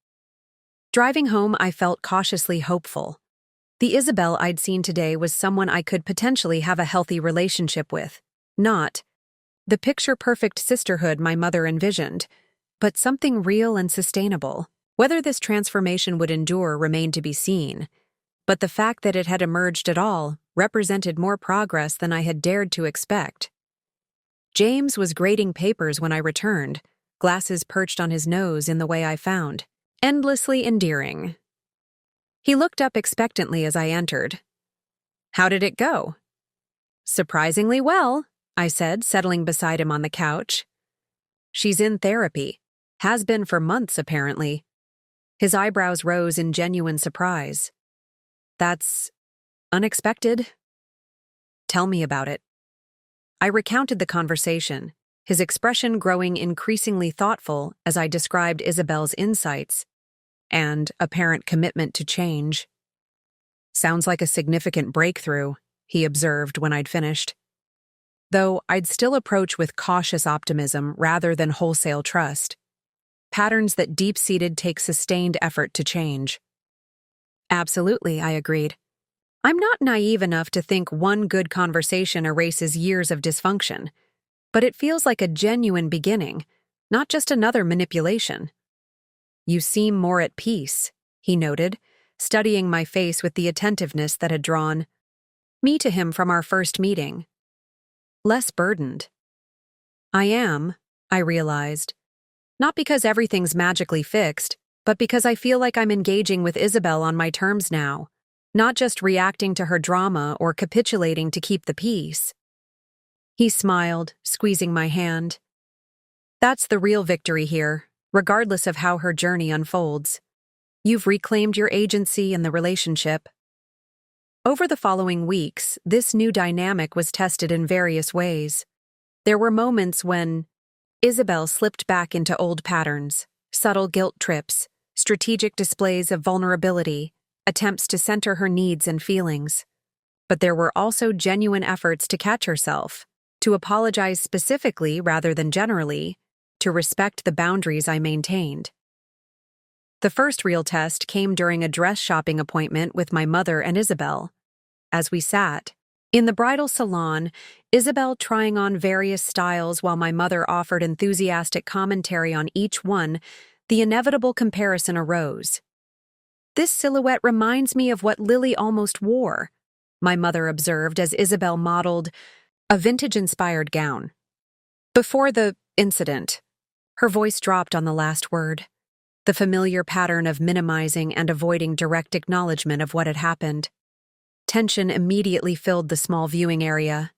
Driving home, I felt cautiously hopeful. The Isabel I'd seen today was someone I could potentially have a healthy relationship with, not the picture-perfect sisterhood my mother envisioned, but something real and sustainable. Whether this transformation would endure remained to be seen, but the fact that it had emerged at all represented more progress than I had dared to expect. James was grading papers when I returned, glasses perched on his nose in the way I found, endlessly endearing. He looked up expectantly as I entered. "How did it go?" "Surprisingly well," I said, settling beside him on the couch. "She's in therapy. Has been for months, apparently." His eyebrows rose in genuine surprise. "That's unexpected." "Tell me about it." I recounted the conversation, his expression growing increasingly thoughtful as I described Isabel's insights and apparent commitment to change. "Sounds like a significant breakthrough," he observed when I'd finished. Though I'd still approach with cautious optimism rather than wholesale trust. Patterns that deep-seated take sustained effort to change. "Absolutely," I agreed. "I'm not naive enough to think one good conversation erases years of dysfunction, but it feels like a genuine beginning, not just another manipulation." "You seem more at peace," he noted, studying my face with the attentiveness that had drawn me to him from our first meeting. "Less burdened." "I am," I realized. "Not because everything's magically fixed, but because I feel like I'm engaging with Isabel on my terms now, not just reacting to her drama or capitulating to keep the peace." He smiled, squeezing my hand. "That's the real victory here, regardless of how her journey unfolds. You've reclaimed your agency in the relationship." Over the following weeks, this new dynamic was tested in various ways. There were moments when Isabel slipped back into old patterns, subtle guilt trips, strategic displays of vulnerability, attempts to center her needs and feelings. But there were also genuine efforts to catch herself, to apologize specifically rather than generally, to respect the boundaries I maintained. The first real test came during a dress shopping appointment with my mother and Isabel. As we sat in the bridal salon, Isabel trying on various styles while my mother offered enthusiastic commentary on each one, the inevitable comparison arose. "This silhouette reminds me of what Lily almost wore," my mother observed as Isabel modeled a vintage-inspired gown. Before the incident, her voice dropped on the last word, the familiar pattern of minimizing and avoiding direct acknowledgement of what had happened. Tension immediately filled the small viewing area.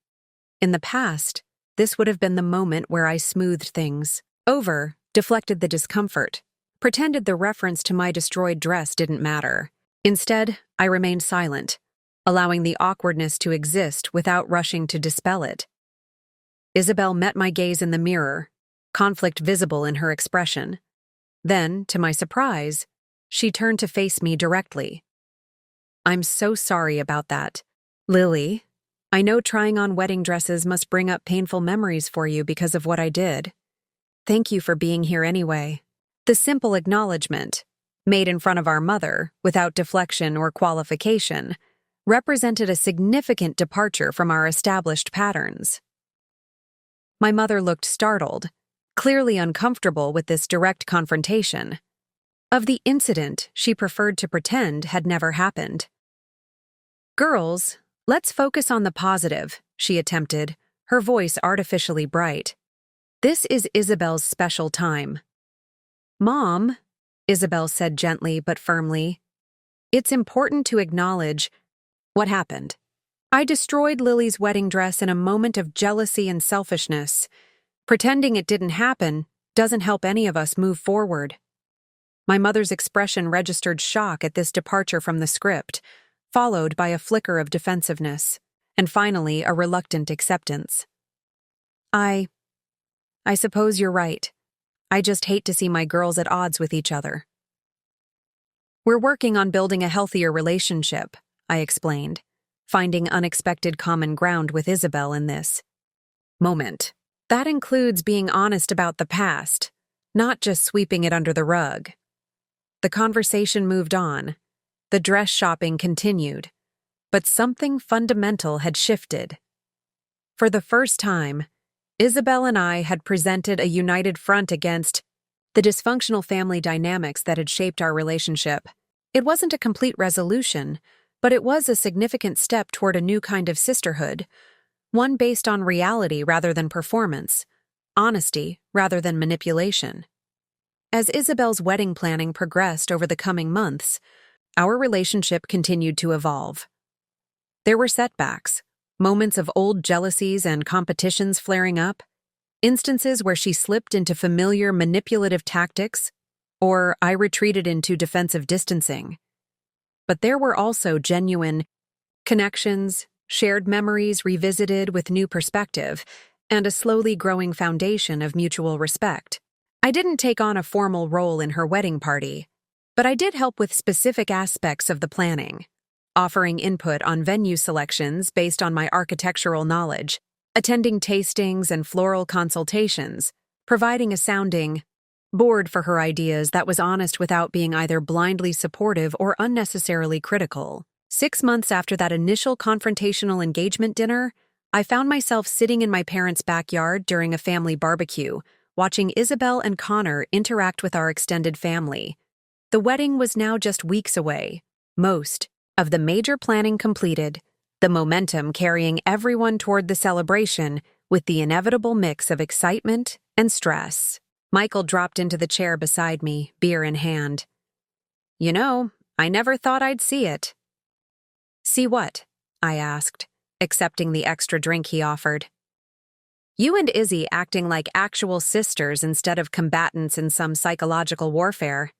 In the past, this would have been the moment where I smoothed things over, deflected the discomfort, pretended the reference to my destroyed dress didn't matter. Instead, I remained silent, allowing the awkwardness to exist without rushing to dispel it. Isabel met my gaze in the mirror, conflict visible in her expression. Then, to my surprise, she turned to face me directly. "I'm so sorry about that. Lily, I know trying on wedding dresses must bring up painful memories for you because of what I did. Thank you for being here anyway." The simple acknowledgement, made in front of our mother, without deflection or qualification, represented a significant departure from our established patterns. My mother looked startled, clearly uncomfortable with this direct confrontation. Of the incident, she preferred to pretend had never happened. "Girls, let's focus on the positive," she attempted, her voice artificially bright. "This is Isabel's special time." "Mom," Isabel said gently but firmly, "it's important to acknowledge what happened. I destroyed Lily's wedding dress in a moment of jealousy and selfishness. Pretending it didn't happen doesn't help any of us move forward." My mother's expression registered shock at this departure from the script, followed by a flicker of defensiveness, and finally a reluctant acceptance. I suppose you're right. I just hate to see my girls at odds with each other." "We're working on building a healthier relationship," I explained, finding unexpected common ground with Isabel in this moment. "That includes being honest about the past, not just sweeping it under the rug." The conversation moved on. The dress shopping continued, but something fundamental had shifted. For the first time, Isabel and I had presented a united front against the dysfunctional family dynamics that had shaped our relationship. It wasn't a complete resolution, but it was a significant step toward a new kind of sisterhood, one based on reality rather than performance, honesty rather than manipulation. As Isabel's wedding planning progressed over the coming months, our relationship continued to evolve. There were setbacks, moments of old jealousies and competitions flaring up, instances where she slipped into familiar manipulative tactics, or I retreated into defensive distancing. But there were also genuine connections, shared memories revisited with new perspective, and a slowly growing foundation of mutual respect. I didn't take on a formal role in her wedding party, but I did help with specific aspects of the planning, offering input on venue selections based on my architectural knowledge, attending tastings and floral consultations, providing a sounding board for her ideas that was honest without being either blindly supportive or unnecessarily critical. 6 months after that initial confrontational engagement dinner, I found myself sitting in my parents' backyard during a family barbecue, watching Isabel and Connor interact with our extended family. The wedding was now just weeks away, most of the major planning completed, the momentum carrying everyone toward the celebration with the inevitable mix of excitement and stress. Michael dropped into the chair beside me, beer in hand. "You know, I never thought I'd see it." "See what?" I asked, accepting the extra drink he offered. "You and Izzy acting like actual sisters instead of combatants in some psychological warfare."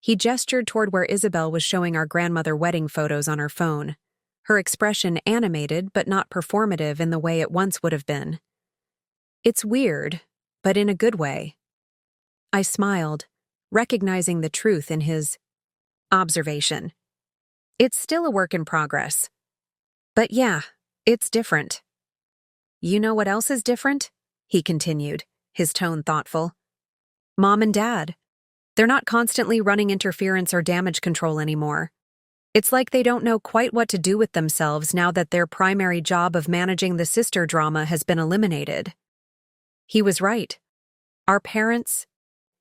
He gestured toward where Isabel was showing our grandmother wedding photos on her phone, her expression animated but not performative in the way it once would have been. "It's weird, but in a good way." I smiled, recognizing the truth in his observation. "It's still a work in progress. But yeah, it's different." "You know what else is different?" he continued, his tone thoughtful. "Mom and Dad. They're not constantly running interference or damage control anymore. It's like they don't know quite what to do with themselves now that their primary job of managing the sister drama has been eliminated." He was right. Our parents,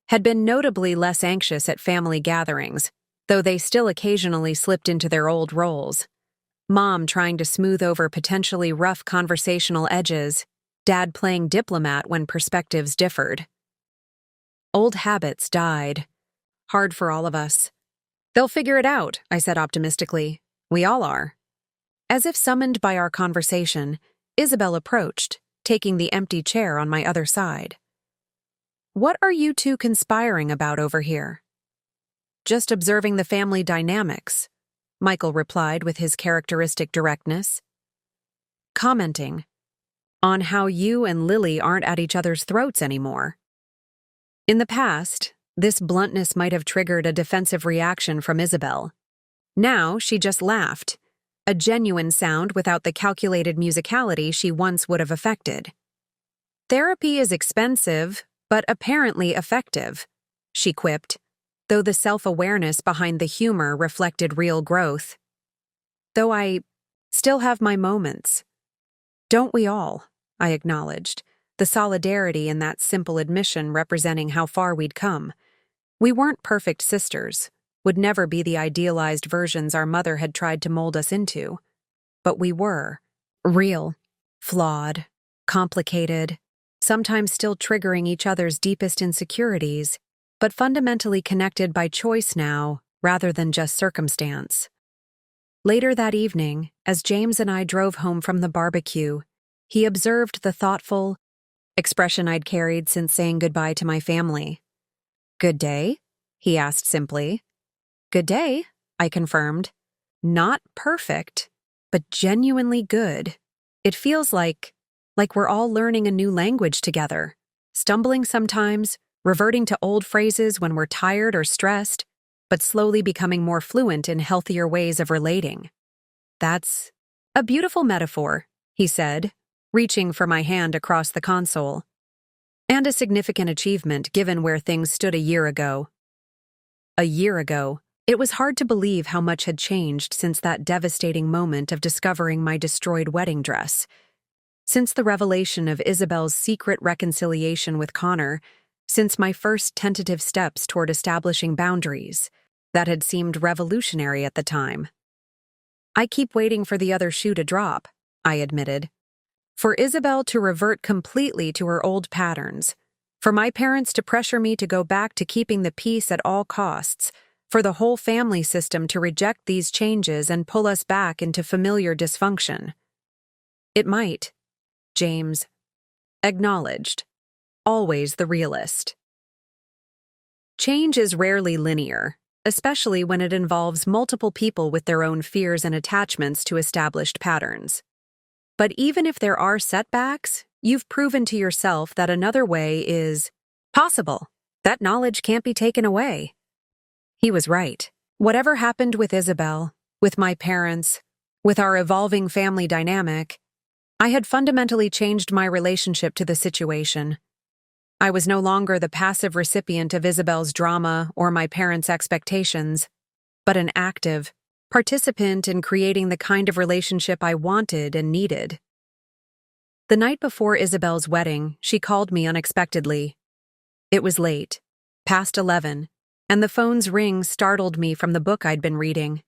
had been notably less anxious at family gatherings, though they still occasionally slipped into their old roles. Mom trying to smooth over potentially rough conversational edges, Dad playing diplomat when perspectives differed. Old habits died. Hard for all of us. "They'll figure it out," I said optimistically. "We all are." As if summoned by our conversation, Isabel approached, taking the empty chair on my other side. "What are you two conspiring about over here?" "Just observing the family dynamics," Michael replied with his characteristic directness. "Commenting on how you and Lily aren't at each other's throats anymore." In the past, this bluntness might have triggered a defensive reaction from Isabel. Now she just laughed, a genuine sound without the calculated musicality she once would have affected. "Therapy is expensive, but apparently effective," she quipped, though the self-awareness behind the humor reflected real growth. "Though I still have my moments." "Don't we all?" I acknowledged, the solidarity in that simple admission representing how far we'd come. We weren't perfect sisters, would never be the idealized versions our mother had tried to mold us into. But we were. Real. Flawed. Complicated. Sometimes still triggering each other's deepest insecurities, but fundamentally connected by choice now, rather than just circumstance. Later that evening, as James and I drove home from the barbecue, he observed the thoughtful expression I'd carried since saying goodbye to my family. "Good day?" he asked simply. "Good day," I confirmed. "Not perfect, but genuinely good. It feels like we're all learning a new language together, stumbling sometimes, reverting to old phrases when we're tired or stressed, but slowly becoming more fluent in healthier ways of relating." "That's a beautiful metaphor," he said, reaching for my hand across the console. "And a significant achievement given where things stood a year ago." A year ago, it was hard to believe how much had changed since that devastating moment of discovering my destroyed wedding dress. Since the revelation of Isabel's secret reconciliation with Connor, since my first tentative steps toward establishing boundaries that had seemed revolutionary at the time. "I keep waiting for the other shoe to drop," I admitted. "For Isabel to revert completely to her old patterns, for my parents to pressure me to go back to keeping the peace at all costs, for the whole family system to reject these changes and pull us back into familiar dysfunction." "It might," James acknowledged, always the realist. Change is rarely linear, especially when it involves multiple people with their own fears and attachments to established patterns. But even if there are setbacks, you've proven to yourself that another way is possible. That knowledge can't be taken away. He was right. Whatever happened with Isabel, with my parents, with our evolving family dynamic, I had fundamentally changed my relationship to the situation. I was no longer the passive recipient of Isabel's drama or my parents' expectations, but an active participant in creating the kind of relationship I wanted and needed. The night before Isabel's wedding, she called me unexpectedly. It was late, past 11, and the phone's ring startled me from the book I'd been reading.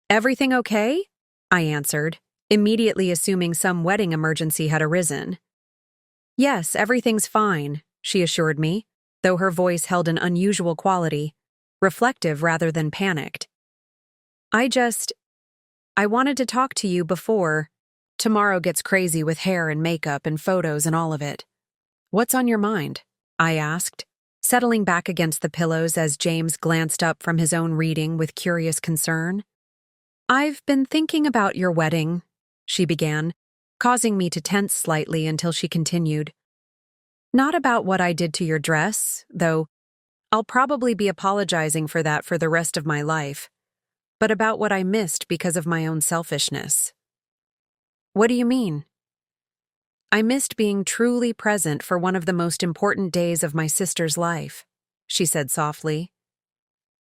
"Everything okay?" I answered, immediately assuming some wedding emergency had arisen. "Yes, everything's fine," she assured me, though her voice held an unusual quality, reflective rather than panicked. I wanted to talk to you before tomorrow gets crazy with hair and makeup and photos and all of it." "What's on your mind?" I asked, settling back against the pillows as James glanced up from his own reading with curious concern. "I've been thinking about your wedding," she began, causing me to tense slightly until she continued. "Not about what I did to your dress, though I'll probably be apologizing for that for the rest of my life, but about what I missed because of my own selfishness." "What do you mean?" "I missed being truly present for one of the most important days of my sister's life," she said softly.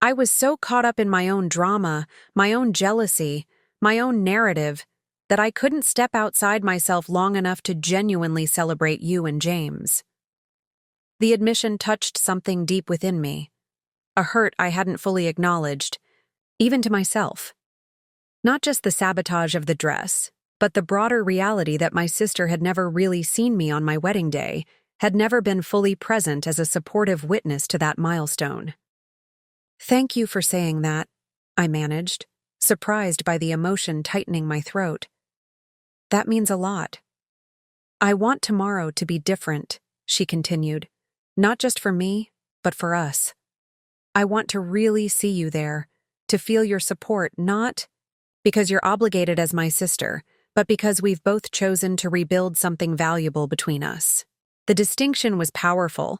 "I was so caught up in my own drama, my own jealousy, my own narrative, that I couldn't step outside myself long enough to genuinely celebrate you and James." The admission touched something deep within me, a hurt I hadn't fully acknowledged, even to myself. Not just the sabotage of the dress, but the broader reality that my sister had never really seen me on my wedding day, had never been fully present as a supportive witness to that milestone. "Thank you for saying that," I managed, surprised by the emotion tightening my throat. "That means a lot." "I want tomorrow to be different," she continued, "not just for me, but for us. I want to really see you there, to feel your support, not because you're obligated as my sister, but because we've both chosen to rebuild something valuable between us." The distinction was powerful: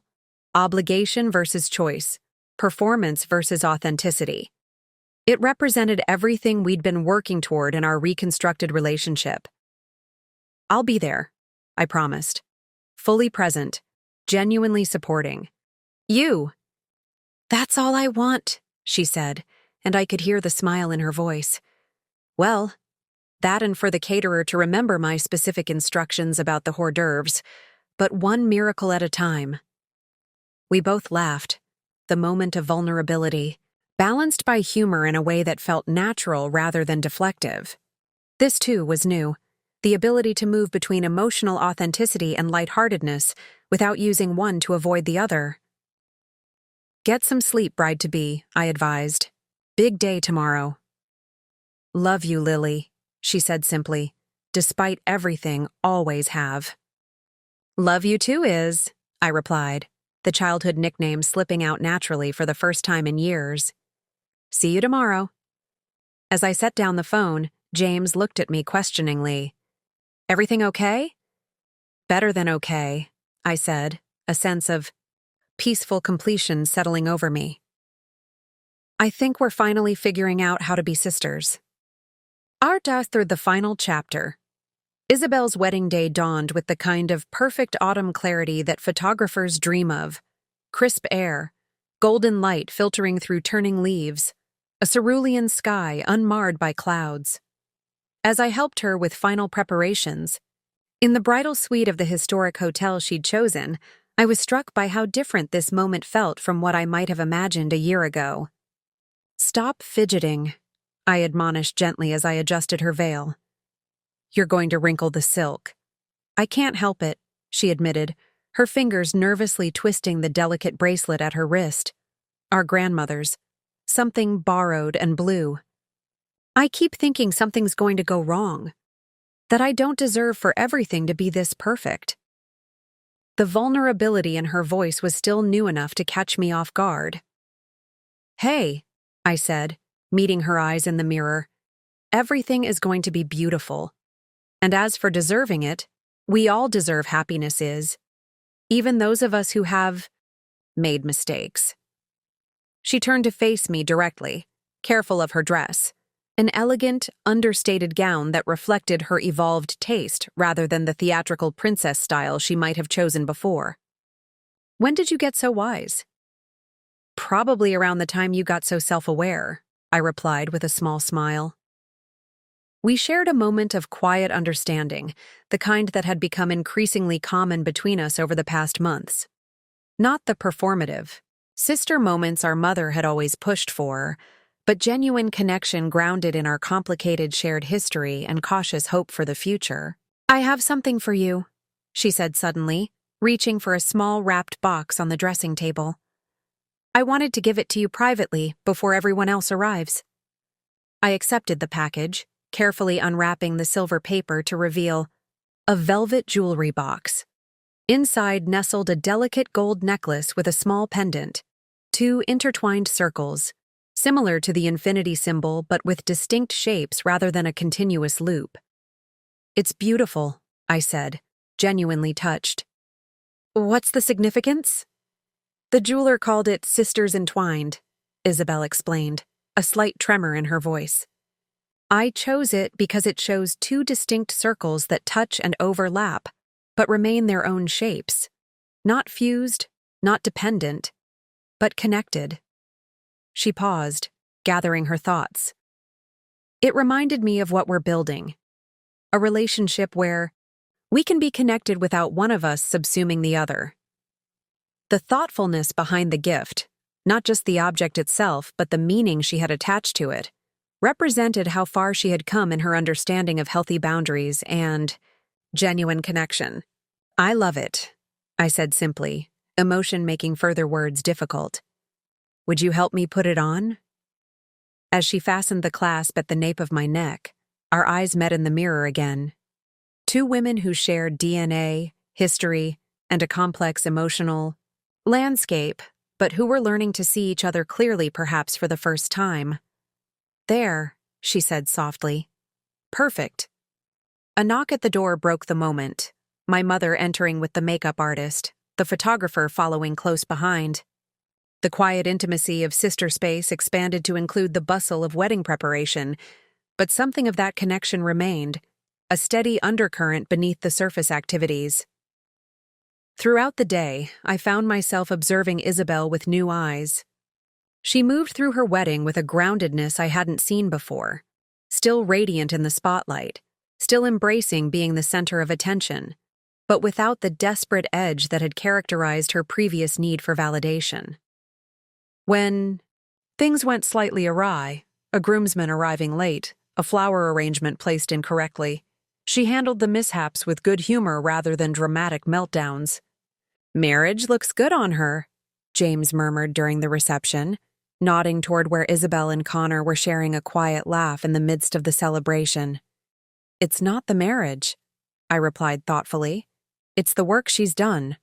obligation versus choice, performance versus authenticity. It represented everything we'd been working toward in our reconstructed relationship. "I'll be there," I promised. Fully present, genuinely supporting. "You!" "That's all I want," she said, and I could hear the smile in her voice. "Well, that and for the caterer to remember my specific instructions about the hors d'oeuvres, but one miracle at a time." We both laughed, the moment of vulnerability, balanced by humor in a way that felt natural rather than deflective. This, too, was new: the ability to move between emotional authenticity and lightheartedness without using one to avoid the other. "Get some sleep, bride-to-be," I advised. "Big day tomorrow." "Love you, Lily," she said simply. "Despite everything, always have." "Love you too, I replied, the childhood nickname slipping out naturally for the first time in years. "See you tomorrow." As I set down the phone, James looked at me questioningly. "Everything okay?" "Better than okay," I said, a sense of peaceful completion settling over me. "I think we're finally figuring out how to be sisters." After the final chapter, Isabel's wedding day dawned with the kind of perfect autumn clarity that photographers dream of: crisp air, golden light filtering through turning leaves, a cerulean sky unmarred by clouds. As I helped her with final preparations, in the bridal suite of the historic hotel she'd chosen, I was struck by how different this moment felt from what I might have imagined a year ago. "Stop fidgeting," I admonished gently as I adjusted her veil. "You're going to wrinkle the silk." "I can't help it," she admitted, her fingers nervously twisting the delicate bracelet at her wrist. Our grandmother's. Something borrowed and blue. "I keep thinking something's going to go wrong. That I don't deserve for everything to be this perfect." The vulnerability in her voice was still new enough to catch me off guard. "Hey," I said, meeting her eyes in the mirror. "Everything is going to be beautiful. And as for deserving it, we all deserve happiness, even those of us who have made mistakes." She turned to face me directly, careful of her dress, an elegant, understated gown that reflected her evolved taste rather than the theatrical princess style she might have chosen before. "When did you get so wise?" "Probably around the time you got so self-aware," I replied with a small smile. We shared a moment of quiet understanding, the kind that had become increasingly common between us over the past months. Not the performative, sister moments our mother had always pushed for, but genuine connection grounded in our complicated shared history and cautious hope for the future. "I have something for you," she said suddenly, reaching for a small wrapped box on the dressing table. "I wanted to give it to you privately before everyone else arrives." I accepted the package, carefully unwrapping the silver paper to reveal a velvet jewelry box. Inside nestled a delicate gold necklace with a small pendant, 2 intertwined circles, similar to the infinity symbol but with distinct shapes rather than a continuous loop. "It's beautiful," I said, genuinely touched. "What's the significance?" "The jeweler called it sisters entwined," Isabel explained, a slight tremor in her voice. "I chose it because it shows 2 distinct circles that touch and overlap, but remain their own shapes. Not fused, not dependent, but connected." She paused, gathering her thoughts. "It reminded me of what we're building. A relationship where we can be connected without one of us subsuming the other." The thoughtfulness behind the gift, not just the object itself, but the meaning she had attached to it, represented how far she had come in her understanding of healthy boundaries and genuine connection. "I love it," I said simply, emotion making further words difficult. "Would you help me put it on?" As she fastened the clasp at the nape of my neck, our eyes met in the mirror again. Two women who shared DNA, history, and a complex emotional landscape, but who were learning to see each other clearly perhaps for the first time. "There," she said softly. "Perfect." A knock at the door broke the moment, my mother entering with the makeup artist, the photographer following close behind. The quiet intimacy of sister space expanded to include the bustle of wedding preparation, but something of that connection remained, a steady undercurrent beneath the surface activities. Throughout the day, I found myself observing Isabel with new eyes. She moved through her wedding with a groundedness I hadn't seen before, still radiant in the spotlight, still embracing being the center of attention, but without the desperate edge that had characterized her previous need for validation. When things went slightly awry, a groomsman arriving late, a flower arrangement placed incorrectly, she handled the mishaps with good humor rather than dramatic meltdowns. "Marriage looks good on her," James murmured during the reception, nodding toward where Isabel and Connor were sharing a quiet laugh in the midst of the celebration. "It's not the marriage," I replied thoughtfully. "It's the work she's done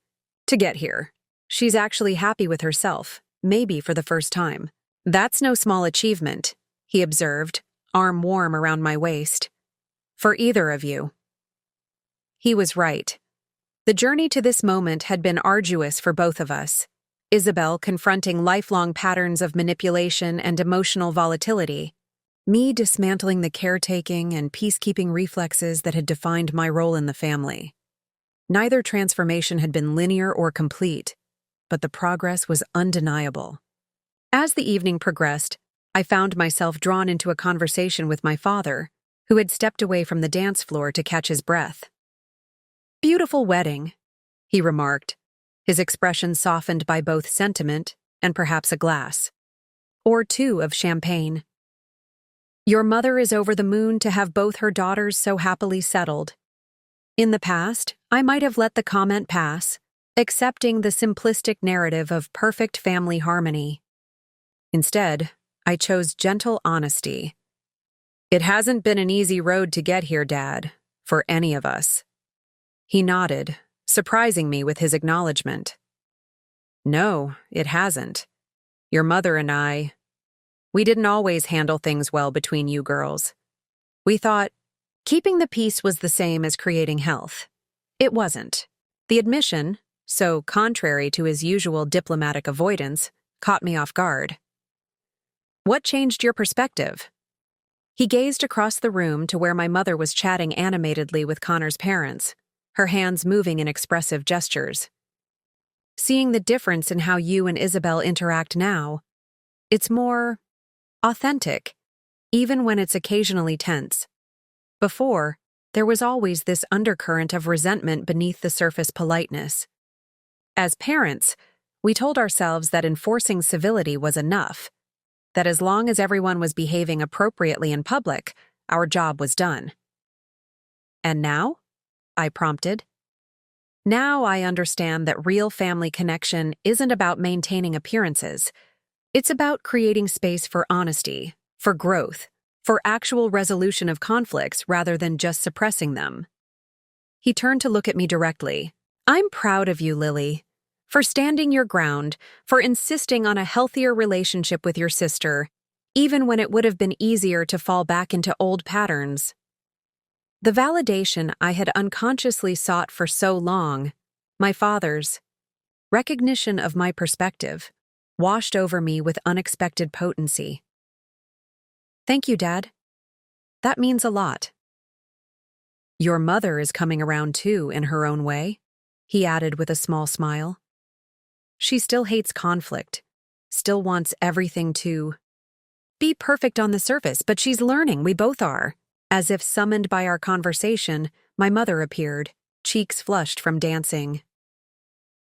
to get here. She's actually happy with herself, maybe for the first time." "That's no small achievement," he observed, arm warm around my waist. "For either of you." He was right. The journey to this moment had been arduous for both of us. Isabel confronting lifelong patterns of manipulation and emotional volatility, me dismantling the caretaking and peacekeeping reflexes that had defined my role in the family. Neither transformation had been linear or complete, but the progress was undeniable. As the evening progressed, I found myself drawn into a conversation with my father, who had stepped away from the dance floor to catch his breath. "Beautiful wedding," he remarked, his expression softened by both sentiment and perhaps a glass or two of champagne. "Your mother is over the moon to have both her daughters so happily settled." In the past, I might have let the comment pass, accepting the simplistic narrative of perfect family harmony. Instead, I chose gentle honesty. "It hasn't been an easy road to get here, Dad, for any of us." He nodded, surprising me with his acknowledgement. "No, it hasn't. Your mother and we didn't always handle things well between you girls. We thought keeping the peace was the same as creating health. It wasn't." The admission, so contrary to his usual diplomatic avoidance, caught me off guard. "What changed your perspective?" He gazed across the room to where my mother was chatting animatedly with Connor's parents, her hands moving in expressive gestures. "Seeing the difference in how you and Isabel interact now, it's more authentic, even when it's occasionally tense. Before, there was always this undercurrent of resentment beneath the surface politeness. As parents, we told ourselves that enforcing civility was enough, that as long as everyone was behaving appropriately in public, our job was done." "And now?" I prompted. "Now I understand that real family connection isn't about maintaining appearances. It's about creating space for honesty, for growth, for actual resolution of conflicts rather than just suppressing them." He turned to look at me directly. "I'm proud of you, Lily, for standing your ground, for insisting on a healthier relationship with your sister, even when it would have been easier to fall back into old patterns." The validation I had unconsciously sought for so long, my father's recognition of my perspective, washed over me with unexpected potency. "Thank you, Dad. That means a lot." "Your mother is coming around too, in her own way," he added with a small smile. "She still hates conflict, still wants everything to be perfect on the surface, but she's learning, we both are." As if summoned by our conversation, my mother appeared, cheeks flushed from dancing.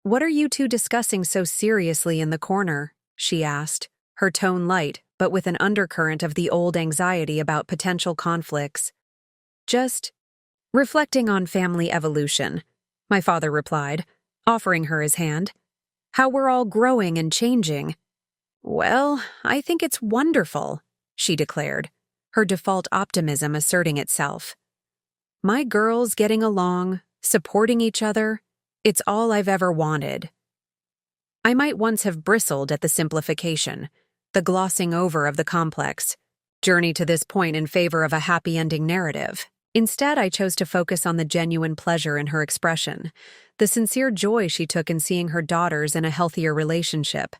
"What are you two discussing so seriously in the corner?" she asked, her tone light, but with an undercurrent of the old anxiety about potential conflicts. "Just reflecting on family evolution," my father replied, offering her his hand. "How we're all growing and changing." "Well, I think it's wonderful," she declared, her default optimism asserting itself. "My girls getting along, supporting each other, it's all I've ever wanted." I might once have bristled at the simplification, the glossing over of the complex journey to this point in favor of a happy ending narrative. Instead, I chose to focus on the genuine pleasure in her expression, the sincere joy she took in seeing her daughters in a healthier relationship.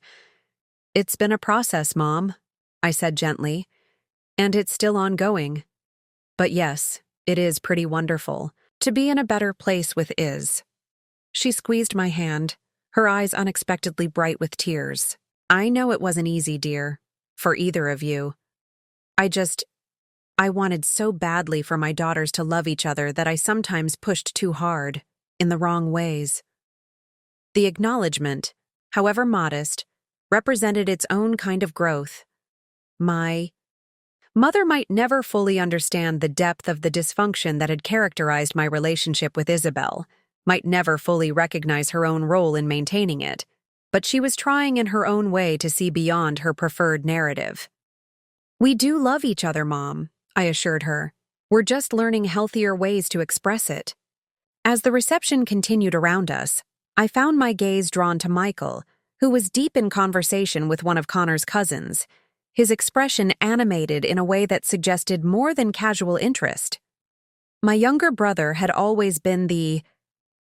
"It's been a process, Mom," I said gently, "and it's still ongoing. But yes, it is pretty wonderful to be in a better place with Iz." She squeezed my hand, her eyes unexpectedly bright with tears. "I know it wasn't easy, dear, for either of you. I wanted so badly for my daughters to love each other that I sometimes pushed too hard, in the wrong ways." The acknowledgement, however modest, represented its own kind of growth. My mother might never fully understand the depth of the dysfunction that had characterized my relationship with Isabel, might never fully recognize her own role in maintaining it, but she was trying in her own way to see beyond her preferred narrative. "We do love each other, Mom," I assured her. "We're just learning healthier ways to express it." As the reception continued around us, I found my gaze drawn to Michael, who was deep in conversation with one of Connor's cousins, his expression animated in a way that suggested more than casual interest. My younger brother had always been the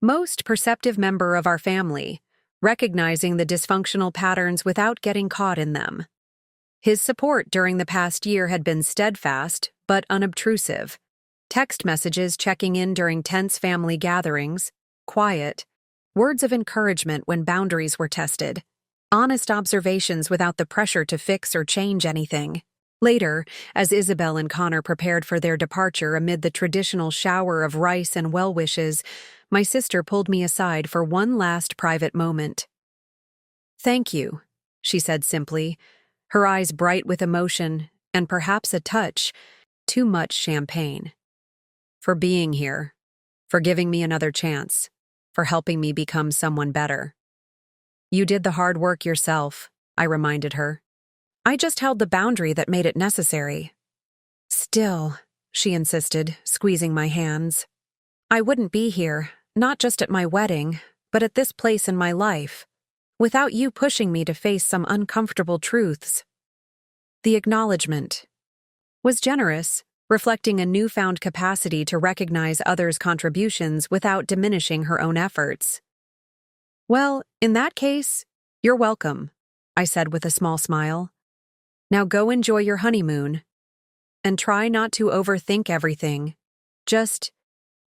most perceptive member of our family, recognizing the dysfunctional patterns without getting caught in them. His support during the past year had been steadfast but unobtrusive. Text messages checking in during tense family gatherings, quiet, words of encouragement when boundaries were tested, honest observations without the pressure to fix or change anything. Later, as Isabel and Connor prepared for their departure amid the traditional shower of rice and well wishes, my sister pulled me aside for one last private moment. "Thank you," she said simply, her eyes bright with emotion and perhaps a touch, too much champagne. "For being here, for giving me another chance, for helping me become someone better." "You did the hard work yourself," I reminded her. "I just held the boundary that made it necessary." "Still," she insisted, squeezing my hands, "I wouldn't be here, not just at my wedding, but at this place in my life, without you pushing me to face some uncomfortable truths." The acknowledgement was generous, reflecting a newfound capacity to recognize others' contributions without diminishing her own efforts. "Well, in that case, you're welcome," I said with a small smile. "Now go enjoy your honeymoon. And try not to overthink everything. Just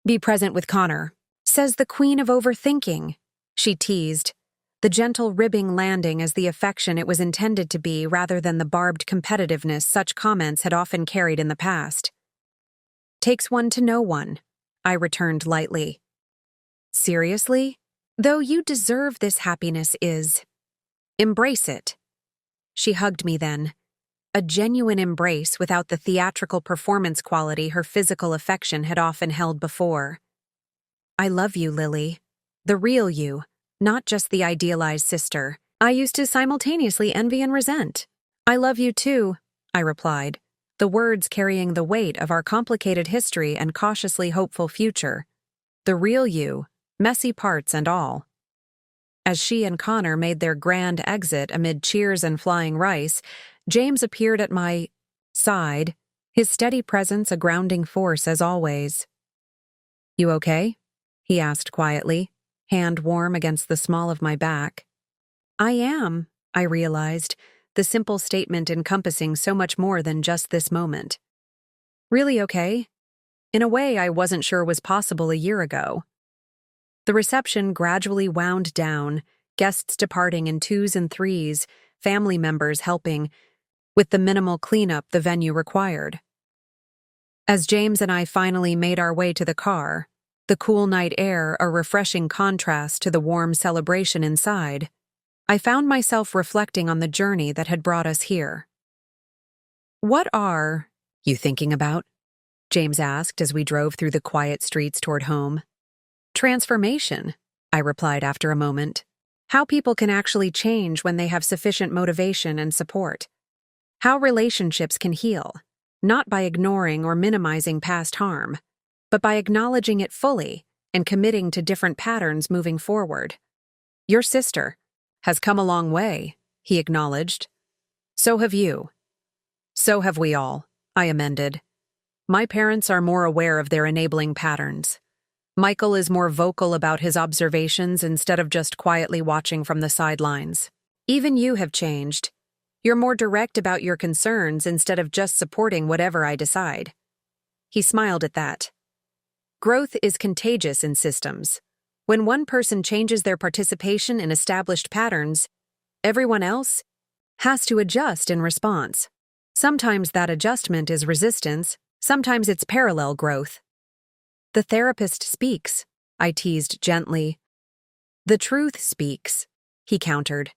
be present with Connor." "Says the queen of overthinking," she teased, the gentle ribbing landing as the affection it was intended to be rather than the barbed competitiveness such comments had often carried in the past. "Takes one to know one," I returned lightly. "Seriously? Though you deserve this happiness is. Embrace it." She hugged me then, a genuine embrace without the theatrical performance quality her physical affection had often held before. "I love you, Lily. The real you, not just the idealized sister I used to simultaneously envy and resent." "I love you too," I replied, the words carrying the weight of our complicated history and cautiously hopeful future. The real you, messy parts and all. As she and Connor made their grand exit amid cheers and flying rice, James appeared at my side, his steady presence a grounding force as always. "You okay?" he asked quietly, hand warm against the small of my back. "I am," I realized, the simple statement encompassing so much more than just this moment. "Really okay?" In a way I wasn't sure was possible a year ago. The reception gradually wound down, guests departing in twos and threes, family members helping, with the minimal cleanup the venue required. As James and I finally made our way to the car, the cool night air a refreshing contrast to the warm celebration inside, I found myself reflecting on the journey that had brought us here. "What are you thinking about?" James asked as we drove through the quiet streets toward home. "Transformation," I replied after a moment. "How people can actually change when they have sufficient motivation and support. How relationships can heal, not by ignoring or minimizing past harm, but by acknowledging it fully and committing to different patterns moving forward. Your sister has come a long way," he acknowledged. "So have you. So have we all," I amended. "My parents are more aware of their enabling patterns. Michael is more vocal about his observations instead of just quietly watching from the sidelines. Even you have changed. You're more direct about your concerns instead of just supporting whatever I decide." He smiled at that. Growth is contagious in systems. When one person changes their participation in established patterns, everyone else has to adjust in response. Sometimes that adjustment is resistance, sometimes it's parallel growth. "The therapist speaks," I teased gently. "The truth speaks," he countered.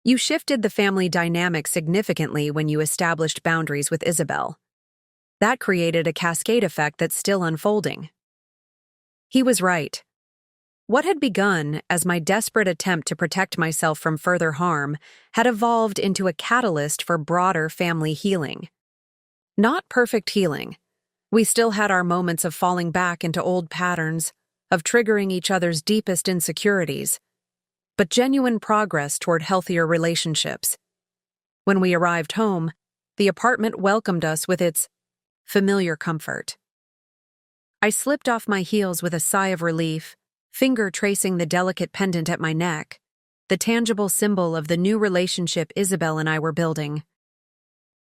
"You shifted the family dynamic significantly when you established boundaries with Isabel. That created a cascade effect that's still unfolding." He was right. What had begun as my desperate attempt to protect myself from further harm had evolved into a catalyst for broader family healing. Not perfect healing. We still had our moments of falling back into old patterns, of triggering each other's deepest insecurities, but genuine progress toward healthier relationships. When we arrived home, the apartment welcomed us with its familiar comfort. I slipped off my heels with a sigh of relief, finger tracing the delicate pendant at my neck, the tangible symbol of the new relationship Isabel and I were building.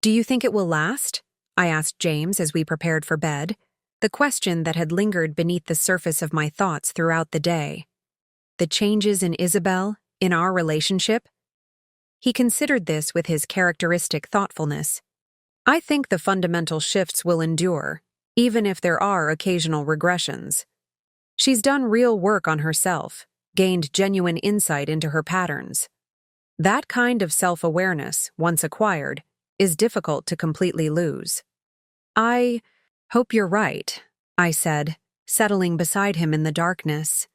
"Do you think it will last?" I asked James as we prepared for bed, the question that had lingered beneath the surface of my thoughts throughout the day. The changes in Isabel, in our relationship? He considered this with his characteristic thoughtfulness. "I think the fundamental shifts will endure, even if there are occasional regressions. She's done real work on herself, gained genuine insight into her patterns. That kind of self-awareness, once acquired, is difficult to completely lose." "I hope you're right," I said, settling beside him in the darkness.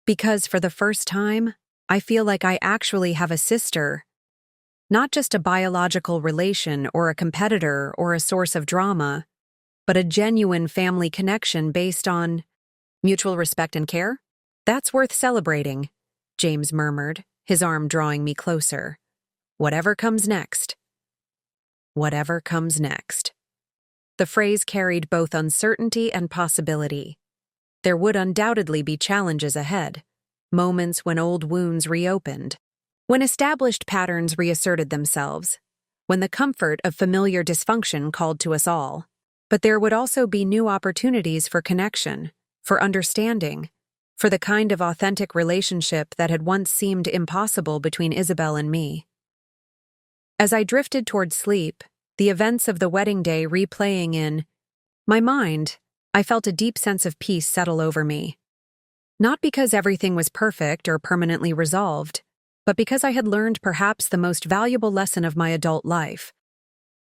"Because for the first time, I feel like I actually have a sister. Not just a biological relation or a competitor or a source of drama, but a genuine family connection based on mutual respect and care. That's worth celebrating," James murmured, his arm drawing me closer. "Whatever comes next." Whatever comes next. The phrase carried both uncertainty and possibility. There would undoubtedly be challenges ahead, moments when old wounds reopened, when established patterns reasserted themselves, when the comfort of familiar dysfunction called to us all. But there would also be new opportunities for connection, for understanding, for the kind of authentic relationship that had once seemed impossible between Isabel and me. As I drifted toward sleep, the events of the wedding day replaying in my mind, I felt a deep sense of peace settle over me. Not because everything was perfect or permanently resolved, but because I had learned perhaps the most valuable lesson of my adult life: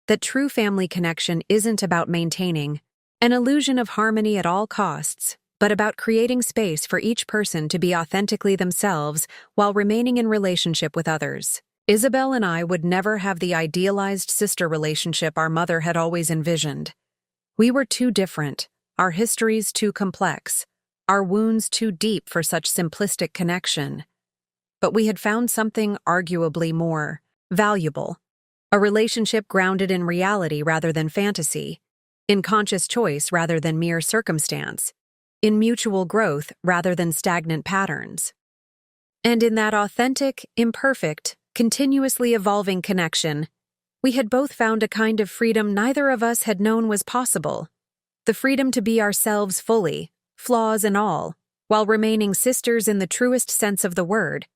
that true family connection isn't about maintaining an illusion of harmony at all costs, but about creating space for each person to be authentically themselves while remaining in relationship with others. Isabel and I would never have the idealized sister relationship our mother had always envisioned. We were too different, our histories too complex, our wounds too deep for such simplistic connection. But we had found something arguably more valuable, a relationship grounded in reality rather than fantasy, in conscious choice rather than mere circumstance, in mutual growth rather than stagnant patterns. And in that authentic, imperfect, continuously evolving connection, we had both found a kind of freedom neither of us had known was possible: the freedom to be ourselves fully, flaws and all, while remaining sisters in the truest sense of the word.